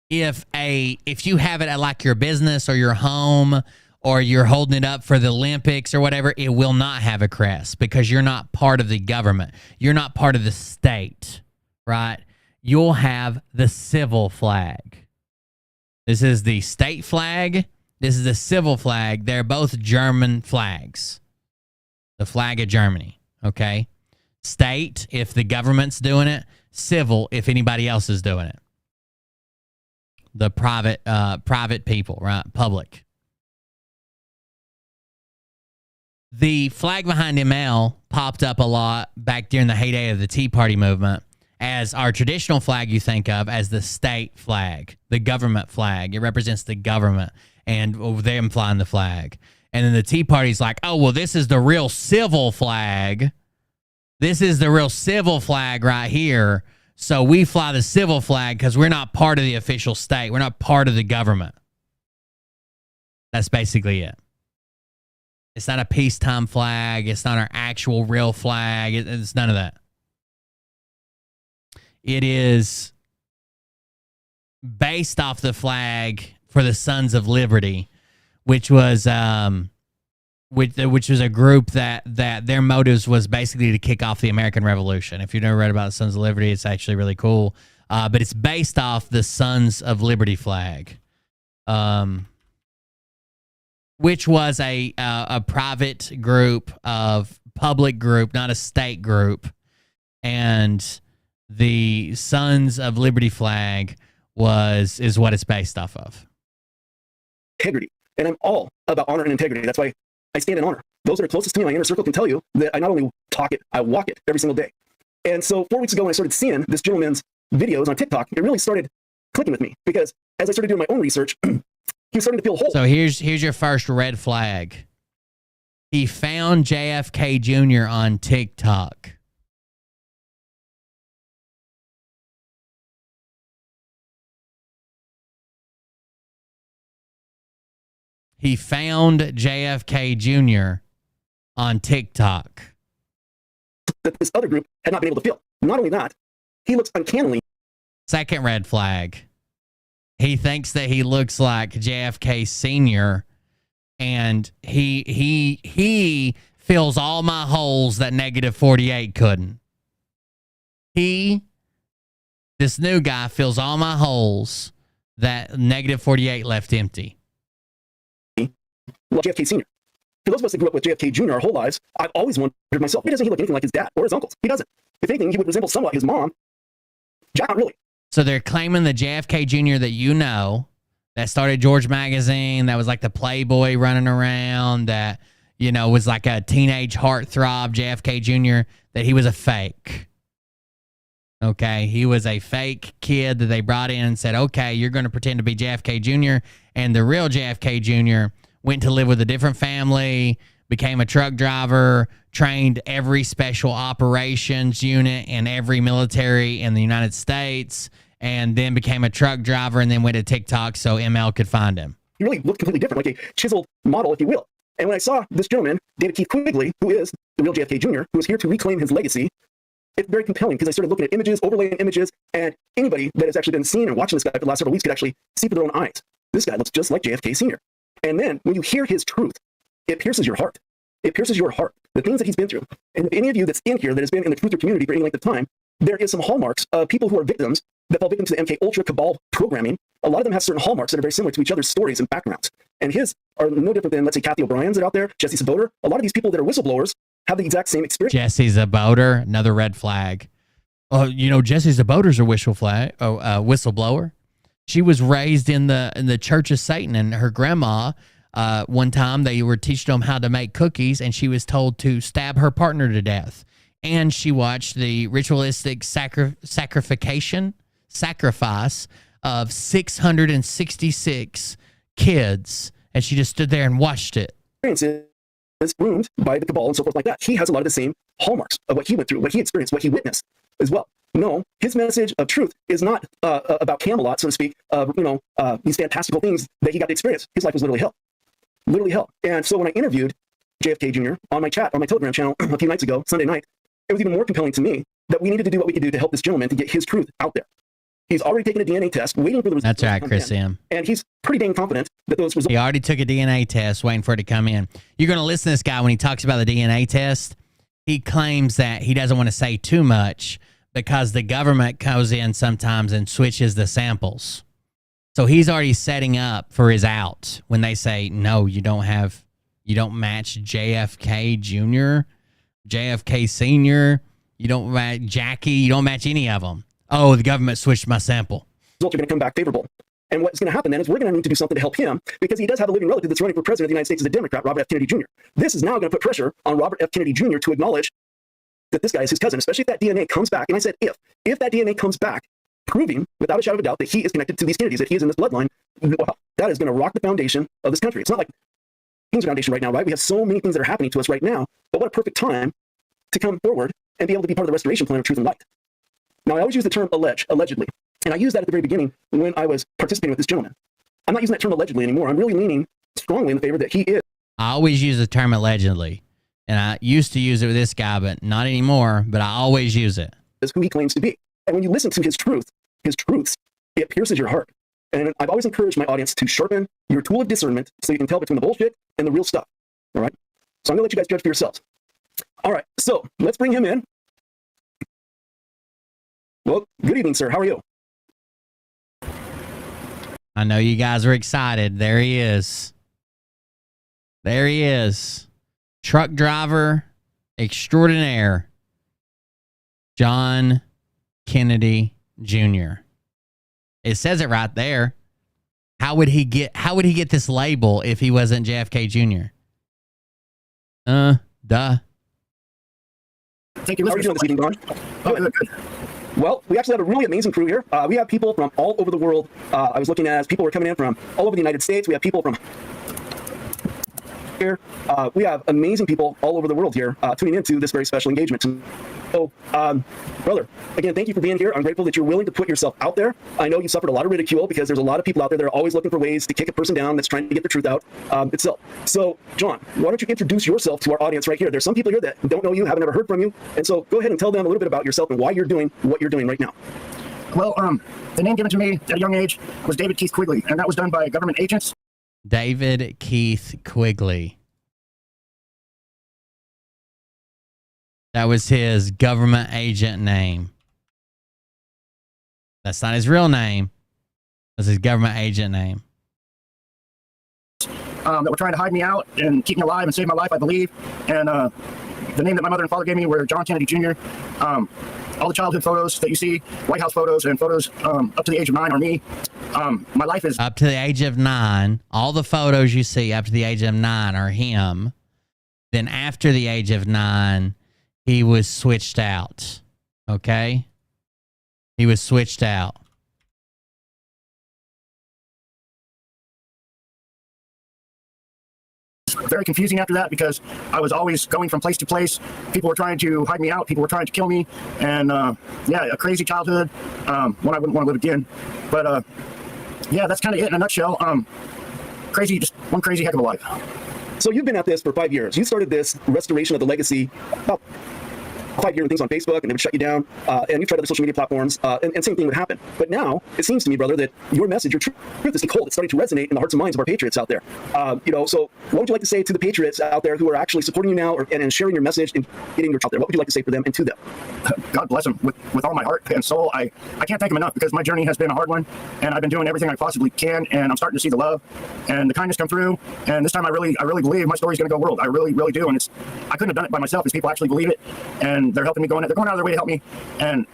if you have it at like your business or your home, or you're holding it up for the Olympics or whatever, it will not have a crest because you're not part of the government. You're not part of the state, right? You'll have the civil flag. This is the state flag. This is the civil flag. They're both German flags. The flag of Germany, okay? State, if the government's doing it. Civil, if anybody else is doing it. The private people, right? Public. The flag behind ML popped up a lot back during the heyday of the Tea Party movement as our traditional flag you think of as the state flag, the government flag. It represents the government and them flying the flag. And then the Tea Party's like, oh, well, this is the real civil flag. This is the real civil flag right here. So we fly the civil flag because we're not part of the official state. We're not part of the government. That's basically it. It's not a peacetime flag. It's not our actual real flag. It's none of that. It is based off the flag for the Sons of Liberty, which was a group that their motives was basically to kick off the American Revolution. If you've never read about the Sons of Liberty, it's actually really cool. But it's based off the Sons of Liberty flag. Which was a private group of public group, not a state group. And the Sons of Liberty flag is what it's based off of. Integrity. And I'm all about honor and integrity. That's why I stand in honor. Those that are closest to me in my inner circle can tell you that I not only talk it, I walk it every single day. And so 4 weeks ago when I started seeing this gentleman's videos on TikTok, it really started clicking with me because as I started doing my own research, he was starting to feel whole. So here's your first red flag. He found JFK Jr. on TikTok. He found JFK Jr. on TikTok. That this other group had not been able to feel. Not only that, he looks uncannily. Second red flag. He thinks that he looks like JFK Sr. and he fills all my holes that negative 48 couldn't. This new guy fills all my holes that negative 48 left empty. Well, JFK Sr. For those of us that grew up with JFK Jr. our whole lives, I've always wondered myself, why doesn't he look anything like his dad or his uncles? He doesn't. If anything, he would resemble somewhat his mom. Not really. So they're claiming the JFK Jr. that you know, that started George Magazine, that was like the Playboy running around, that, you know, was like a teenage heartthrob JFK Jr., that he was a fake. Okay, he was a fake kid that they brought in and said, okay, you're going to pretend to be JFK Jr., and the real JFK Jr. went to live with a different family, became a truck driver, trained every special operations unit in every military in the United States, and then became a truck driver and then went to TikTok so ML could find him. He really looked completely different, like a chiseled model, if you will. And when I saw this gentleman, David Keith Quigley, who is the real JFK Jr., who is here to reclaim his legacy, it's very compelling because I started looking at images, overlaying images, and anybody that has actually been seeing and watching this guy for the last several weeks could actually see through their own eyes. This guy looks just like JFK Sr. And then when you hear his truth, it pierces your heart. It pierces your heart. The things that he's been through. And if any of you that's in here that has been in the truther community for any length of time, there is some hallmarks of people who are victims that fall victim to the MK Ultra cabal programming. A lot of them have certain hallmarks that are very similar to each other's stories and backgrounds. And his are no different than, let's say, Kathy O'Brien's that are out there, Jesse Saboter. A lot of these people that are whistleblowers have the exact same experience. Jesse Saboter, another red flag. Oh, you know, Jesse Saboter's a whistleblower. She was raised in the Church of Satan, and her grandma, one time they were teaching them how to make cookies, and she was told to stab her partner to death. And she watched the ritualistic sacrifice of 666 kids, and she just stood there and watched it. Is groomed by the cabal and so forth like that. He has a lot of the same hallmarks of what he went through, what he experienced, what he witnessed as well. No, his message of truth is not about Camelot, so to speak, these fantastical things that he got to experience. His life was literally hell. Literally hell. And so when I interviewed JFK Jr. on my chat, on my Telegram channel a few nights ago, Sunday night, it was even more compelling to me that we needed to do what we could do to help this gentleman to get his truth out there. He's already taken a DNA test, waiting for the results. That's right, Chris M. And he's pretty dang confident that those results. He already took a DNA test, waiting for it to come in. You're going to listen to this guy when he talks about the DNA test. He claims that he doesn't want to say too much because the government goes in sometimes and switches the samples. So he's already setting up for his out when they say, no, you don't match JFK Jr., JFK Sr., you don't match Jackie, you don't match any of them. Oh, the government switched my sample. Results are going to come back favorable. And what's going to happen then is we're going to need to do something to help him because he does have a living relative that's running for president of the United States as a Democrat, Robert F. Kennedy Jr. This is now going to put pressure on Robert F. Kennedy Jr. to acknowledge that this guy is his cousin, especially if that DNA comes back. And I said if that DNA comes back, proving without a shadow of a doubt that he is connected to these Kennedys, that he is in this bloodline, well, that is going to rock the foundation of this country. It's not like King's Foundation right now, right? We have so many things that are happening to us right now, but what a perfect time to come forward and be able to be part of the restoration plan of truth and light. Now, I always use the term allegedly, and I used that at the very beginning when I was participating with this gentleman. I'm not using that term allegedly anymore. I'm really leaning strongly in the favor that he is. I always use the term allegedly, and I used to use it with this guy, but not anymore, but I always use it. Is who he claims to be. And when you listen to his truths, it pierces your heart. And I've always encouraged my audience to sharpen your tool of discernment so you can tell between the bullshit and the real stuff. All right? So I'm going to let you guys judge for yourselves. All right, so let's bring him in. Well, good evening, sir. How are you? I know you guys are excited. There he is. There he is. Truck driver extraordinaire, John Kennedy Jr. It says it right there. How would he get this label if he wasn't JFK Jr.? Duh. Thank you. How are you doing this evening, Don? Good. Well, we actually have a really amazing crew here. We have people from all over the world. I was looking at people were coming in from all over the United States. We have people from here. We have amazing people all over the world here tuning into this very special engagement. So, brother, again, thank you for being here. I'm grateful that you're willing to put yourself out there. I know you suffered a lot of ridicule because there's a lot of people out there that are always looking for ways to kick a person down that's trying to get the truth out itself. So, John, why don't you introduce yourself to our audience right here? There's some people here that don't know you, haven't ever heard from you. And so go ahead and tell them a little bit about yourself and why you're doing what you're doing right now. Well, the name given to me at a young age was David Keith Quigley, and that was done by government agents. David Keith Quigley. That was his government agent name. That's not his real name. That's his government agent name. That were trying to hide me out and keep me alive and save my life, I believe. And the name that my mother and father gave me were John Kennedy Jr. All the childhood photos that you see, White House photos and photos up to the age of 9 are me. My life is... Up to the age of 9. All the photos you see up to the age of 9 are him. Then after the age of 9... he was switched out. Okay? He was switched out. Very confusing after that because I was always going from place to place. People were trying to hide me out. People were trying to kill me. And yeah, a crazy childhood. One I wouldn't want to live again. But yeah, that's kind of it in a nutshell. Crazy, just one crazy heck of a life. So you've been at this for 5 years. You started this restoration of the legacy about 5 years and things on Facebook, and they would shut you down. And you tried other social media platforms, and same thing would happen. But now it seems to me, brother, that your message, your truth is taking hold. It's starting to resonate in the hearts and minds of our patriots out there. So what would you like to say to the patriots out there who are actually supporting you now and sharing your message and getting your out there? What would you like to say for them and to them? God bless them with all my heart and soul. I can't thank them enough because my journey has been a hard one, and I've been doing everything I possibly can, and I'm starting to see the love and the kindness come through. And this time I really believe my story's going to go world. I really do, and I couldn't have done it by myself. These people actually believe it, and they're helping me they're going out of their way to help me. And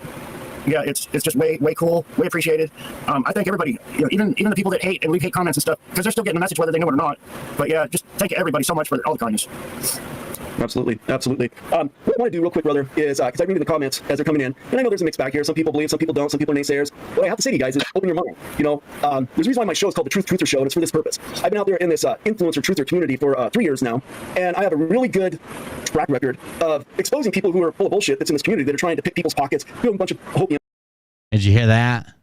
yeah, it's just way cool, way appreciated. I thank everybody, even the people that hate and leave hate comments and stuff, because they're still getting the message whether they know it or not. But yeah, just thank everybody so much for all the kindness. Absolutely. What I want to do real quick, brother, is because I read the comments as they're coming in, and I know there's a mixed bag here. Some people believe, some people don't, some people are naysayers. What I have to say to you guys is open your mind. There's a reason why my show is called The Truther Show, and it's for this purpose. I've been out there in this influencer truther community for 3 years now, and I have a really good track record of exposing people who are full of bullshit that's in this community that are trying to pick people's pockets, doing a bunch of hope. Did you hear that?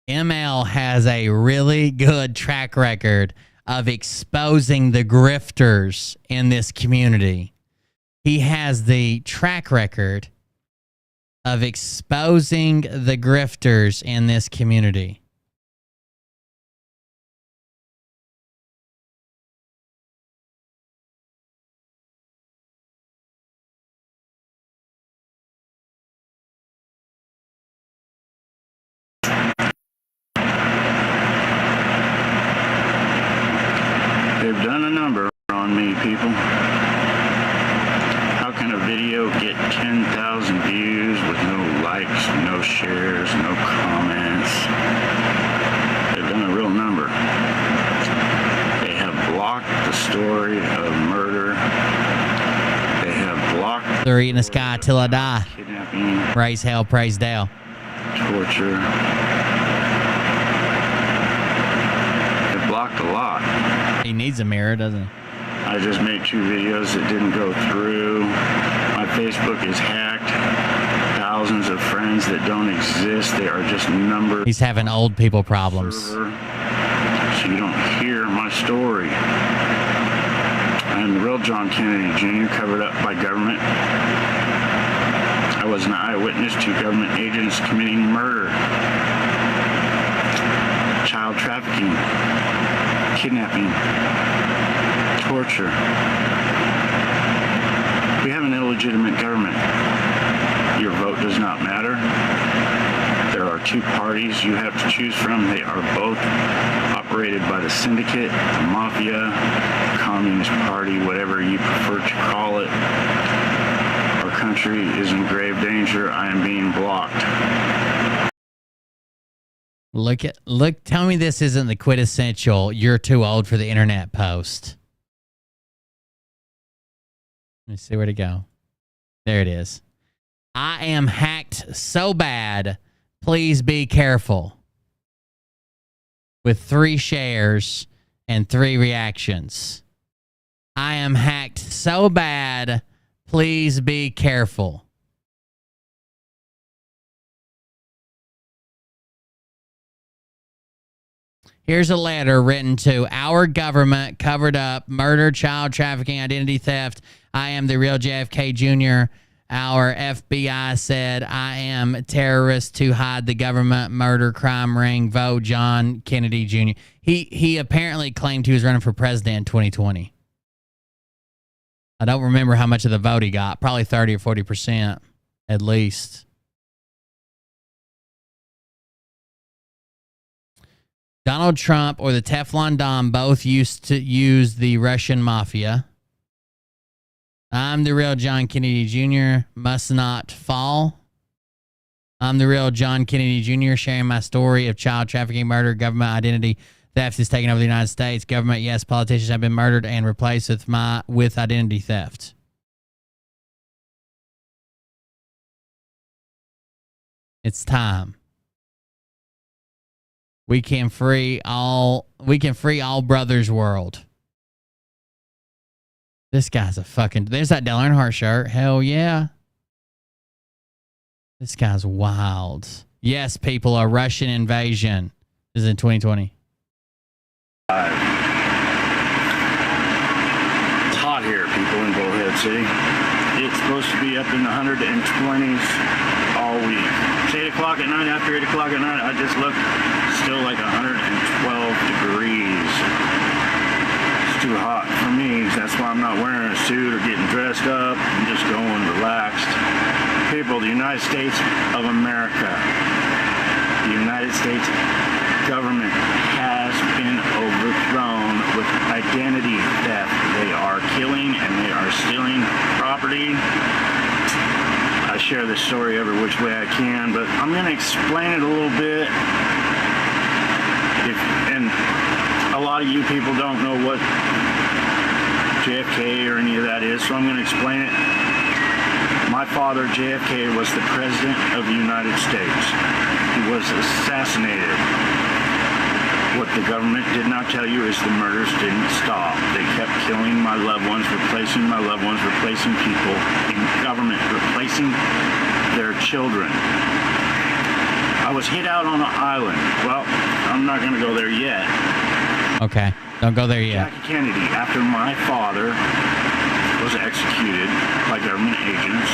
ML has a really good track record of exposing the grifters in this community. He has the track record of exposing the grifters in this community. They've done a number on me, people. How can a video get 10,000 views with no likes, no shares, no comments? They've done a real number. They have blocked the story of murder. They have blocked... They're eating the sky till I die. Kidnapping. Praise hell, praise Dale. Torture. They blocked a lot. He needs a mirror, doesn't he? I just made 2 videos that didn't go through. My Facebook is hacked. Thousands of friends that don't exist. They are just numbers. He's having old people problems. So you don't hear my story. I am the real John Kennedy Jr., covered up by government. I was an eyewitness to government agents committing murder, child trafficking, kidnapping, torture. We have an illegitimate government. Your vote does not matter. There are 2 parties you have to choose from. They are both operated by the syndicate, the mafia, the Communist Party, whatever you prefer to call it. Our country is in grave danger. I am being blocked. Look, tell me this isn't the quintessential "you're too old for the internet" post. Let me see where to go. There it is. I am hacked so bad. Please be careful. With 3 shares and 3 reactions. I am hacked so bad. Please be careful. Here's a letter written to our government, covered up, murder, child trafficking, identity theft. I am the real JFK Jr. Our FBI said I am a terrorist to hide the government, murder, crime ring, vote John Kennedy Jr. He apparently claimed he was running for president in 2020. I don't remember how much of the vote he got. Probably 30 or 40% at least. Donald Trump or the Teflon Don both used to use the Russian mafia. I'm the real John Kennedy Jr. Must not fall. I'm the real John Kennedy Jr. sharing my story of child trafficking, murder, government identity theft is taking over the United States. Government, yes, politicians have been murdered and replaced with identity theft. It's time. We can free all brothers world. This guy's a fucking... There's that Dale Earnhardt shirt. Hell yeah. This guy's wild. Yes, people, a Russian invasion. This is in 2020. It's hot here, people, in Bullhead City. It's supposed to be up in the 120s all week. It's 8 o'clock at night. After 8 o'clock at night, I just look, still like 112 degrees. It's too hot for me. That's why I'm not wearing a suit or getting dressed up. I'm just going relaxed. People, the United States of America, the United States government has been overthrown with identity theft. They are killing and they are stealing property. I share this story every which way I can, but I'm going to explain it a little bit. And a lot of you people don't know what JFK or any of that is, so I'm going to explain it. My father, JFK, was the President of the United States. He was assassinated. What the government did not tell you is the murders didn't stop. They kept killing my loved ones, replacing my loved ones, replacing people in government, replacing their children. I was hid out on an island. Well, I'm not going to go there yet. Okay, don't go there yet. Jackie Kennedy, after my father was executed by government agents,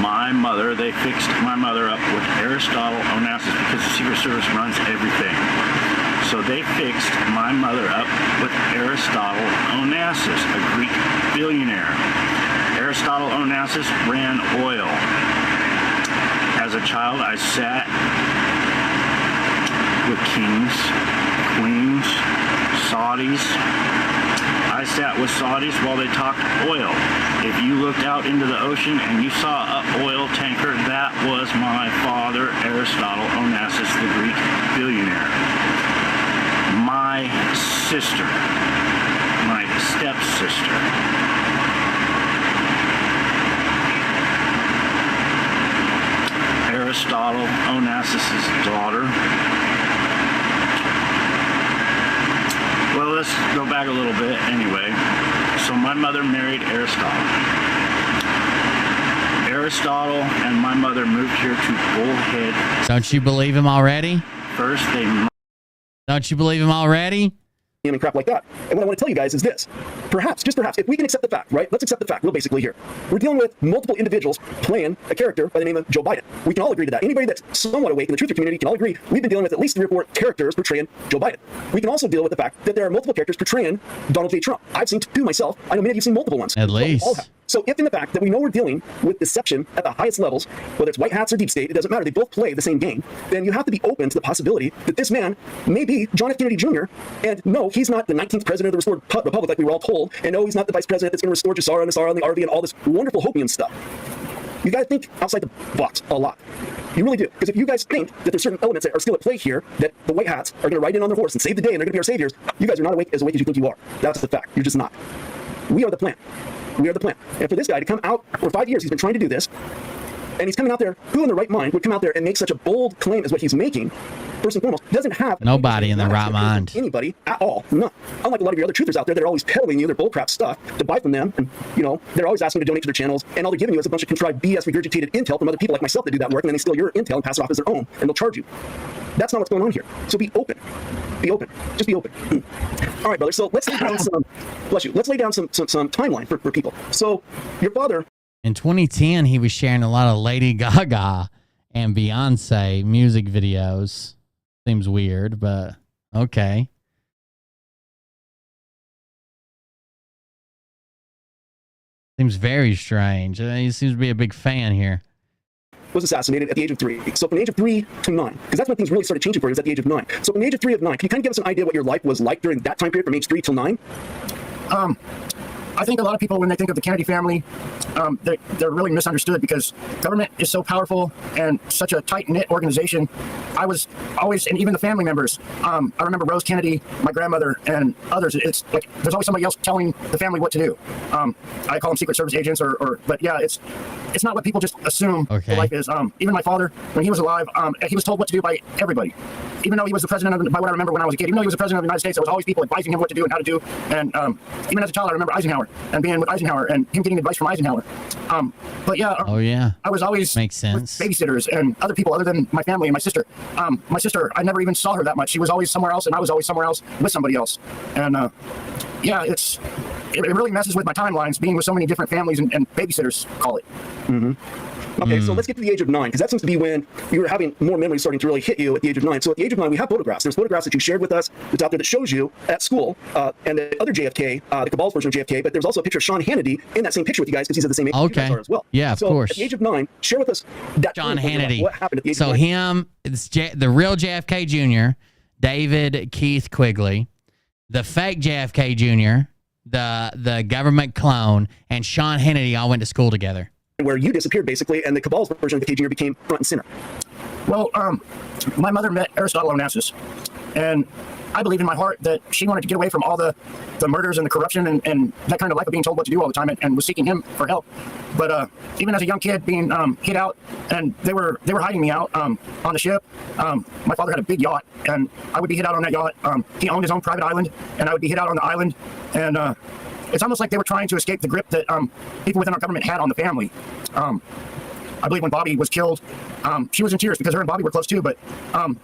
my mother. They fixed my mother up with Aristotle Onassis because the Secret Service runs everything. So they fixed my mother up with Aristotle Onassis, a Greek billionaire. Aristotle Onassis ran oil. As a child, I sat with kings, queens, Saudis. I sat with Saudis while they talked oil. If you looked out into the ocean and you saw an oil tanker, that was my father, Aristotle Onassis, the Greek billionaire. My sister, my stepsister, Aristotle Onassis' daughter. Well, let's go back a little bit anyway. So my mother married Aristotle. Aristotle and my mother moved here to Bullhead. Don't you believe him already? First, they... Don't you believe him already? And crap like that. And what I want to tell you guys is this. Perhaps, just perhaps, if we can accept the fact, right? Let's accept the fact real basically here. We're dealing with multiple individuals playing a character by the name of Joe Biden. We can all agree to that. Anybody that's somewhat awake in the truther community can all agree we've been dealing with at least 3 or 4 characters portraying Joe Biden. We can also deal with the fact that there are multiple characters portraying Donald J. Trump. I've seen 2 myself. I know many of you have seen multiple ones. At least. All have. So if in the fact that we know we're dealing with deception at the highest levels, whether it's white hats or deep state, it doesn't matter. They both play the same game. Then you have to be open to the possibility that this man may be John F. Kennedy Jr. And no, he's not the 19th president of the restored republic like we were all told. And no, he's not the vice president that's going to restore Jassara and Nassara and the RV and all this wonderful Hopian stuff. You got to think outside the box a lot. You really do. Because if you guys think that there's certain elements that are still at play here, that the white hats are going to ride in on their horse and save the day and they're going to be our saviors, you guys are not as awake as you think you are. That's the fact. You're just not. We are the plan. We are the plan. And for this guy to come out for 5 years, he's been trying to do this, and he's coming out there, who in the right mind would come out there and make such a bold claim as what he's making, first and foremost, doesn't have... Nobody in the right mind. Anybody at all. None. Unlike a lot of your other truthers out there that are always peddling you their bullcrap stuff to buy from them, and, you know, they're always asking to donate to their channels, and all they're giving you is a bunch of contrived BS regurgitated intel from other people like myself that do that work, and then they steal your intel and pass it off as their own, and they'll charge you. That's not what's going on here. So be open. Be open. Just be open. All right, brother. So let's lay down some... Bless you. Let's lay down some timeline for people. So your father... In 2010, he was sharing a lot of Lady Gaga and Beyonce music videos. Seems weird, but okay. Seems very strange. He seems to be a big fan here. Was assassinated at the age of 3. So from the age of 3 to 9, because that's when things really started changing for you, is at the age of 9. So from the age of 3 of 9, can you kind of give us an idea what your life was like during that time period from age 3 till 9? I think a lot of people, when they think of the Kennedy family, they're really misunderstood because government is so powerful and such a tight-knit organization. I was always, and even the family members, I remember Rose Kennedy, my grandmother, and others. It's like there's always somebody else telling the family what to do. I call them Secret Service agents, but yeah, it's not what people just assume life is. Even my father, when he was alive, he was told what to do by everybody. Even though he was the president by what I remember when I was a kid, even though he was the president of the United States, there was always people advising him what to do and how to do. And even as a child, I remember Eisenhower and being with Eisenhower and him getting advice from Eisenhower. But yeah, I was always makes sense. With babysitters and other people other than my family and my sister. My sister, I never even saw her that much. She was always somewhere else, and I was always somewhere else with somebody else. And yeah, it really messes with my timelines being with so many different families and babysitters, call it. Mm-hmm. Okay, so let's get to the age of 9, because that seems to be when you were having more memories starting to really hit you at the age of 9. So at the age of 9, we have photographs. There's photographs that you shared with us that's out there that shows you at school and the other JFK, the cabal's version of JFK, but there's also a picture of Sean Hannity in that same picture with you guys because he's at the same age you guys are as well. Yeah, of course. At the age of 9, share with us that Sean Hannity. What happened at the age of 9. So him, it's the real JFK Jr., David Keith Quigley, the fake JFK Jr., the government clone, and Sean Hannity all went to school together. Where you disappeared, basically, and the cabal's version of the Jr. became front and center. Well, my mother met Aristotle Onassis, and I believe in my heart that she wanted to get away from all the murders and the corruption and that kind of life of being told what to do all the time, and was seeking him for help. But even as a young kid being hid out, and they were hiding me out on the ship. My father had a big yacht, and I would be hid out on that yacht. He owned his own private island, and I would be hid out on the island, and it's almost like they were trying to escape the grip that people within our government had on the family. I believe when Bobby was killed, she was in tears because her and Bobby were close too, but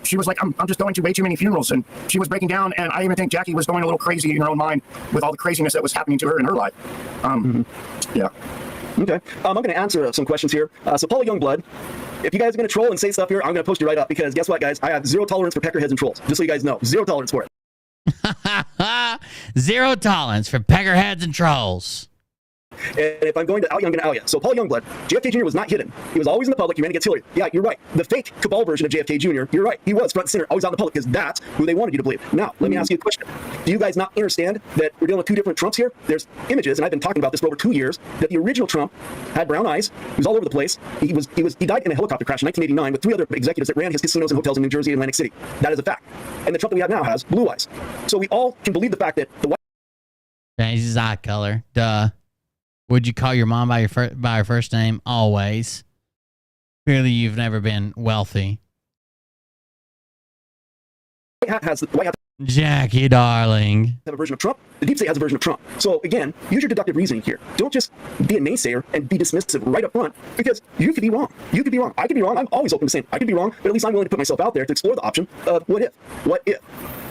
she was like, I'm just going to way too many funerals, and she was breaking down, and I even think Jackie was going a little crazy in her own mind with all the craziness that was happening to her in her life. Yeah. Okay. I'm going to answer some questions here. So Paula Youngblood, if you guys are going to troll and say stuff here, I'm going to post you right up because guess what, guys? I have zero tolerance for peckerheads and trolls. Just so you guys know, zero tolerance for it. Zero tolerance for peckerheads and trolls. And if I'm going to out you, I'm going to out you. So Paul Youngblood, JFK Jr. was not hidden. He was always in the public. He ran against Hillary. Yeah, you're right. The fake cabal version of JFK Jr., you're right. He was front and center, always out in the public because that's who they wanted you to believe. Now, let me ask you a question. Do you guys not understand that we're dealing with two different Trumps here? There's images, and I've been talking about this for over 2 years, that the original Trump had brown eyes. He was all over the place. He died in a helicopter crash in 1989 with 3 other executives that ran his casinos and hotels in New Jersey and Atlantic City. That is a fact. And the Trump that we have now has blue eyes. So we all can believe the fact that the white... Change his eye color. Duh. Would you call your mom by her first name? Always. Clearly, you've never been wealthy. White Hat Jackie, darling. Have a version of Trump. The deep state has a version of Trump. So again, use your deductive reasoning here. Don't just be a naysayer and be dismissive right up front because you could be wrong. You could be wrong. I could be wrong. I'm always open to saying I could be wrong, but at least I'm willing to put myself out there to explore the option of what if. What if?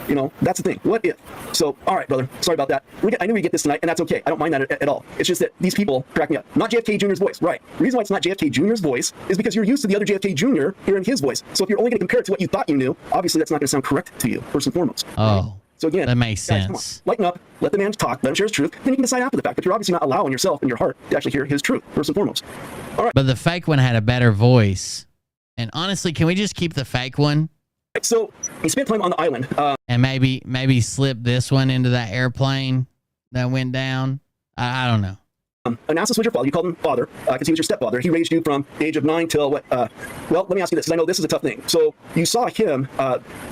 You know, that's the thing. What if? So, all right, brother. Sorry about that. I knew we'd get this tonight, and that's okay. I don't mind that at all. It's just that these people crack me up. Not JFK Jr.'s voice. Right. The reason why it's not JFK Jr.'s voice is because you're used to the other JFK Jr. hearing his voice. So if you're only going to compare it to what you thought you knew, obviously that's not going to sound correct to you, first and foremost. Oh. So again, that makes guys, sense. Lighten up, let the man talk, let him share his truth, then you can decide after the fact. But you're obviously not allowing yourself and your heart to actually hear his truth, first and foremost. All right. But the fake one had a better voice. And honestly, can we just keep the fake one? So he spent time on the island. And maybe slip this one into that airplane that went down. I don't know. Announce this was your father. You called him father because he was your stepfather. He raised you from the age of 9 till what? Well, let me ask you this, because I know this is a tough thing. So you saw him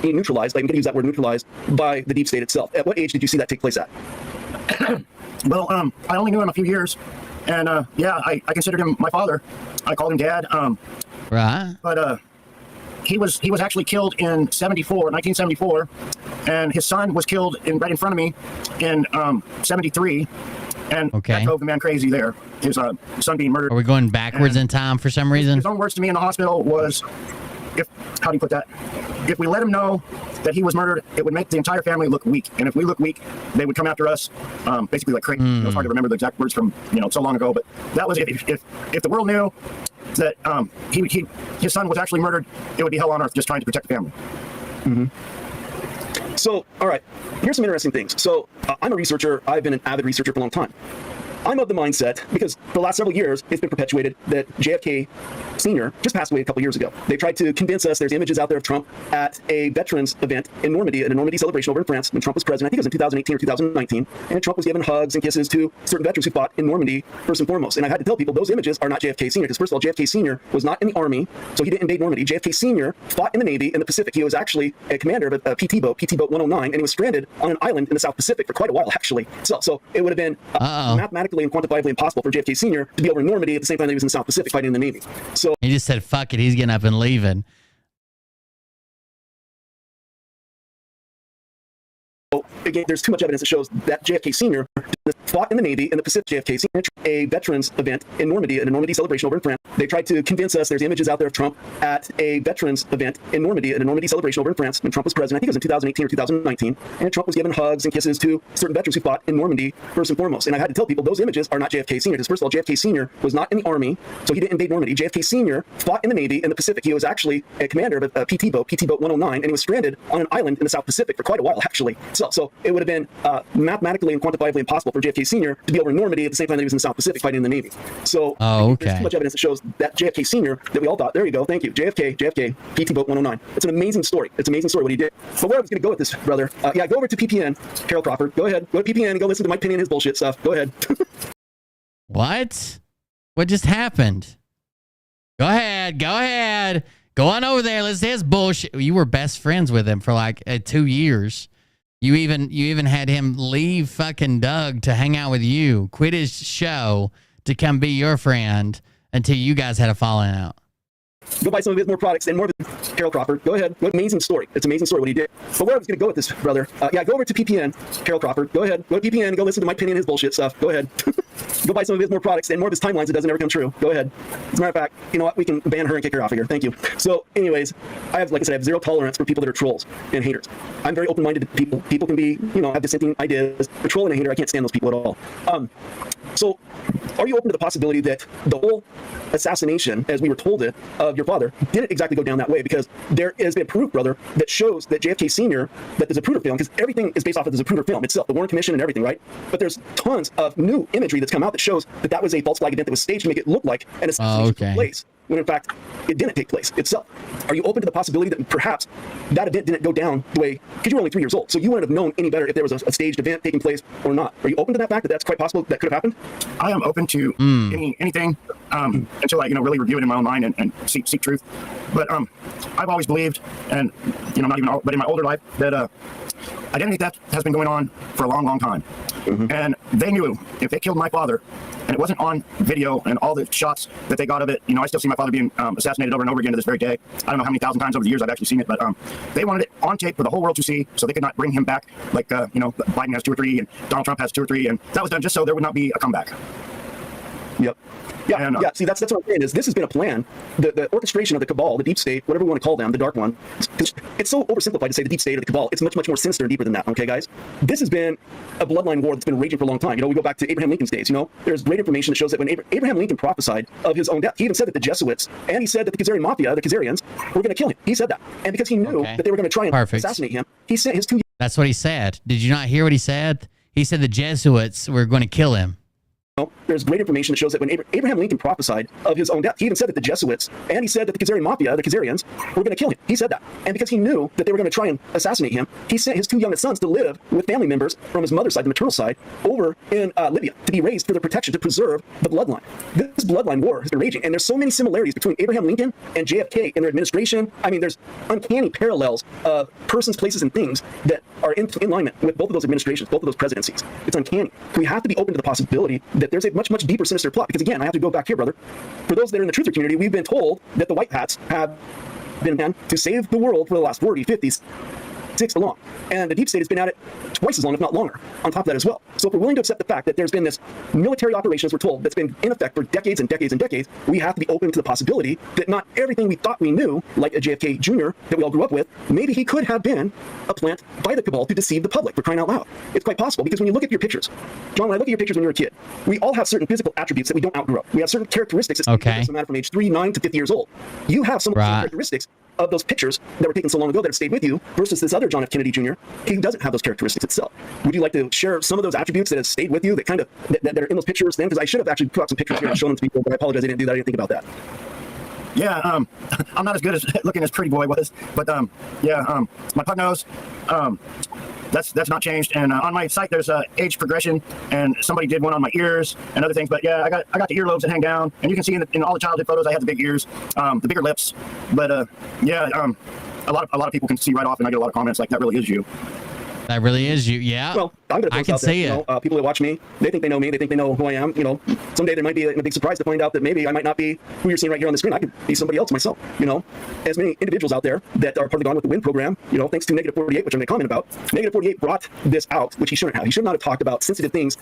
being neutralized, I'm going to use that word neutralized, by the deep state itself. At what age did you see that take place at? Well, I only knew him a few years. And yeah, I considered him my father. I called him dad. Right. But he was actually killed in 1974, and his son was killed right in front of me in 73. And that drove the man crazy there. His son being murdered. Are we going backwards in time for some reason? His own words to me in the hospital was, how do you put that? If we let him know that he was murdered, it would make the entire family look weak. And if we look weak, they would come after us, basically like crazy. It's hard to remember the exact words from so long ago, but that was if the world knew that his son was actually murdered, it would be hell on earth just trying to protect the family. So, all right, here's some interesting things. So I'm a researcher. I've been an avid researcher for a long time. I'm of the mindset, because for the last several years, it's been perpetuated that JFK Sr. just passed away a couple years ago. They tried to convince us, there's images out there of Trump at a veterans event in Normandy, at a Normandy celebration over in France, when Trump was president. I think it was in 2018 or 2019. And Trump was giving hugs and kisses to certain veterans who fought in Normandy, first and foremost. And I had to tell people, those images are not JFK Sr., because first of all, JFK Sr. was not in the Army, so he didn't invade Normandy. JFK Sr. fought in the Navy in the Pacific. He was actually a commander of a PT boat 109, and he was stranded on an island in the South Pacific for quite a while, actually. So it would have been mathematically and quantifiably impossible for JFK Sr. to be over in Normandy at the same time that he was in the South Pacific fighting in the Navy. So he just said, fuck it, he's getting up and leaving. again, there's too much evidence that shows that JFK Sr. fought in the Navy in the Pacific. JFK Sr. a veterans event in Normandy, at a Normandy celebration over in France. They tried to convince us, there's images out there of Trump at a veterans event in Normandy, at a Normandy celebration over in France when Trump was president. I think it was in 2018 or 2019. And Trump was giving hugs and kisses to certain veterans who fought in Normandy, first and foremost. And I had to tell people, those images are not JFK Sr. Because first of all, JFK Sr. was not in the Army, so he didn't invade Normandy. JFK Sr. fought in the Navy in the Pacific. He was actually a commander of a PT boat 109, and he was stranded on an island in the South Pacific for quite a while, actually. So it would have been mathematically and quantifiably impossible for JFK Sr. to be over in Normandy at the same time that he was in the South Pacific fighting in the Navy. So there's too much evidence that shows that JFK Sr. that we all thought, there you go, thank you, JFK, PT boat 109. It's an amazing story. It's an amazing story what he did. But where I was going to go with this, brother, go over to PPN, Carol Crawford. Go ahead. Go to PPN and go listen to Mike Penny and his bullshit stuff. Go ahead. What? What just happened? Go ahead. Go ahead. Go on over there. Listen to his bullshit. You were best friends with him for like 2 years. You even had him leave fucking Doug to hang out with you, quit his show to come be your friend until you guys had a falling out. Go buy some of his more products and more than Carol Crawford. Go ahead. What amazing story. It's an amazing story what he did. But where I was going to go with this, brother, go over to PPN, Carol Crawford. Go ahead. Go to PPN and go listen to Mike Penny and his bullshit stuff. Go ahead. Go buy some of his more products and more of his timelines. It doesn't ever come true. Go ahead. As a matter of fact, you know what? We can ban her and kick her off of here. Thank you. So, anyways, like I said, I have zero tolerance for people that are trolls and haters. I'm very open-minded to people. People can be, have dissenting ideas. A troll and a hater, I can't stand those people at all. So, are you open to the possibility that the whole assassination, as we were told it, of your father, didn't exactly go down that way? Because there has been proof, brother, that shows that JFK Sr., that the Zapruder film, because everything is based off of the Zapruder film itself, the Warren Commission and everything, right? But there's tons of new imagery that's come out that shows that that was a false flag event that was staged to make it look like an assassination took place, when in fact it didn't take place itself. Are you open to the possibility that perhaps that event didn't go down the way, because you were only 3 years old, so you wouldn't have known any better if there was a staged event taking place or not? Are you open to that fact that that's quite possible that could have happened? I am open to anything until I really review it in my own mind and seek truth. But I've always believed, and not even but in my older life, that identity theft has been going on for a long, long time. And they knew if they killed my father, and it wasn't on video and all the shots that they got of it, I still see my father being assassinated over and over again to this very day. I don't know how many thousand times over the years I've actually seen it, but they wanted it on tape for the whole world to see, so they could not bring him back like Biden has 2 or 3 and Donald Trump has 2 or 3, and that was done just so there would not be a comeback. Yep. Yeah, yeah. See, that's what I'm saying is this has been a plan. The orchestration of the cabal, the deep state, whatever we want to call them, the dark one. It's so oversimplified to say the deep state or the cabal. It's much, much more sinister and deeper than that. Okay, guys. This has been a bloodline war that's been raging for a long time. We go back to Abraham Lincoln's days. There's great information that shows that when Abraham Lincoln prophesied of his own death, he even said that the Jesuits and he said that the Khazarian mafia, the Khazarians, were going to kill him. He said that, and because he knew that they were going to try and assassinate him, he sent his 2. That's what he said. Did you not hear what he said? He said the Jesuits were going to kill him. There's great information that shows that when Abraham Lincoln prophesied of his own death, he even said that the Jesuits and he said that the Khazarian mafia, the Khazarians, were going to kill him. He said that. And because he knew that they were going to try and assassinate him, he sent his 2 youngest sons to live with family members from his mother's side, the maternal side, over in Libya to be raised for their protection, to preserve the bloodline. This bloodline war has been raging, and there's so many similarities between Abraham Lincoln and JFK in their administration. I mean, there's uncanny parallels of persons, places, and things that are in alignment with both of those administrations, both of those presidencies. It's uncanny. We have to be open to the possibility that there's a much, much deeper sinister plot, because again, I have to go back here, brother. For those that are in the truther community, we've been told that the white hats have been meant to save the world for the last 40, 50, 60 long. And the deep state has been at it twice as long, if not longer, on top of that as well. So if we're willing to accept the fact that there's been this military operation, as we're told, that's been in effect for decades and decades and decades, we have to be open to the possibility that not everything we thought we knew, like a JFK Jr. that we all grew up with, maybe he could have been a plant by the cabal to deceive the public, for crying out loud. It's quite possible, because when you look at your pictures, John, when I look at your pictures when you're a kid, we all have certain physical attributes that we don't outgrow. We have certain characteristics that doesn't matter from age 3, 9 to 50 years old. You have some of the same characteristics of those pictures that were taken so long ago that have stayed with you, versus this other John F. Kennedy Jr., he doesn't have those characteristics itself. Would you like to share some of those attributes that have stayed with you, that kind of that are in those pictures then? Because I should have actually put out some pictures here and shown them to people, but I apologize, I didn't do that. I didn't think about that. Yeah, I'm not as good as looking as Pretty Boy was, but my pug nose, that's not changed. And on my site, there's age progression, and somebody did one on my ears and other things. But yeah, I got the earlobes that hang down, and you can see in all the childhood photos, I have the big ears, the bigger lips. But a lot of people can see right off, and I get a lot of comments like, that really is you. That really is you, yeah. Well, I'm gonna I can see it. People that watch me, they think they know me. They think they know who I am. Someday there might be a big surprise to find out that maybe I might not be who you're seeing right here on the screen. I could be somebody else myself. As many individuals out there that are part of the Gone with the Wind program. Thanks to Negative 48, which I'm going to comment about. Negative 48 brought this out, which he shouldn't have. He should not have talked about sensitive things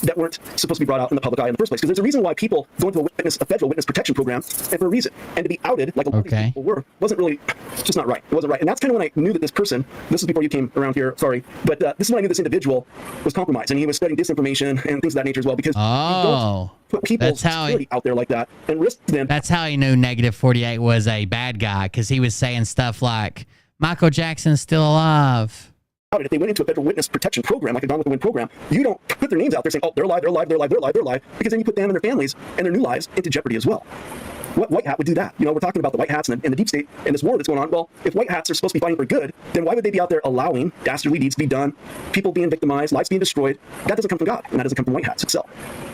that weren't supposed to be brought out in the public eye in the first place. Because there's a reason why people go into a federal witness protection program, and for a reason. And to be outed like a lot of people were wasn't really, it's just not right. It wasn't right. And that's kind of when I knew that this person, this was before you came around here, sorry, but this is when I knew this individual was compromised, and he was spreading disinformation and things of that nature as well, because you don't put people's security out there like that and risk them. That's how he knew Negative 48 was a bad guy, because he was saying stuff like, Michael Jackson's still alive. If they went into a federal witness protection program, like a Gone with the Wind program, you don't put their names out there saying, oh, they're alive, they're alive, they're alive, they're alive, they're alive, because then you put them and their families and their new lives into jeopardy as well. What white hat would do that? We're talking about the white hats and the deep state and this war that's going on. Well, if white hats are supposed to be fighting for good, then why would they be out there allowing dastardly deeds to be done, people being victimized, lives being destroyed? That doesn't come from God, and that doesn't come from white hats itself.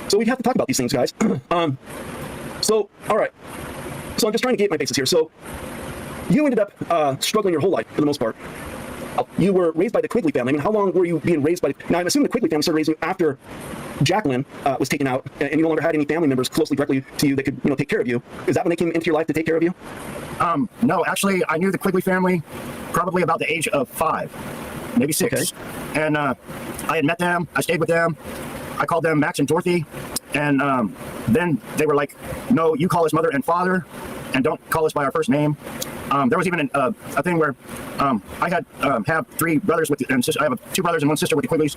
So we have to talk about these things, guys. All right. So I'm just trying to get my basis here. So you ended up struggling your whole life for the most part. You were raised by the Quigley family. I mean, how long were you being raised by? Now, I'm assuming the Quigley family started raising you after Jacqueline was taken out, and you no longer had any family members closely directly to you that could, take care of you. Is that when they came into your life to take care of you? No, actually, I knew the Quigley family probably about the age of 5, maybe 6. Okay. And I had met them. I stayed with them. I called them Max and Dorothy. And then they were like, no, you call us mother and father, and don't call us by our first name. There was even a thing where I have three brothers and I have two brothers and one sister with the Quigleys,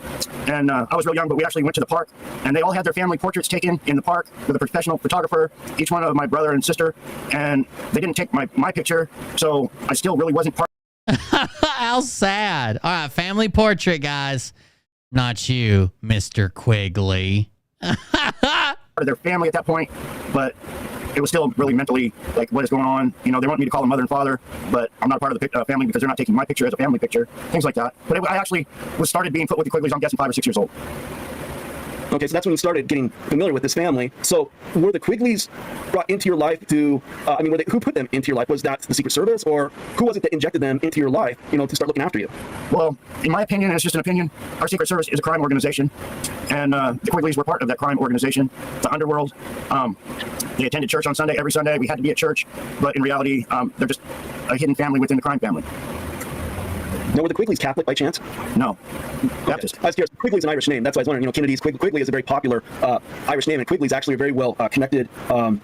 and I was real young, but we actually went to the park, and they all had their family portraits taken in the park with a professional photographer, each one of my brother and sister, and they didn't take my picture, so I still really wasn't part. How sad. All right, family portrait, guys. Not you, Mr. Quigley. Part of their family at that point, but it was still really mentally like, what is going on? You know, they want me to call them mother and father, but I'm not part of the family because they're not taking my picture as a family picture, things like that. But I actually started being put with the Quigleys, I'm guessing 5 or 6 years old. Okay, so that's when you started getting familiar with this family. So were the Quigleys brought into your life to, who put them into your life? Was that the Secret Service, or who was it that injected them into your life, to start looking after you? Well, in my opinion, and it's just an opinion, our Secret Service is a crime organization, and the Quigleys were part of that crime organization, the underworld. They attended church on Sunday, every Sunday. We had to be at church, but in reality, they're just a hidden family within the crime family. Now, were the Quigleys Catholic by chance? No. Baptist. I was curious. Quigley's an Irish name. That's why I was wondering, Kennedy's Quigley is a very popular Irish name, and Quigley's actually very well connected to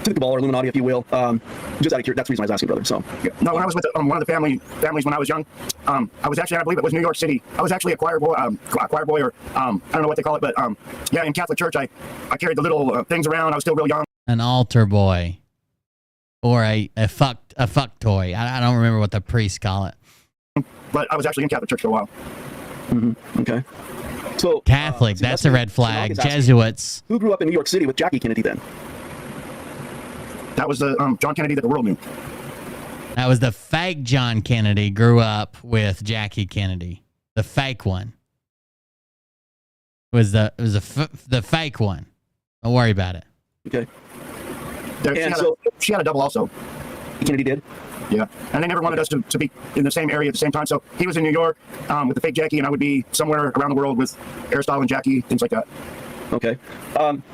the Cabal or Illuminati, if you will. Just out of curiosity, that's the reason I was asking, brother. So, yeah. No, when I was with one of the families when I was young, I was actually, I believe it was New York City. I was actually a choir boy, or I don't know what they call it, but yeah, in Catholic church, I carried the little things around. I was still real young. An altar boy, or a fuck toy. I don't remember what the priests call it. But I was actually in Catholic church for a while. Mm-hmm. Okay. So Catholic, that's a red flag. Jesuits. Who grew up in New York City with Jackie Kennedy then? That was the John Kennedy that the world knew. That was the fake John Kennedy grew up with Jackie Kennedy. The fake one. It was the fake one. Don't worry about it. Okay. She had a double also. Kennedy did? Yeah, and they never wanted us to be in the same area at the same time. So he was in New York with the fake Jackie, and I would be somewhere around the world with Aristotle and Jackie, things like that. Okay.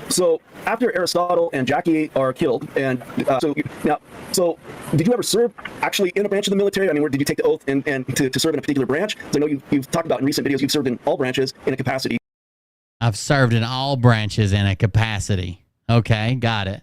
So after Aristotle and Jackie are killed, and so did you ever serve actually in a branch of the military? I mean, did you take the oath and to serve in a particular branch? Because I know you've talked about in recent videos you've served in all branches in a capacity. I've served in all branches in a capacity. Okay, got it.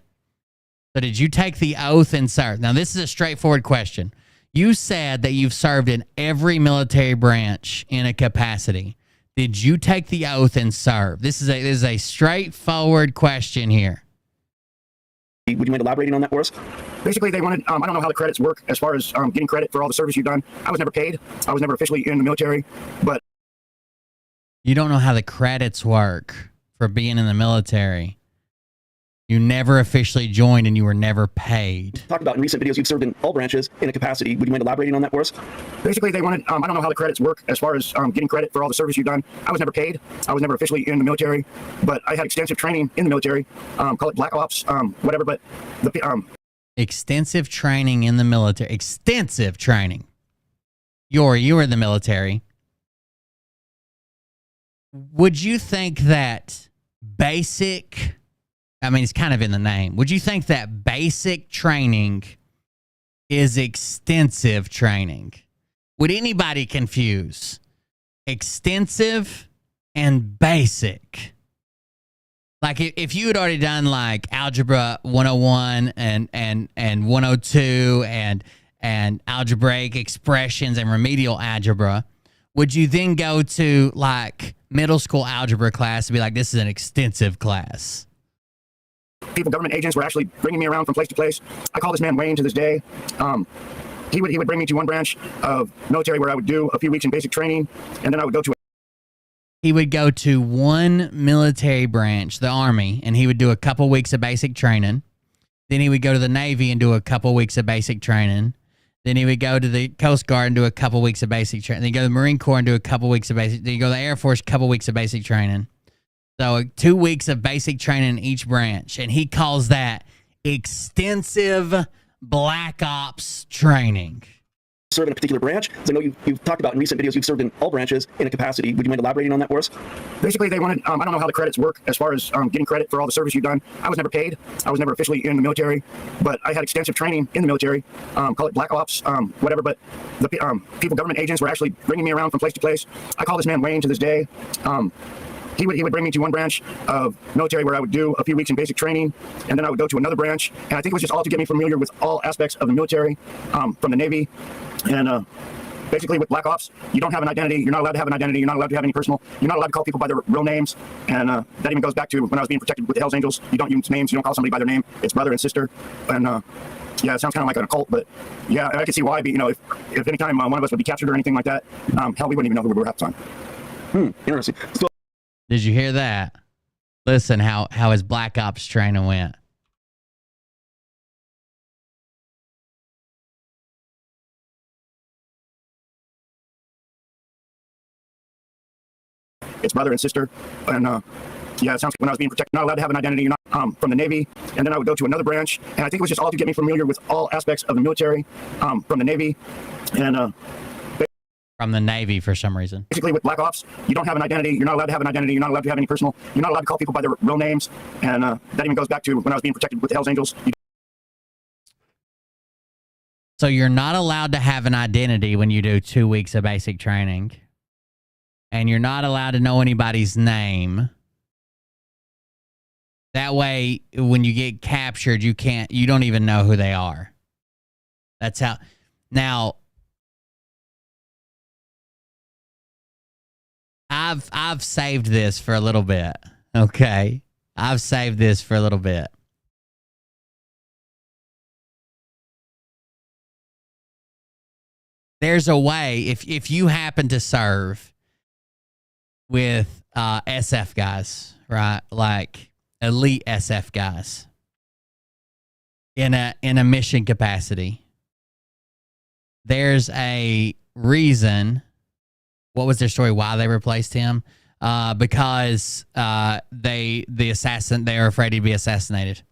So did you take the oath and serve? Now, this is a straightforward question. You said that you've served in every military branch in a capacity. Did you take the oath and serve? This is a straightforward question here. Would you mind elaborating on that for us? Basically, they wanted, I don't know how the credits work as far as getting credit for all the service you've done. I was never paid. I was never officially in the military, but... You don't know how the credits work for being in the military. You never officially joined and you were never paid. Talked about in recent videos you've served in all branches in a capacity. Would you mind elaborating on that for us? Basically, they wanted, I don't know how the credits work as far as getting credit for all the service you've done. I was never paid. I was never officially in the military, but I had extensive training in the military. Call it Black Ops, whatever, but the... Extensive training in the military. Extensive training. You were in the military. Would you think that basic... I mean, it's kind of in the name. Would you think that basic training is extensive training? Would anybody confuse extensive and basic? Like if you had already done like algebra 101 and 102 and algebraic expressions and remedial algebra, would you then go to like middle school algebra class and be like, this is an extensive class? People, government agents were actually bringing me around from place to place. I call this man Wayne to this day. He would bring me to one branch of military where I would do a few weeks in basic training, and then I would go to He would go to one military branch, the Army, and he would do a couple weeks of basic training. Then he would go to the Navy and do a couple weeks of basic training. Then he would go to the Coast Guard and do a couple weeks of basic training. Then he'd go to the Marine Corps and do a couple weeks of basic. Then he'd go to the Air Force, a couple weeks of basic training. So 2 weeks of basic training in each branch. And he calls that extensive Black Ops training. Serve in a particular branch? So I know you've talked about in recent videos you've served in all branches in a capacity. Would you mind elaborating on that for us? Basically, they wanted, I don't know how the credits work as far as getting credit for all the service you've done. I was never paid. I was never officially in the military, but I had extensive training in the military. Call it Black Ops, whatever, but the people, government agents were actually bringing me around from place to place. I call this man Wayne to this day. he would bring me to one branch of military where I would do a few weeks in basic training, and then I would go to another branch. And I think it was just all to get me familiar with all aspects of the military, from the Navy, and basically with Black Ops, you don't have an identity. You're not allowed to have an identity. You're not allowed to have any personal. You're not allowed to call people by their real names. And that even goes back to when I was being protected with the Hells Angels. You don't use names. You don't call somebody by their name. It's brother and sister. And yeah, it sounds kind of like an occult, but yeah, I can see why. But, you know, if any time one of us would be captured or anything like that, hell, we wouldn't even know who we were half the time. Interesting. So, did you hear that? Listen, how his Black Ops training went. It's brother and sister, and yeah, it sounds like when I was being protected, not allowed to have an identity. You're not from the Navy, and then I would go to another branch, and I think it was just all to get me familiar with all aspects of the military, from the Navy, and from the Navy for some reason. Basically, with Black Ops, you don't have an identity. You're not allowed to have an identity. You're not allowed to have any personal. You're not allowed to call people by their real names, and that even goes back to when I was being protected with the Hells Angels. So you're not allowed to have an identity when you do 2 weeks of basic training. And you're not allowed to know anybody's name. That way, when you get captured, you don't even know who they are. That's how. Now, I've saved this for a little bit. Okay, I've saved this for a little bit. There's a way if you happen to serve with SF guys, right? Like elite SF guys in a mission capacity. There's a reason. What was their story? Why they replaced him? Because they are afraid he'd be assassinated.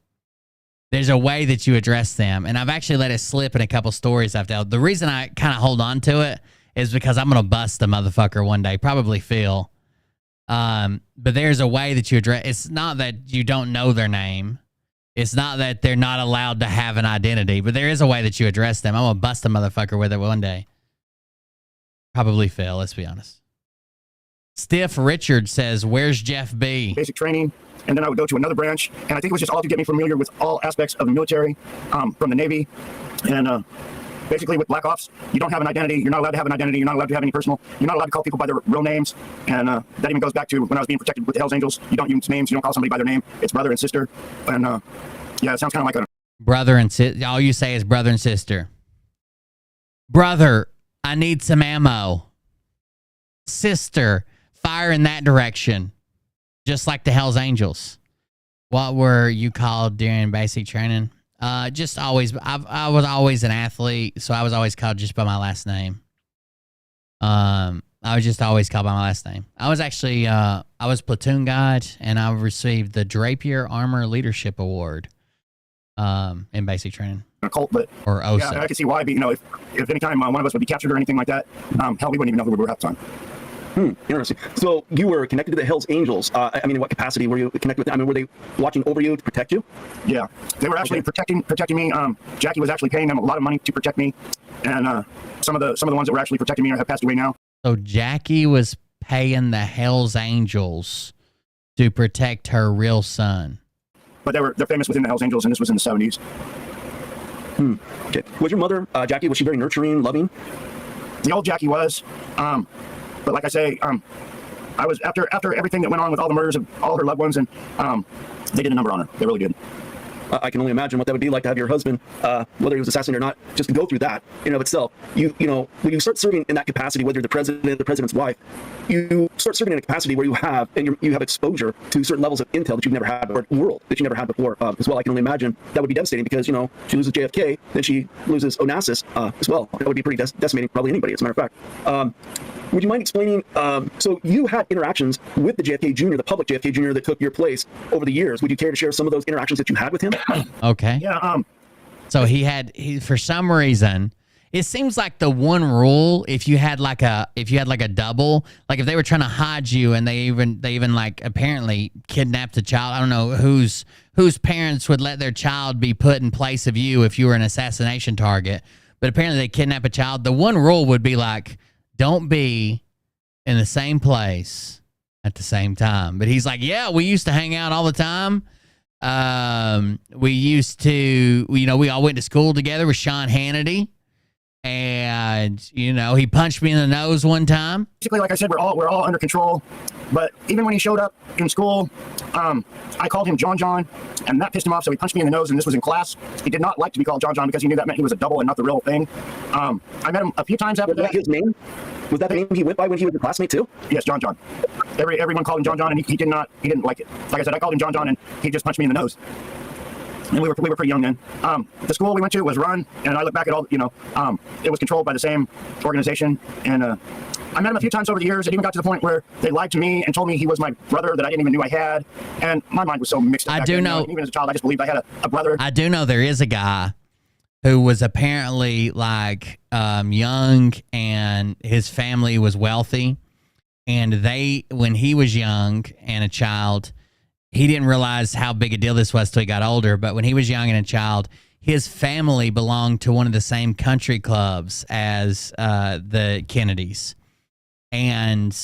There's a way that you address them, and I've actually let it slip in a couple stories I've told. The reason I kind of hold on to it is because I'm gonna bust the motherfucker one day, probably Phil. But there's a way that you address. It's not that you don't know their name. It's not that they're not allowed to have an identity, but there is a way that you address them. I'm gonna bust a motherfucker with it one day. Probably Phil, let's be honest. Stiff Richard says, where's Jeff B? Basic training, and then I would go to another branch, and I think it was just all to get me familiar with all aspects of the military, from the Navy, and basically with Black Ops, you don't have an identity. You're not allowed to have an identity. You're not allowed to have any personal. You're not allowed to call people by their real names, and that even goes back to when I was being protected with the Hells Angels. You don't use names. You don't call somebody by their name. It's brother and sister, and yeah, it sounds kind of like a brother and sister. All you say is brother and sister. Brother, I need some ammo. Sister, fire in that direction. Just like the Hells Angels. What were you called during basic training? Just always, I was always an athlete, so I was always called just by my last name. I was just always called by my last name. I was actually, I was platoon guide, and I received the Drapier Armor Leadership Award in basic training. A cult, but or OSA. Yeah, I can see why. But you know, if any time one of us would be captured or anything like that, hell, we wouldn't even know who we were half the time. Interesting. So you were connected to the Hells Angels. I mean, in what capacity were you connected with them? I mean, were they watching over you to protect you? Yeah, they were actually protecting me. Jackie was actually paying them a lot of money to protect me, and some of the ones that were actually protecting me have passed away now. So Jackie was paying the Hells Angels to protect her real son. But they're famous within the Hells Angels, and this was in the 70s. Okay. Was your mother, Jackie, was she very nurturing, loving? The old Jackie was. But like I say, I was after everything that went on with all the murders of all her loved ones, and they did a number on her. They really did. I can only imagine what that would be like to have your husband, whether he was assassinated or not, just to go through that in and of itself. You know, when you start serving in that capacity, whether you're the president, the president's wife, you start serving in a capacity where you have exposure to certain levels of intel that you've never had, or world that you never had before as well. I can only imagine that would be devastating because, you know, she loses JFK, then she loses Onassis as well. That would be pretty decimating, probably anybody, as a matter of fact. Would you mind explaining, so you had interactions with the JFK Jr., the public JFK Jr. that took your place over the years. Would you care to share some of those interactions that you had with him? Okay. Yeah. So he for some reason, it seems like the one rule, if you had like a double, like if they were trying to hide you and they even like apparently kidnapped a child. I don't know whose parents would let their child be put in place of you if you were an assassination target. But apparently they kidnap a child. The one rule would be like, don't be in the same place at the same time. But he's like, yeah, we used to hang out all the time. We used to, we all went to school together with Sean Hannity. And, he punched me in the nose one time. Basically, like I said, we're all under control. But even when he showed up in school, I called him John, and that pissed him off, so he punched me in the nose, and this was in class. He did not like to be called John because he knew that meant he was a double and not the real thing. I met him a few times after that. Was that his name? Was that the name he went by when he was a classmate too? Yes, John. Everyone called him John, and he didn't like it. Like I said, I called him John, and he just punched me in the nose. And we were pretty young then. The school we went to was run, and I look back at all, it was controlled by the same organization. And I met him a few times over the years. It even got to the point where they lied to me and told me he was my brother that I didn't even know I had. And my mind was so mixed up. I do know. Even as a child, I just believed I had a brother. I do know there is a guy who was apparently like young, and his family was wealthy. And when he was young and a child, he didn't realize how big a deal this was till he got older. But when he was young and a child, his family belonged to one of the same country clubs as the Kennedys. And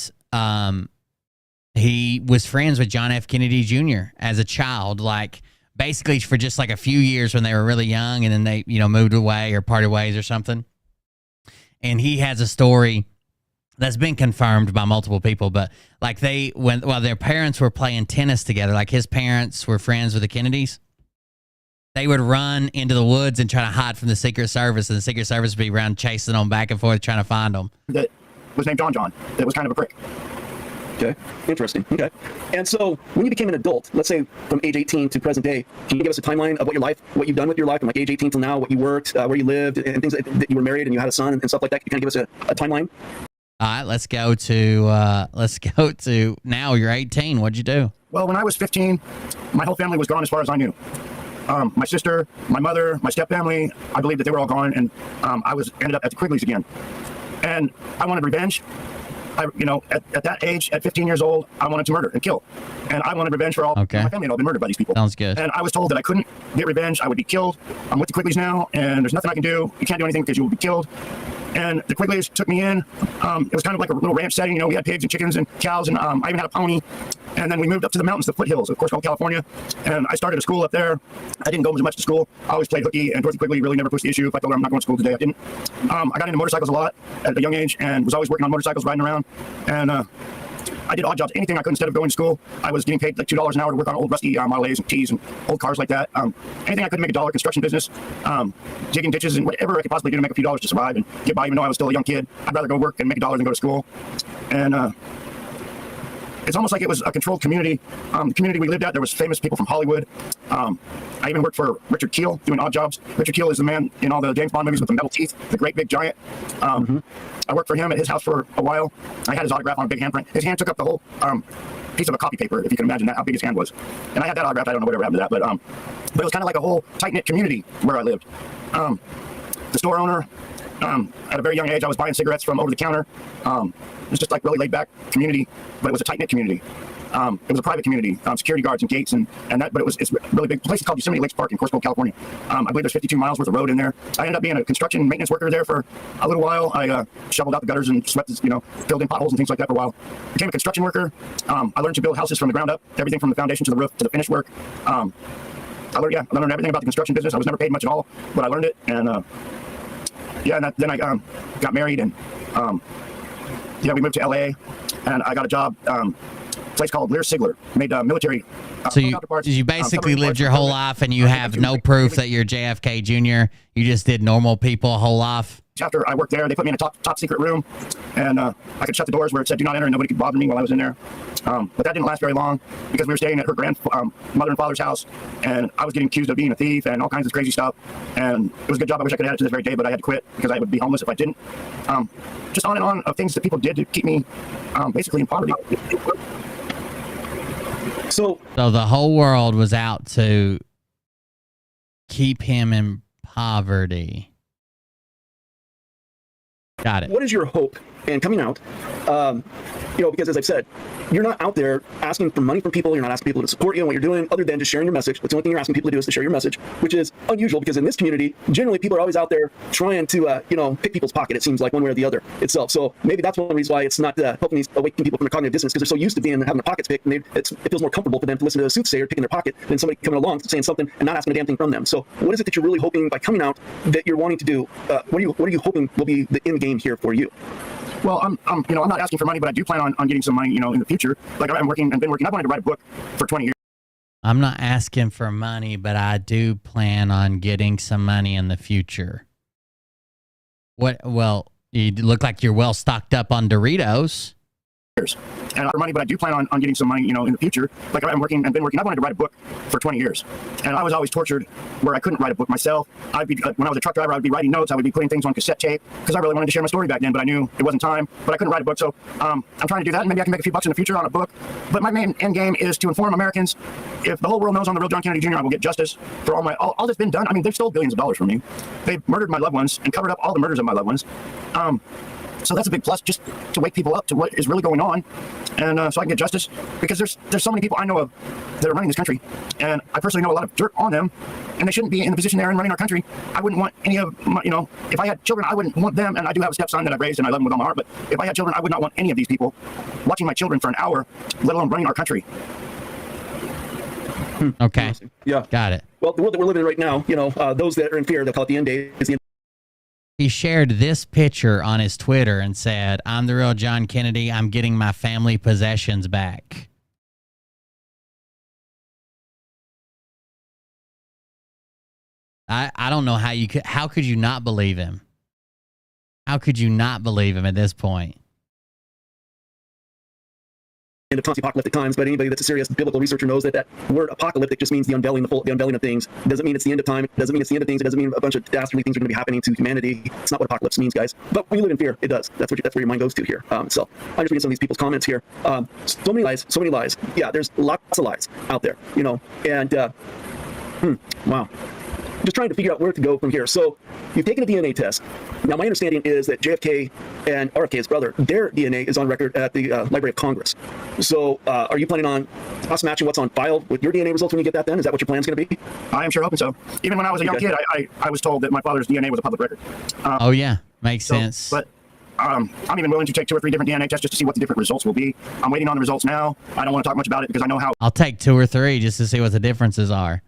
he was friends with John F. Kennedy Jr. as a child, like basically for just like a few years when they were really young, and then they, moved away or parted ways or something. And he has a story that's been confirmed by multiple people, but like while their parents were playing tennis together, like his parents were friends with the Kennedys, they would run into the woods and try to hide from the Secret Service, and the Secret Service would be around chasing them back and forth trying to find them. That was named John. That was kind of a prick. Okay, interesting. Okay. And so when you became an adult, let's say from age 18 to present day, can you give us a timeline of what you've done with your life from like age 18 till now, what you worked, where you lived, and things that you were married and you had a son and stuff like that? Can you kind of give us a timeline? All right, let's go to now. You're 18. What'd you do? Well, when I was 15, my whole family was gone as far as I knew. My sister, my mother, my stepfamily, I believe that they were all gone, and I ended up at the Quigley's again. And I wanted revenge. At that age, at 15 years old, I wanted to murder and kill. And I wanted revenge for all my family had all been murdered by these people. Sounds good. And I was told that I couldn't get revenge. I would be killed. I'm with the Quigleys now, and there's nothing I can do. You can't do anything because you will be killed. And the Quigleys took me in. It was kind of like a little ranch setting. We had pigs and chickens and cows, and I even had a pony. And then we moved up to the mountains, the foothills of Corsicana, California. And I started a school up there. I didn't go as much to school. I always played hooky, and Dorothy Quigley really never pushed the issue. If I told her I'm not going to school today, I didn't. I got into motorcycles a lot at a young age and was always working on motorcycles, riding around. And I did odd jobs, anything I could instead of going to school. I was getting paid like $2 an hour to work on old rusty Model A's and T's and old cars like that. Anything I could make $1, construction business, digging ditches and whatever I could possibly do to make a few dollars to survive and get by, even though I was still a young kid. I'd rather go work and make $1 than go to school. And it's almost like it was a controlled community. The community we lived at, there was famous people from Hollywood. I even worked for Richard Kiel doing odd jobs. Richard Kiel is the man in all the James Bond movies with the metal teeth, the great big giant. I worked for him at his house for a while. I had his autograph on a big handprint. His hand took up the whole piece of a copy paper, if you can imagine that, how big his hand was. And I had that autograph. I don't know whatever happened to that, but it was kind of like a whole tight-knit community where I lived. The store owner, at a very young age, I was buying cigarettes from over the counter. It was just like really laid-back community, but it was a tight-knit community. It was a private community, security guards and gates and that, but it's really big. The place is called Yosemite Lakes Park in Corsicana, California. I believe there's 52 miles worth of road in there. I ended up being a construction maintenance worker there for a little while. I shoveled out the gutters and swept, filled in potholes and things like that for a while. Became a construction worker. I learned to build houses from the ground up, everything from the foundation to the roof to the finished work. I learned everything about the construction business. I was never paid much at all, but I learned it. And then I got married and we moved to LA, and I got a job. Place called Lear Sigler, made military. So you basically lived your whole life, and you have no proof that you're JFK Jr. You just did normal people a whole life. After I worked there, they put me in a top secret room, and I could shut the doors where it said "Do not enter," and nobody could bother me while I was in there. But that didn't last very long because we were staying at her grandmother and father's house, and I was getting accused of being a thief and all kinds of crazy stuff. And it was a good job. I wish I could have had it to this very day, but I had to quit because I would be homeless if I didn't. Just on and on of things that people did to keep me basically in poverty. So the whole world was out to keep him in poverty. Got it. What is your hope in coming out? Because as I've said, you're not out there asking for money from people. You're not asking people to support you in what you're doing other than just sharing your message. That's the only thing you're asking people to do is to share your message, which is unusual because in this community, generally people are always out there trying to, pick people's pocket, it seems like one way or the other itself. So maybe that's one reason why it's not helping awaken people from their cognitive dissonance because they're so used to having their pockets picked and it feels more comfortable for them to listen to a soothsayer picking their pocket than somebody coming along saying something and not asking a damn thing from them. So what is it that you're really hoping by coming out that you're wanting to do? What are you hoping will be the end game here for you? Well, I'm not asking for money, but I do plan on getting some money, in the future. Like I've been working. I've wanted to write a book for 20 years. I'm not asking for money, but I do plan on getting some money in the future. What? Well, you look like you're well stocked up on Doritos. And for money, but I do plan on getting some money, in the future. Like I've been working. I wanted to write a book for 20 years, and I was always tortured where I couldn't write a book myself. When I was a truck driver, I would be writing notes. I would be putting things on cassette tape because I really wanted to share my story back then, but I knew it wasn't time. But I couldn't write a book, so I'm trying to do that. And maybe I can make a few bucks in the future on a book. But my main end game is to inform Americans. If the whole world knows I'm the real John Kennedy Jr., I will get justice for all that's been done. I mean, they've stole billions of dollars from me. They've murdered my loved ones and covered up all the murders of my loved ones. So that's a big plus, just to wake people up to what is really going on, and so I can get justice. Because there's so many people I know of that are running this country, and I personally know a lot of dirt on them, and they shouldn't be in the position they're in running our country. I wouldn't want any of my, if I had children, I wouldn't want them, and I do have a stepson that I've raised, and I love him with all my heart, but if I had children, I would not want any of these people watching my children for an hour, let alone running our country. Okay. Yeah. Got it. Well, the world that we're living in right now, those that are in fear, they'll call it the end days. He shared this picture on his Twitter and said, "I'm the real John Kennedy. I'm getting my family possessions back." I don't know how could you not believe him? How could you not believe him at this point? End of times, apocalyptic times, but anybody that's a serious biblical researcher knows that word apocalyptic just means the unveiling of things. It doesn't mean it's the end of time. It doesn't mean it's the end of things. It doesn't mean a bunch of dastardly things are going to be happening to humanity. It's not what apocalypse means, guys. But when you live in fear, it does. That's where your mind goes to here. So I'm just reading some of these people's comments here. So many lies. Yeah, there's lots of lies out there, and wow. Just trying to figure out where to go from here. So you've taken a DNA test. Now, my understanding is that JFK and RFK's brother, their DNA is on record at the Library of Congress. So are you planning on cross-matching what's on file with your DNA results when you get that then? Is that what your plan's going to be? I am sure hoping so. Even when I was a young kid, I was told that my father's DNA was a public record. Oh, yeah. Makes sense. But I'm even willing to take 2 or 3 different DNA tests just to see what the different results will be. I'm waiting on the results now. I don't want to talk much about it because I know how... I'll take 2 or 3 just to see what the differences are.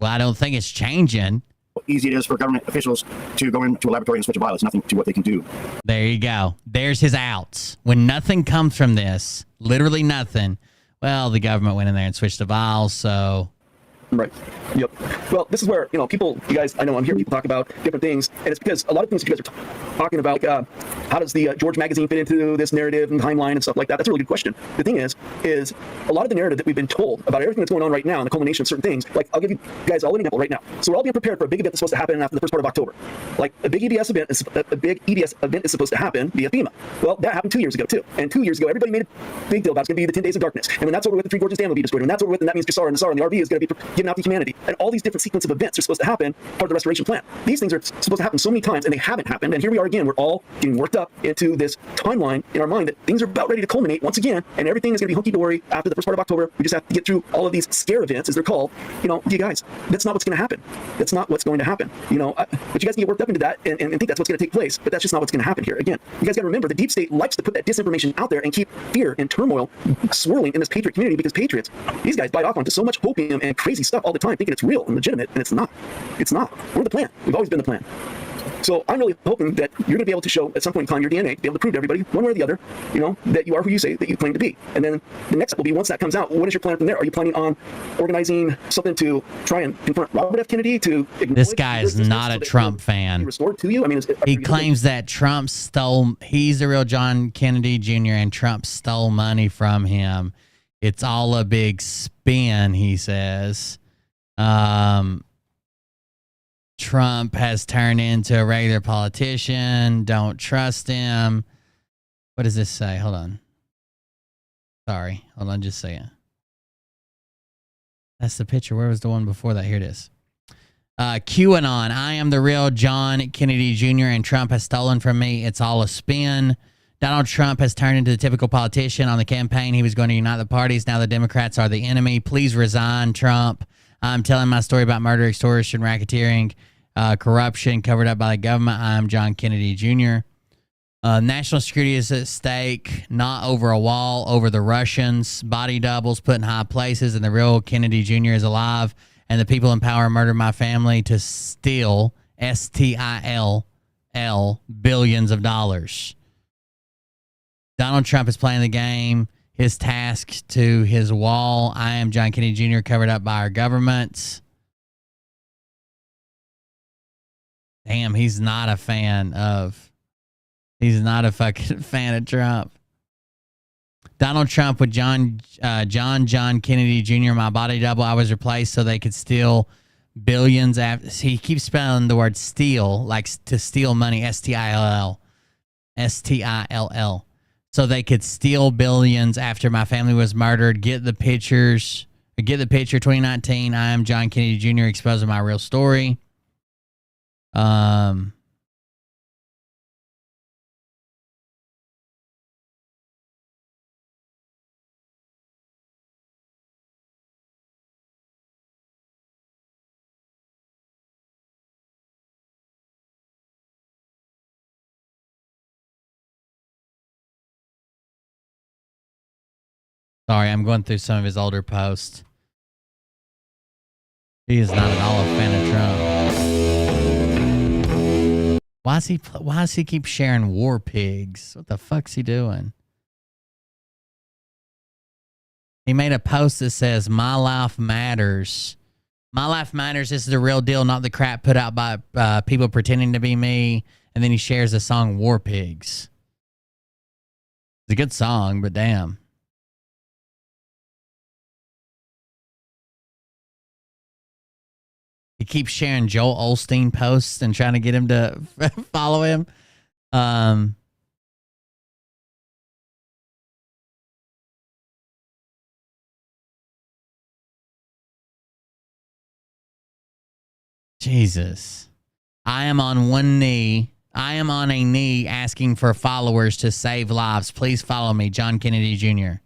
Well, I don't think it's changing. Easy it is for government officials to go into a laboratory and switch a vial. It's nothing to what they can do. There you go. There's his outs. When nothing comes from this, literally nothing, well, the government went in there and switched the vials, so... Right. Yep. Well, this is where, people, you guys, I know I'm hearing people talk about different things, and it's because a lot of things that you guys are talking about, how does the George magazine fit into this narrative and timeline and stuff like that? That's a really good question. The thing is a lot of the narrative that we've been told about everything that's going on right now and the culmination of certain things, like I'll give you guys all an example right now. So we're all being prepared for a big event that's supposed to happen after the first part of October. Like a big EBS event is supposed to happen via FEMA. Well, that happened 2 years ago too. And 2 years ago, everybody made a big deal about it's going to be the 10 days of darkness. And when that's over with, the Three Gorges Dam will be destroyed. And that's over with, and that means Jasar and the RV is going to be given out to humanity. And all these different sequence of events are supposed to happen part of the restoration plan. These things are supposed to happen so many times, and they haven't happened. And here we are again. We're all getting worked up into this timeline in our mind that things are about ready to culminate once again, and everything is going to be hunky-dory after the first part of October. We just have to get through all of these scare events, as they're called. You guys, that's not what's going to happen. That's not what's going to happen. But you guys can get worked up into that and think that's what's going to take place, but that's just not what's going to happen here. Again, you guys got to remember the deep state likes to put that disinformation out there and keep fear and turmoil swirling in this patriot community, because patriots, these guys bite off onto so much hopium and crazy stuff all the time, thinking it's real and legitimate, and it's not. It's not. We're the plan. We've always been the plan. So I'm really hoping that you're going to be able to show at some point in time your DNA, to be able to prove to everybody, one way or the other, that you are who you say that you claim to be. And then the next step will be, once that comes out, what is your plan from there? Are you planning on organizing something to try and confront Robert F. Kennedy? This guy is not a Trump fan. Restored to you? I mean, he claims that Trump he's the real John Kennedy Jr. and Trump stole money from him. It's all a big spin, he says. Trump has turned into a regular politician. Don't trust him. What does this say? Hold on. Sorry. Hold on just a second. That's the picture. Where was the one before that? Here it is. QAnon. I am the real John Kennedy Jr. and Trump has stolen from me. It's all a spin. Donald Trump has turned into the typical politician. On the campaign, he was going to unite the parties. Now the Democrats are the enemy. Please resign, Trump. I'm telling my story about murder, extortion, racketeering, corruption covered up by the government. I'm John Kennedy Jr. National security is at stake, not over a wall, over the Russians. Body doubles put in high places, and the real Kennedy Jr. is alive. And the people in power murdered my family to steal, S-T-I-L-L, billions of dollars. Donald Trump is playing the game. His task to his wall. I am John Kennedy Jr. covered up by our government. Damn, he's not a fan of... He's not a fucking fan of Trump. Donald Trump with John Kennedy Jr., my body double. I was replaced so they could steal billions. He keeps spelling the word steal, like to steal money, S-T-I-L-L. S-T-I-L-L. So they could steal billions after my family was murdered. Get the pictures. Get the picture, 2019. I am John Kennedy Jr. exposing my real story. Sorry, I'm going through some of his older posts. He is not at all a fan of Trump. Why does he keep sharing war pigs? What the fuck's he doing? He made a post that says, "My life matters. My life matters. This is the real deal, not the crap put out by people pretending to be me." And then he shares the song War Pigs. It's a good song, but damn. He keeps sharing Joel Osteen posts and trying to get him to follow him. Jesus. I am on one knee. I am on a knee asking for followers to save lives. Please follow me, John Kennedy Jr.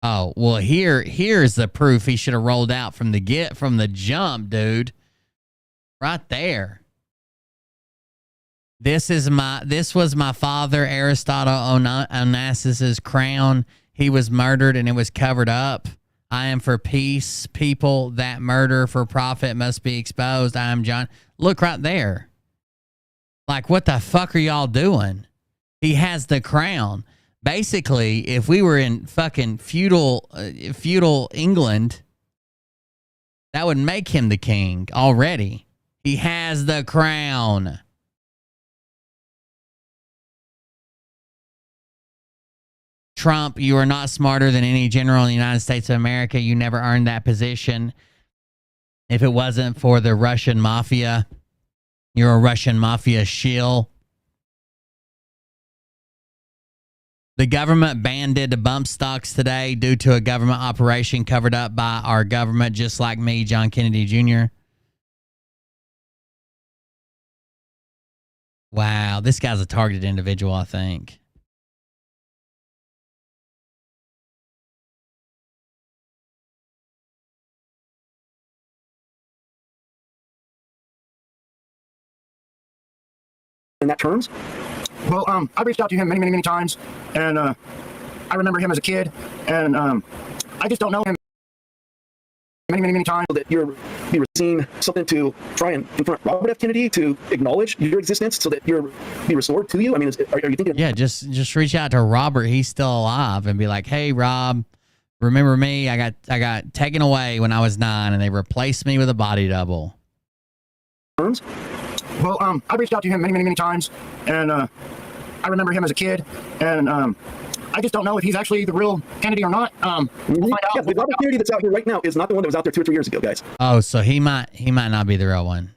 Oh, well, here's the proof he should have rolled out from the jump, dude. Right there. This was my father, Aristotle Onassis' crown. He was murdered and it was covered up. I am for peace. People that murder for profit must be exposed. I am John. Look right there. Like, what the fuck are y'all doing? He has the crown. Basically, if we were in fucking feudal England, that would make him the king already. He has the crown. Trump, you are not smarter than any general in the United States of America. You never earned that position. If it wasn't for the Russian mafia, you're a Russian mafia shill. The government banded bump stocks today due to a government operation covered up by our government, just like me, John Kennedy Jr. Wow, this guy's a targeted individual, I think. In that terms? Well, I reached out to him many times, and I remember him as a kid, and I just don't know him many times. That you were seeing something to try and confront Robert F. Kennedy to acknowledge your existence so that you're be restored to you? I mean, are you thinking? Yeah, just reach out to Robert. He's still alive, and be like, "Hey, Rob, remember me? I got taken away when I was 9, and they replaced me with a body double." Terms? Well, I reached out to him many times, and I remember him as a kid, and I just don't know if he's actually the real Kennedy or not. We'll find out. Yeah, the Robert Kennedy that's out here right now is not the one that was out there 2 or 3 years ago, guys. Oh, so he might not be the real one.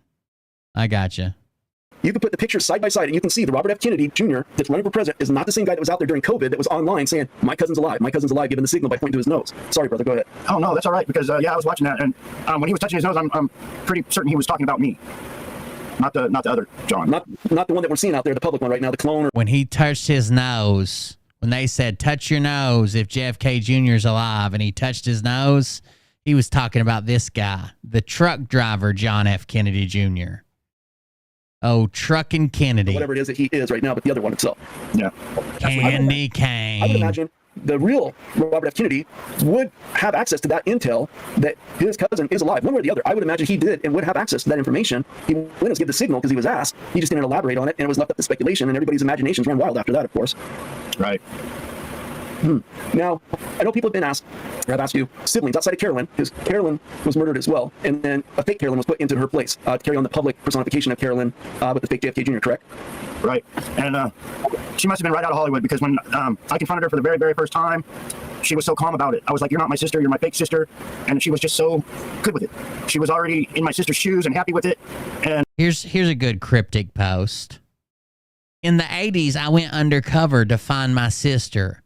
I gotcha. You can put the pictures side by side and you can see the Robert F. Kennedy Jr. that's running for president is not the same guy that was out there during COVID that was online saying, my cousin's alive, giving the signal by pointing to his nose. Sorry, brother, go ahead. Oh, no, that's all right, because, yeah, I was watching that, and when he was touching his nose, I'm pretty certain he was talking about me. Not the other John. Not the one that we're seeing out there, the public one right now, the clone. When he touched his nose, when they said, touch your nose if JFK Jr. is alive, and he touched his nose, he was talking about this guy, the truck driver, John F. Kennedy Jr. Oh, trucking Kennedy. Whatever it is that he is right now, but the other one itself. Yeah. Candy cane. I would imagine the real Robert F. Kennedy would have access to that intel that his cousin is alive, one way or the other. I would imagine he did and would have access to that information. He wouldn't give the signal because he was asked. He just didn't elaborate on it, and it was left up to speculation, and everybody's imaginations ran wild after that, of course. Right. Now, I know people have asked you, siblings outside of Carolyn, because Carolyn was murdered as well, and then a fake Carolyn was put into her place to carry on the public personification of Carolyn with the fake JFK Jr., correct? Right. And she must have been right out of Hollywood, because when I confronted her for the very, very first time, she was so calm about it. I was like, you're not my sister, you're my fake sister. And she was just so good with it. She was already in my sister's shoes and happy with it. And here's a good cryptic post. In the 80s, I went undercover to find my sister.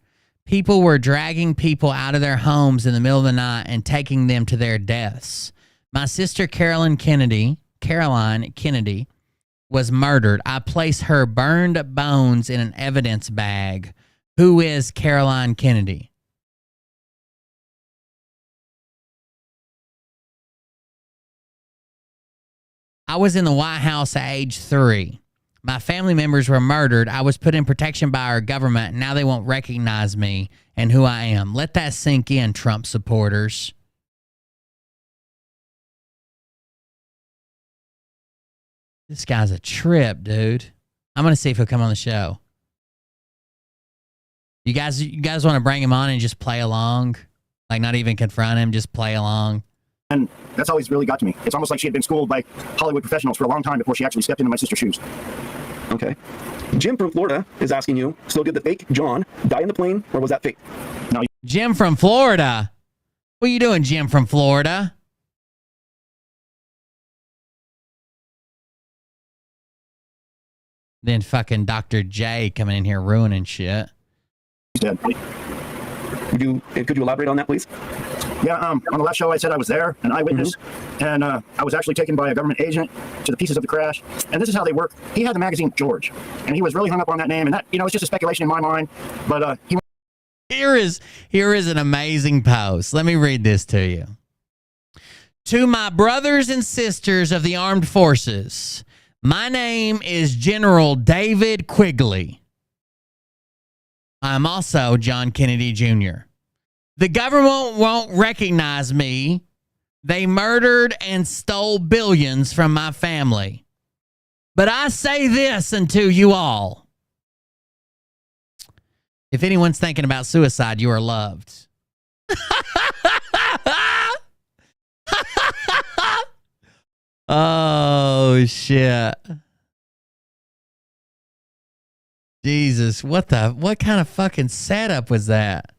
People were dragging people out of their homes in the middle of the night and taking them to their deaths. My sister Caroline Kennedy, was murdered. I placed her burned bones in an evidence bag. Who is Caroline Kennedy? I was in the White House at age 3. My family members were murdered. I was put in protection by our government. And now they won't recognize me and who I am. Let that sink in, Trump supporters. This guy's a trip, dude. I'm going to see if he'll come on the show. You guys want to bring him on and just play along? Like, not even confront him, just play along? And that's always really got to me. It's almost like she had been schooled by Hollywood professionals for a long time before she actually stepped into my sister's shoes. Okay. Jim from Florida is asking you, so did the fake John die in the plane, or was that fake? No. Jim from Florida? What are you doing, Jim from Florida? Then fucking Dr. J coming in here ruining shit. He's dead. Could you elaborate on that, please? Yeah, on the last show I said I was there, an eyewitness, and I was actually taken by a government agent to the pieces of the crash. And this is how they work. He had the magazine George, and he was really hung up on that name, and that, it's just a speculation in my mind. But Here is an amazing post. Let me read this to you. To my brothers and sisters of the armed forces, my name is General David Quigley. I'm also John Kennedy Jr. The government won't recognize me. They murdered and stole billions from my family. But I say this unto you all. If anyone's thinking about suicide, you are loved. Oh, shit. Jesus, what kind of fucking setup was that?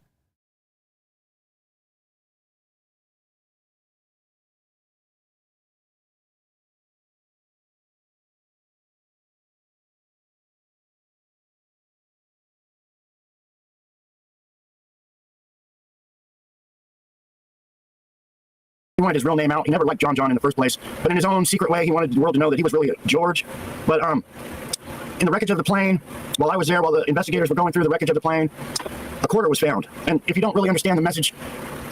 he wanted his real name out. He never liked John in the first place. But in his own secret way, he wanted the world to know that he was really George. But in the wreckage of the plane, while I was there, while the investigators were going through the wreckage of the plane, a quarter was found. And if you don't really understand the message,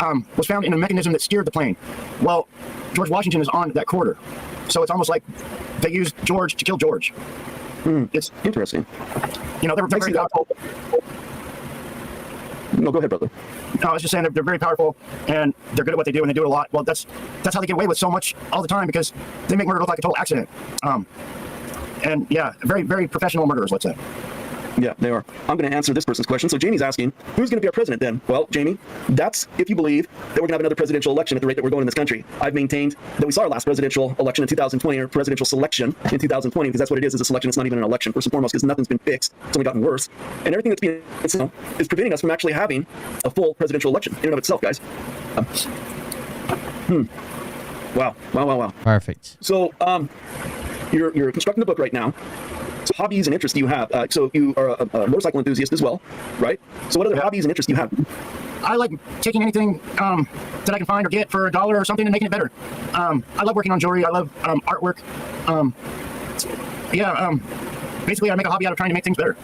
was found in a mechanism that steered the plane. Well, George Washington is on that quarter. So it's almost like they used George to kill George. It's interesting. They were very powerful. No, go ahead, brother. No, I was just saying they're very powerful, and they're good at what they do, and they do it a lot. Well, that's how they get away with so much all the time, because they make murder look like a total accident. And yeah, very, very professional murderers, let's say. Yeah, they are. I'm going to answer this person's question. So Jamie's asking, who's going to be our president then? Well, Jamie, that's if you believe that we're going to have another presidential election at the rate that we're going in this country. I've maintained that we saw our last presidential election in 2020, or presidential selection in 2020, because that's what it is a selection. It's not even an election, first and foremost, because nothing's been fixed. It's only gotten worse. And everything that's being is preventing us from actually having a full presidential election in and of itself, guys. Wow. Perfect. So, you're constructing the book right now. So hobbies and interests do you have? So you are a motorcycle enthusiast as well, right? So what other hobbies and interests do you have? I like taking anything that I can find or get for $1 or something and making it better. I love working on jewelry. I love artwork. Basically, I make a hobby out of trying to make things better.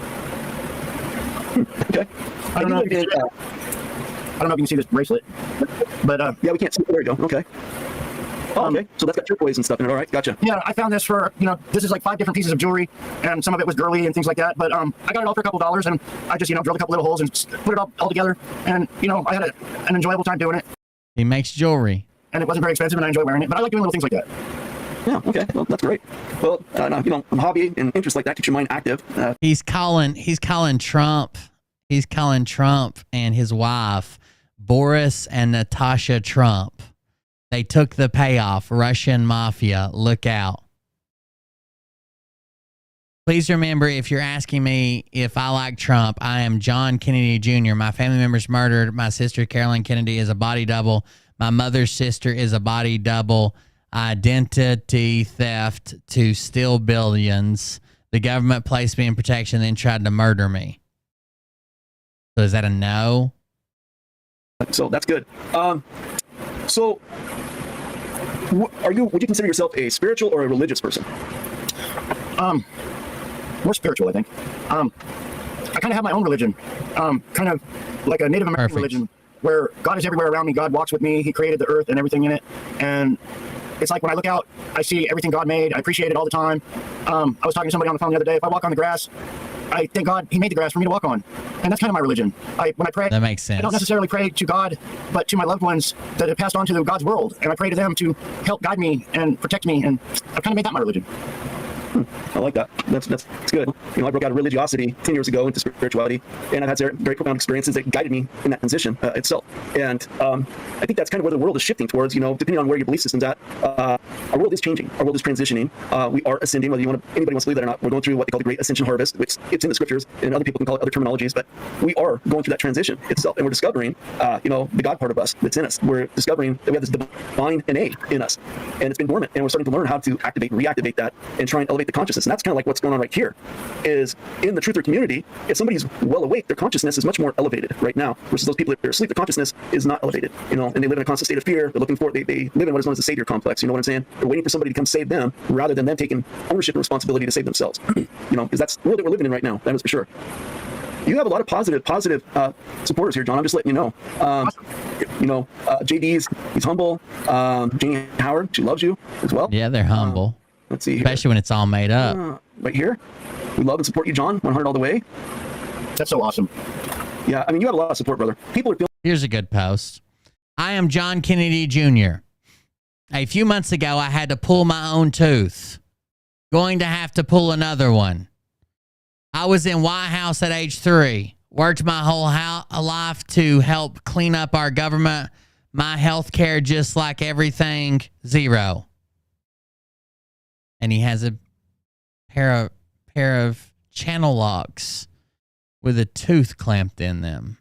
Okay. I don't know if you can see this bracelet, but yeah, we can't see it. There you go. Okay. Oh, okay. So that's got turquoise and stuff in it. All right. Gotcha. Yeah, I found this for, this is like 5 different pieces of jewelry, and some of it was girly and things like that. But I got it all for a couple dollars, and I just, drilled a couple little holes and put it all together. And, I had an enjoyable time doing it. He makes jewelry. And it wasn't very expensive, and I enjoy wearing it. But I like doing little things like that. Yeah. Okay. Well, that's great. Well, a hobby and interest like that keeps your mind active. He's calling Trump. He's calling Trump and his wife, Boris and Natasha Trump. They took the payoff. Russian mafia. Look out. Please remember, if you're asking me if I like Trump, I am John Kennedy Jr. My family members murdered. My sister, Carolyn Kennedy, is a body double. My mother's sister is a body double. Identity theft to steal billions. The government placed me in protection, then tried to murder me. So is that a no? So that's good. So would you consider yourself a spiritual or a religious person? More spiritual, I think. I kind of have my own religion, kind of like a Native American religion, where God is everywhere around me. God walks with me. He created the earth and everything in it. And it's like when I look out, I see everything God made. I appreciate it all the time. I was talking to somebody on the phone the other day. If I walk on the grass, I thank God He made the grass for me to walk on. And that's kind of my religion. When I pray, that makes sense. I don't necessarily pray to God, but to my loved ones that have passed on to God's world. And I pray to them to help guide me and protect me. And I've kind of made that my religion. I like that. That's good. I broke out of religiosity 10 years ago into spirituality, and I've had very profound experiences that guided me in that transition itself. And I think that's kind of where the world is shifting towards. Depending on where your belief system's at, our world is changing. Our world is transitioning. We are ascending. Whether anybody wants to believe that or not, we're going through what they call the Great Ascension Harvest, which it's in the scriptures, and other people can call it other terminologies. But we are going through that transition itself, and we're discovering, the God part of us that's in us. We're discovering that we have this divine innate in us, and it's been dormant, and we're starting to learn how to activate and reactivate that, and try and elevate the consciousness. And that's kind of like what's going on right here. Is in the truther community, if somebody's well awake, their consciousness is much more elevated right now versus those people that are asleep. Their consciousness is not elevated, and they live in a constant state of fear. They're looking for they live in what is known as the savior complex. You know what I'm saying? They're waiting for somebody to come save them rather than them taking ownership and responsibility to save themselves. Because that's the world that we're living in right now. That is for sure. You have a lot of positive supporters here, John. I'm just letting you know. JD's, he's humble. Janie Howard, she loves you as well. Yeah, they're humble. Let's see here. Especially when it's all made up. Right here. We love and support you, John. 100 all the way. That's so awesome. Yeah, you have a lot of support, brother. People are feeling. Here's a good post. I am John Kennedy Jr. A few months ago, I had to pull my own tooth. Going to have to pull another one. I was in White House at age 3. Worked my whole life to help clean up our government. My health care, just like everything, 0. And he has a pair of channel locks with a tooth clamped in them.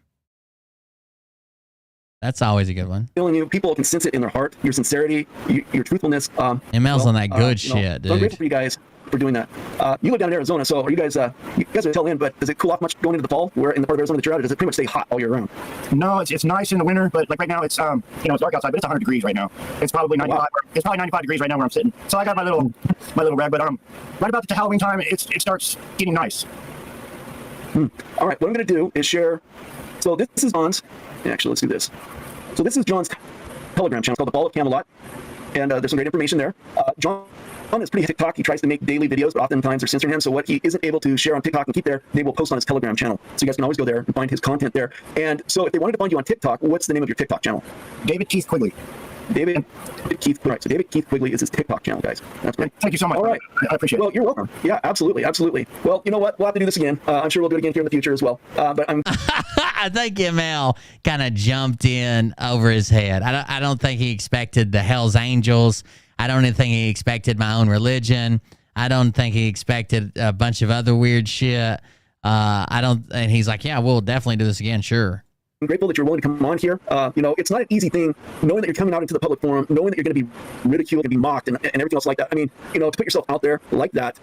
That's always a good one. Feeling you, people can sense it in their heart. Your sincerity, your truthfulness. ML's on that good shit, dude. I'm grateful for you guys for doing that. You live down in Arizona, so are you guys are tail end, but does it cool off much going into the fall? Where in the part of Arizona that you're at, or does it pretty much stay hot all year round? No, it's nice in the winter, but like right now it's it's dark outside, but it's 100 degrees right now. It's probably 95. Wow. It's probably 95 degrees right now where I'm sitting. So I got my little rag, but right about the Halloween time, it starts getting nice. All right, what I'm going to do is share. So this is John's. Actually, let's do this. So this is John's Telegram channel called The Ball of Camelot, and there's some great information there. John is pretty TikTok. He tries to make daily videos, but oftentimes they're censoring him. So what he isn't able to share on TikTok and keep there, they will post on his Telegram channel. So you guys can always go there and find his content there. And so if they wanted to find you on TikTok, what's the name of your TikTok channel? David Keith Quigley. David Keith. Right. So David Keith Quigley is his TikTok channel, guys. That's great. Thank you so much. All right. I appreciate it. Well, you're welcome. Yeah, absolutely. Absolutely. Well, you know what? We'll have to do this again. I'm sure we'll do it again here in the future as well. But I'm. I think ML kind of jumped in over his head. I don't think he expected the Hell's Angels. I don't even think he expected my own religion. I don't think he expected a bunch of other weird shit. And he's like, yeah, we'll definitely do this again. Sure. grateful that you're willing to come on here. You know, it's not an easy thing knowing that you're coming out into the public forum, knowing that you're going to be ridiculed and be mocked and everything else like that. I mean, you know, to put yourself out there like that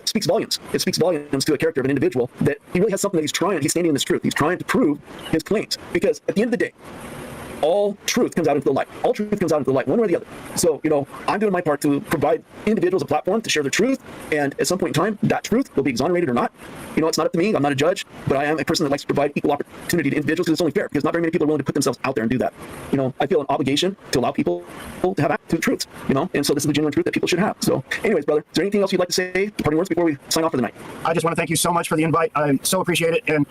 speaks volumes. It speaks volumes to a character of an individual that he really has something that he's standing in this truth. He's trying to prove his claims, because at the end of the day, all truth comes out into the light. All truth comes out into the light, one way or the other. So, you know, I'm doing my part to provide individuals a platform to share their truth, and at some point in time, that truth will be exonerated or not. You know, it's not up to me. I'm not a judge, but I am a person that likes to provide equal opportunity to individuals, because it's only fair, because not very many people are willing to put themselves out there and do that. You know, I feel an obligation to allow people to have access to the truths, you know, and so this is the genuine truth that people should have. So anyways, brother, is there anything else you'd like to say, parting words, before we sign off for the night? I just want to thank you so much for the invite. I so appreciate it. And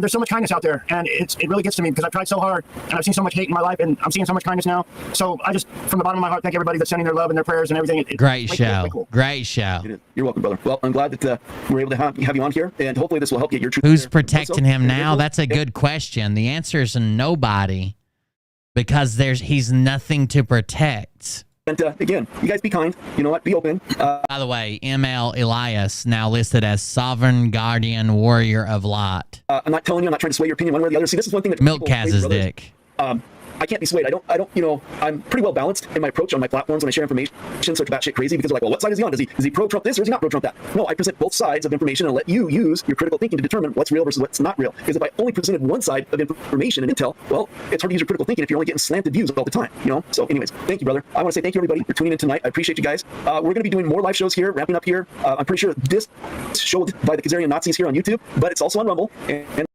there's so much kindness out there, and it really gets to me, because I've tried so hard, and I've seen so much hate in my life, and I'm seeing so much kindness now. So I just, from the bottom of my heart, thank everybody that's sending their love and their prayers and everything. Great show. Cool. Great show. You're welcome, brother. Well, I'm glad that we're able to have you on here, and hopefully this will help get your truth. Who's protecting him now? That's a good question. The answer is nobody, because he's nothing to protect. And again, you guys be kind. You know what? Be open. By the way, ML Elias now listed as Sovereign Guardian Warrior of Light. I'm not telling you. I'm not trying to sway your opinion one way or the other. See, this is one thing that Milk Kaz's dick. I can't be swayed. I don't, you know, I'm pretty well balanced in my approach on my platforms when I share information. So it's batshit crazy, because they're like, well, what side is he on? Is he pro-Trump this, or is he not pro-Trump that? No, I present both sides of information and let you use your critical thinking to determine what's real versus what's not real. Because if I only presented one side of information and intel, well, it's hard to use your critical thinking if you're only getting slanted views all the time, you know? So anyways, thank you, brother. I want to say thank you, everybody, for tuning in tonight. I appreciate you guys. We're going to be doing more live shows here, ramping up here. I'm pretty sure this show by the Kazarian Nazis here on YouTube, but it's also on Rumble. And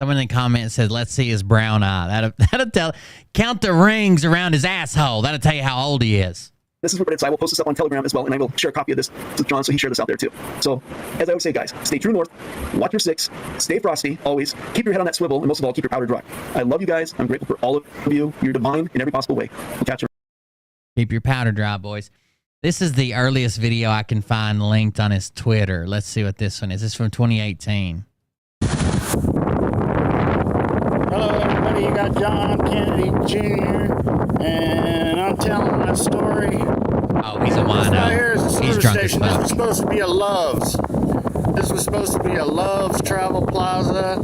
someone in the comments said, let's see his brown eye. That'll tell. Count the rings around his asshole. That'll tell you how old he is. This is what it is. I will post this up on Telegram as well, and I will share a copy of this with John, so he shared this out there too. So, as I always say, guys, stay true north, watch your six, stay frosty, always. Keep your head on that swivel, and most of all, keep your powder dry. I love you guys. I'm grateful for all of you. You're divine in every possible way. We'll catch you. Keep your powder dry, boys. This is the earliest video I can find linked on his Twitter. Let's see what this one is. This is from 2018. Hello, everybody. You got John Kennedy Jr. and I'm telling my story. Oh, he's a wino. Right here is the He's service drunk station. as fuck. This was supposed to be a Love's. This was supposed to be a Love's Travel Plaza.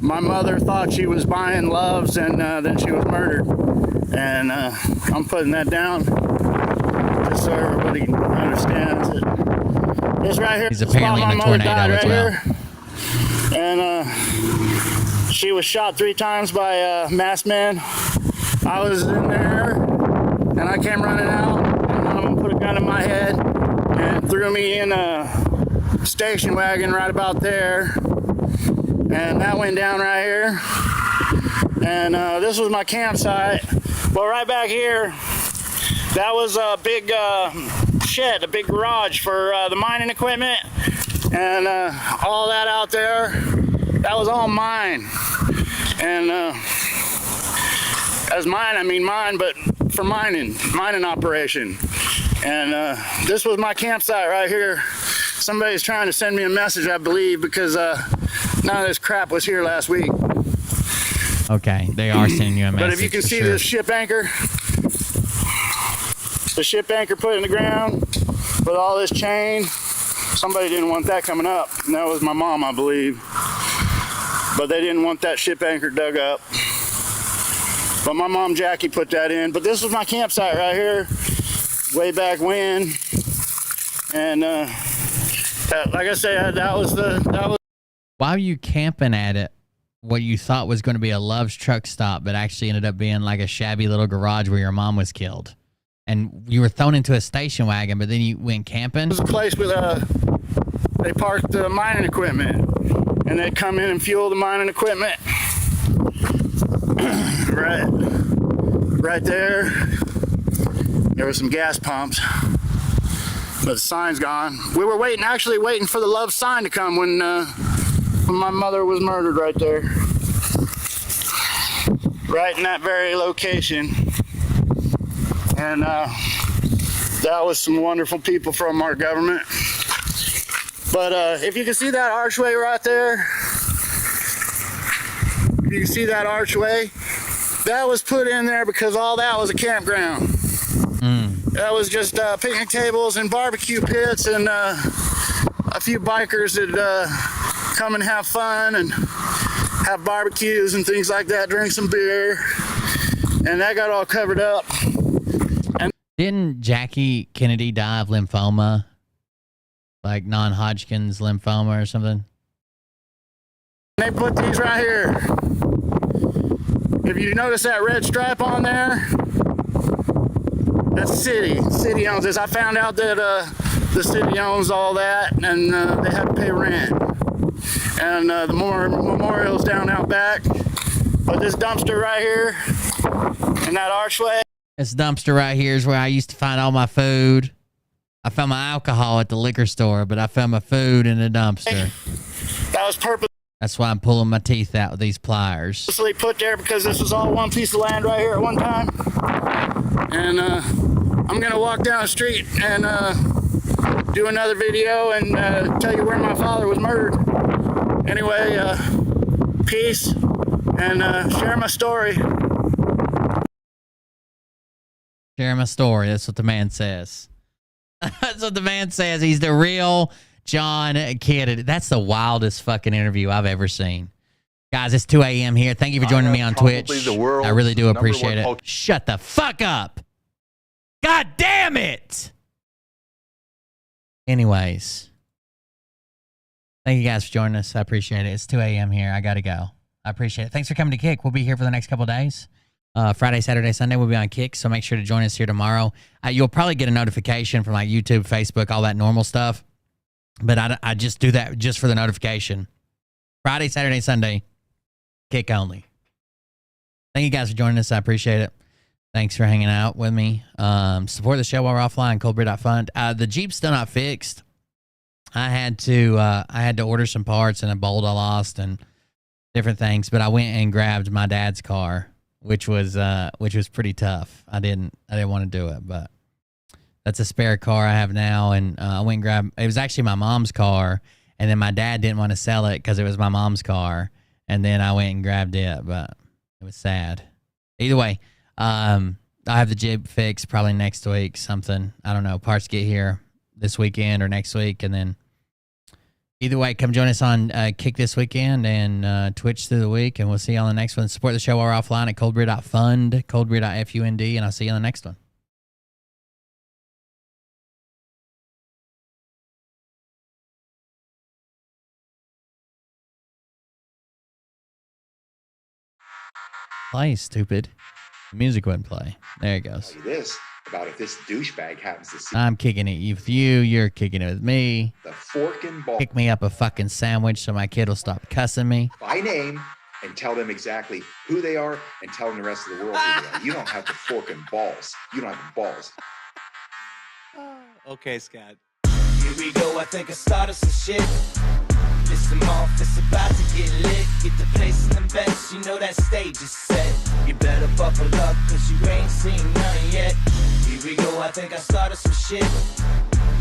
My mother thought she was buying Love's, and then she was murdered. And I'm putting that down just so everybody understands it. This right here. He's apparently in a tornado as well. Here. And she was shot 3 times by a masked man. I was in there, and I came running out, and one of them put a gun in my head and threw me in a station wagon right about there. And that went down right here. And this was my campsite. Well, right back here, that was a big shed, a big garage for the mining equipment. And all that out there, that was all mine. And as mine, I mean mine, but for mining operation. And this was my campsite right here. Somebody's trying to send me a message, I believe, because none of this crap was here last week. Okay, they are sending you a message. But if you can see this ship anchor, the ship anchor put in the ground with all this chain, somebody didn't want that coming up. And that was my mom, I believe. But they didn't want that ship anchor dug up. But my mom, Jackie, put that in. But this was my campsite right here, way back when. And like I said, that was. Why were you camping at it? What you thought was going to be a Love's truck stop, but actually ended up being like a shabby little garage where your mom was killed. And you were thrown into a station wagon, but then you went camping? It was a place with they parked the mining equipment, and they'd come in and fuel the mining equipment. right there. There were some gas pumps, but the sign's gone. We were actually waiting for the Love sign to come when my mother was murdered right there. Right in that very location. And that was some wonderful people from our government. But if you can see that archway right there, you can see that archway, that was put in there because all that was a campground. That was just picnic tables and barbecue pits and a few bikers that come and have fun and have barbecues and things like that, drink some beer, and that got all covered up. And didn't Jackie Kennedy die of lymphoma? Like non-Hodgkin's lymphoma or something? They put these right here. If you notice that red stripe on there, that's the city. The city owns this. I found out that the city owns all that, and they have to pay rent. And the more memorials down out back. But this dumpster right here, and that archway. This dumpster right here is where I used to find all my food. I found my alcohol at the liquor store, but I found my food in the dumpster. That was purposely That's why I'm pulling my teeth out with these pliers. put there because this was all one piece of land right here at one time. And I'm gonna walk down the street and do another video and tell you where my father was murdered. Anyway, peace and share my story. Share my story. That's what the man says. That's what the man says. He's the real John Kennedy. That's the wildest fucking interview I've ever seen. Guys, it's 2 a.m. here. Thank you for joining me on Twitch. I really do appreciate it. Shut the fuck up. God damn it. Anyways. Thank you guys for joining us. I appreciate it. It's 2 a.m. here. I got to go. I appreciate it. Thanks for coming to Kick. We'll be here for the next couple of days. Friday, Saturday, Sunday, we'll be on Kick, so make sure to join us here tomorrow. You'll probably get a notification from like YouTube, Facebook, all that normal stuff. But I just do that just for the notification. Friday, Saturday, Sunday, Kick only. Thank you guys for joining us. I appreciate it. Thanks for hanging out with me. Support the show while we're offline, coldbeer.fund. The Jeep's still not fixed. I had to order some parts and a bolt I lost and different things, but I went and grabbed my dad's car, which was pretty tough. I didn't want to do it, but that's a spare car I have now. And I went and grabbed, it was actually my mom's car. And then my dad didn't want to sell it because it was my mom's car. And then I went and grabbed it, but it was sad. Either way, I'll have the Jeep fixed probably next week, something. I don't know. Parts get here this weekend or next week. And then either way, come join us on Kick this weekend and Twitch through the week. And we'll see you on the next one. Support the show while we're offline at coldbeer.fund, coldbeer.fund. And I'll see you on the next one. Play, stupid. The music wouldn't play. There it goes. This about if this douchebag happens to see I'm kicking it with you. You're kicking it with me. the fork and ball Pick me up a fucking sandwich so my kid will stop cussing me. by name and tell them exactly who they are and tell them the rest of the world who they are. You don't have the fork and balls. You don't have the balls. Okay, Scott. Here we go, I think I started some shit. Listen off, it's about to get lit. Get the place in the best, you know that stage is set. You better buckle up, cause you ain't seen none yet. Here we go, I think I started some shit.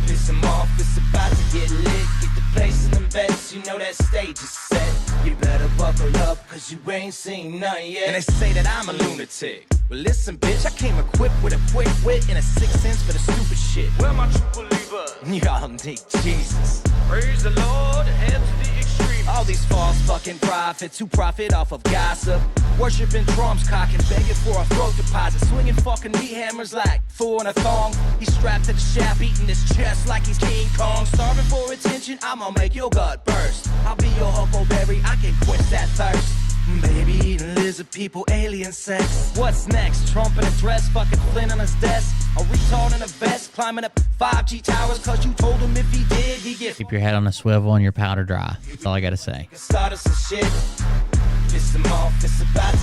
Listen off, it's about to get lit. Get the place in the best, you know that stage is set. You better buckle up, cause you ain't seen none yet. And they say that I'm a lunatic. Well, listen, bitch, I came equipped with a quick wit and a 6th sense for the stupid shit. Where my true believer? Y'all need Jesus. Praise the Lord, head to the extreme. All these false fucking prophets who profit off of gossip. Worshipping drums, cocking, begging for a throat deposit. Swinging fucking meat hammers like fool in a thong. He's strapped to the shaft, eating his chest like he's King Kong. Starving for attention, I'ma make your gut burst. I'll be your huckleberry, I can quench that thirst. Baby eating lizard people, alien sex. What's next? Trump in a dress, fucking Flynn on his desk. A retard in a vest, climbing up 5G towers, cause you told him if he did, he'd get. Keep your head on a swivel and your powder dry. That's all I gotta say. Started some shit. Piss him off, it's about